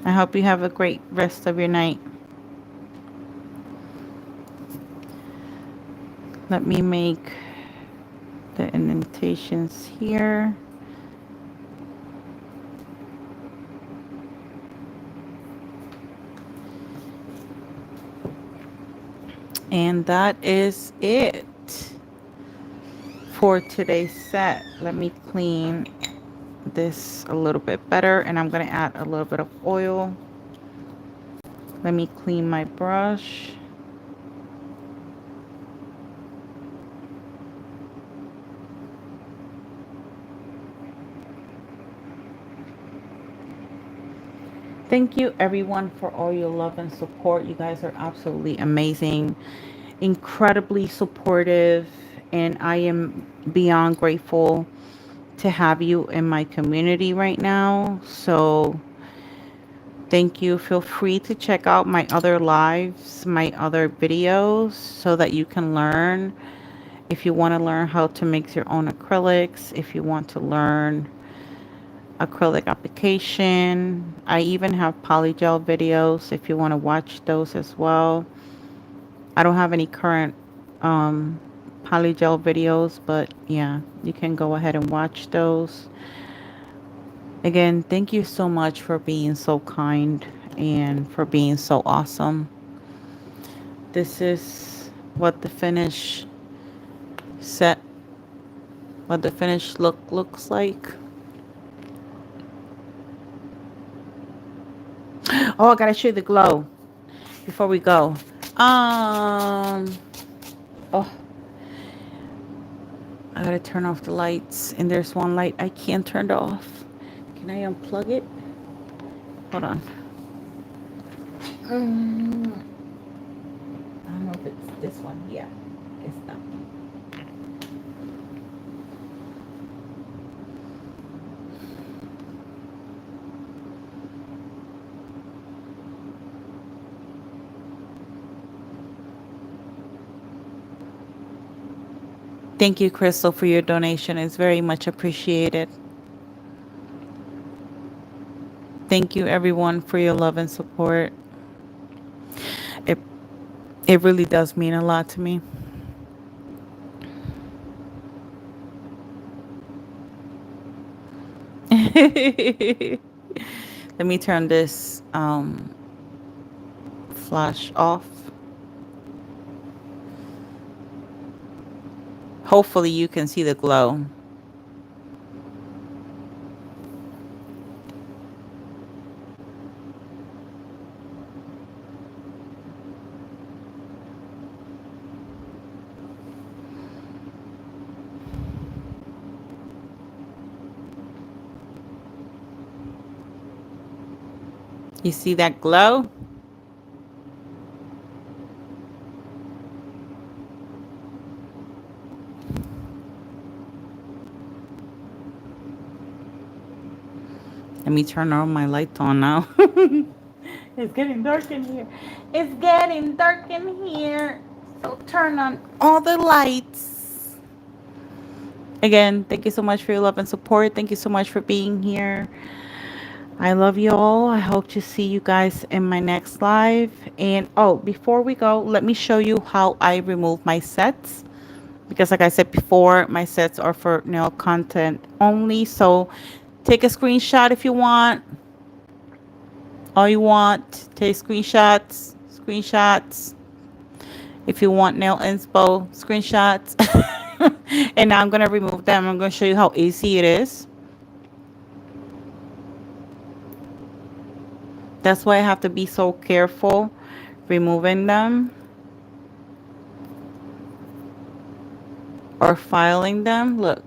I hope you have a great rest of your night. Let me make the indentations here. And that is it for today's set. Let me clean this a little bit better, and I'm going to add a little bit of oil. Let me clean my brush. Thank you everyone for all your love and support. You guys are absolutely amazing, incredibly supportive, and I am beyond grateful to have you in my community right now. So thank you. Feel free to check out my other lives, my other videos, so that you can learn. If you want to learn how to mix your own acrylics, if you want to learn acrylic application, I even have polygel videos if you want to watch those as well. I don't have any current polygel videos, but yeah, you can go ahead and watch those. Again, thank you so much for being so kind and for being so awesome. This is what the finished set, what the finished look looks like. Oh, I gotta show you the glow before we go. Oh, I gotta turn off the lights, and there's one light I can't turn off. Can I unplug it? Hold on. I don't know if it's this one. Yeah, it's that one. Thank you, Crystal, for your donation. It's very much appreciated. Thank you, everyone, for your love and support. It it really does mean a lot to me. Let me turn this flash off. Hopefully you can see the glow. You see that glow? Let me turn all my lights on now. It's getting dark in here. It's getting dark in here. So turn on all the lights. Again, thank you so much for your love and support. Thank you so much for being here. I love you all. I hope to see you guys in my next live. And oh, before we go, let me show you how I remove my sets. Because like I said before, my sets are for nail content only. So take a screenshot if you want. All you want, take screenshots, screenshots. If you want nail inspo, screenshots. And now I'm going to remove them. I'm going to show you how easy it is. That's why I have to be so careful removing them or filing them. Look.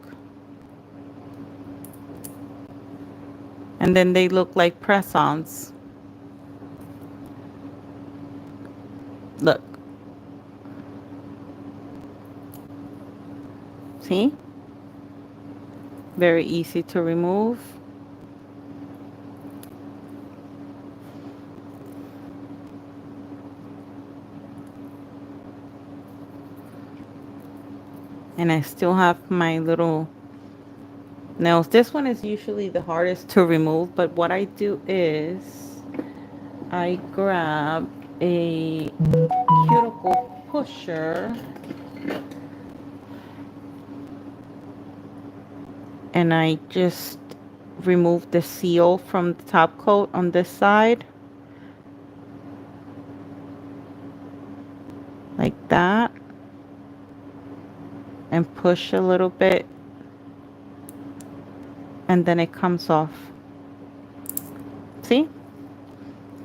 And then they look like press-ons. Look. See? Very easy to remove. And I still have my little nails. This one is usually the hardest to remove, but what I do is I grab a cuticle pusher and I just remove the seal from the top coat on this side. Like that. And push a little bit. And then it comes off. See?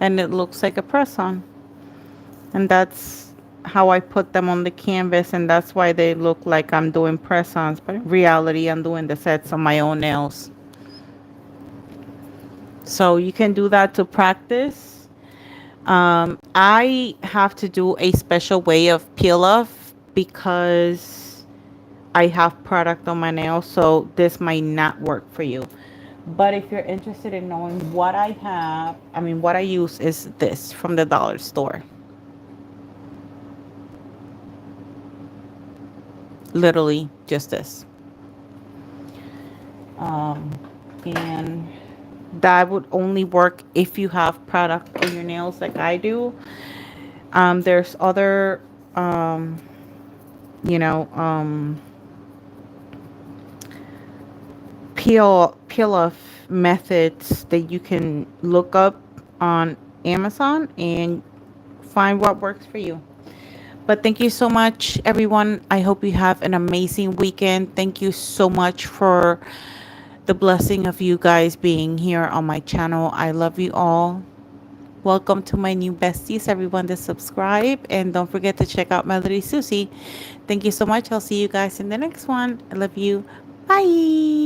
And it looks like a press-on. And that's how I put them on the canvas, and that's why they look like I'm doing press-ons, but in reality I'm doing the sets on my own nails. So you can do that to practice. I have to do a special way of peel off because I have product on my nails, so this might not work for you. But if you're interested in knowing what I have, what I use is this from the dollar store. Literally just this. And that would only work if you have product on your nails like I do. There's other, you know, peel off methods that you can look up on Amazon and find what works for you. But thank you so much, everyone. I hope you have an amazing weekend. Thank you so much for the blessing of you guys being here on my channel. I love you all. Welcome to my new besties, everyone that subscribe. And don't forget to check out Melody Susie. Thank you so much. I'll see you guys in the next one. I love you. Bye.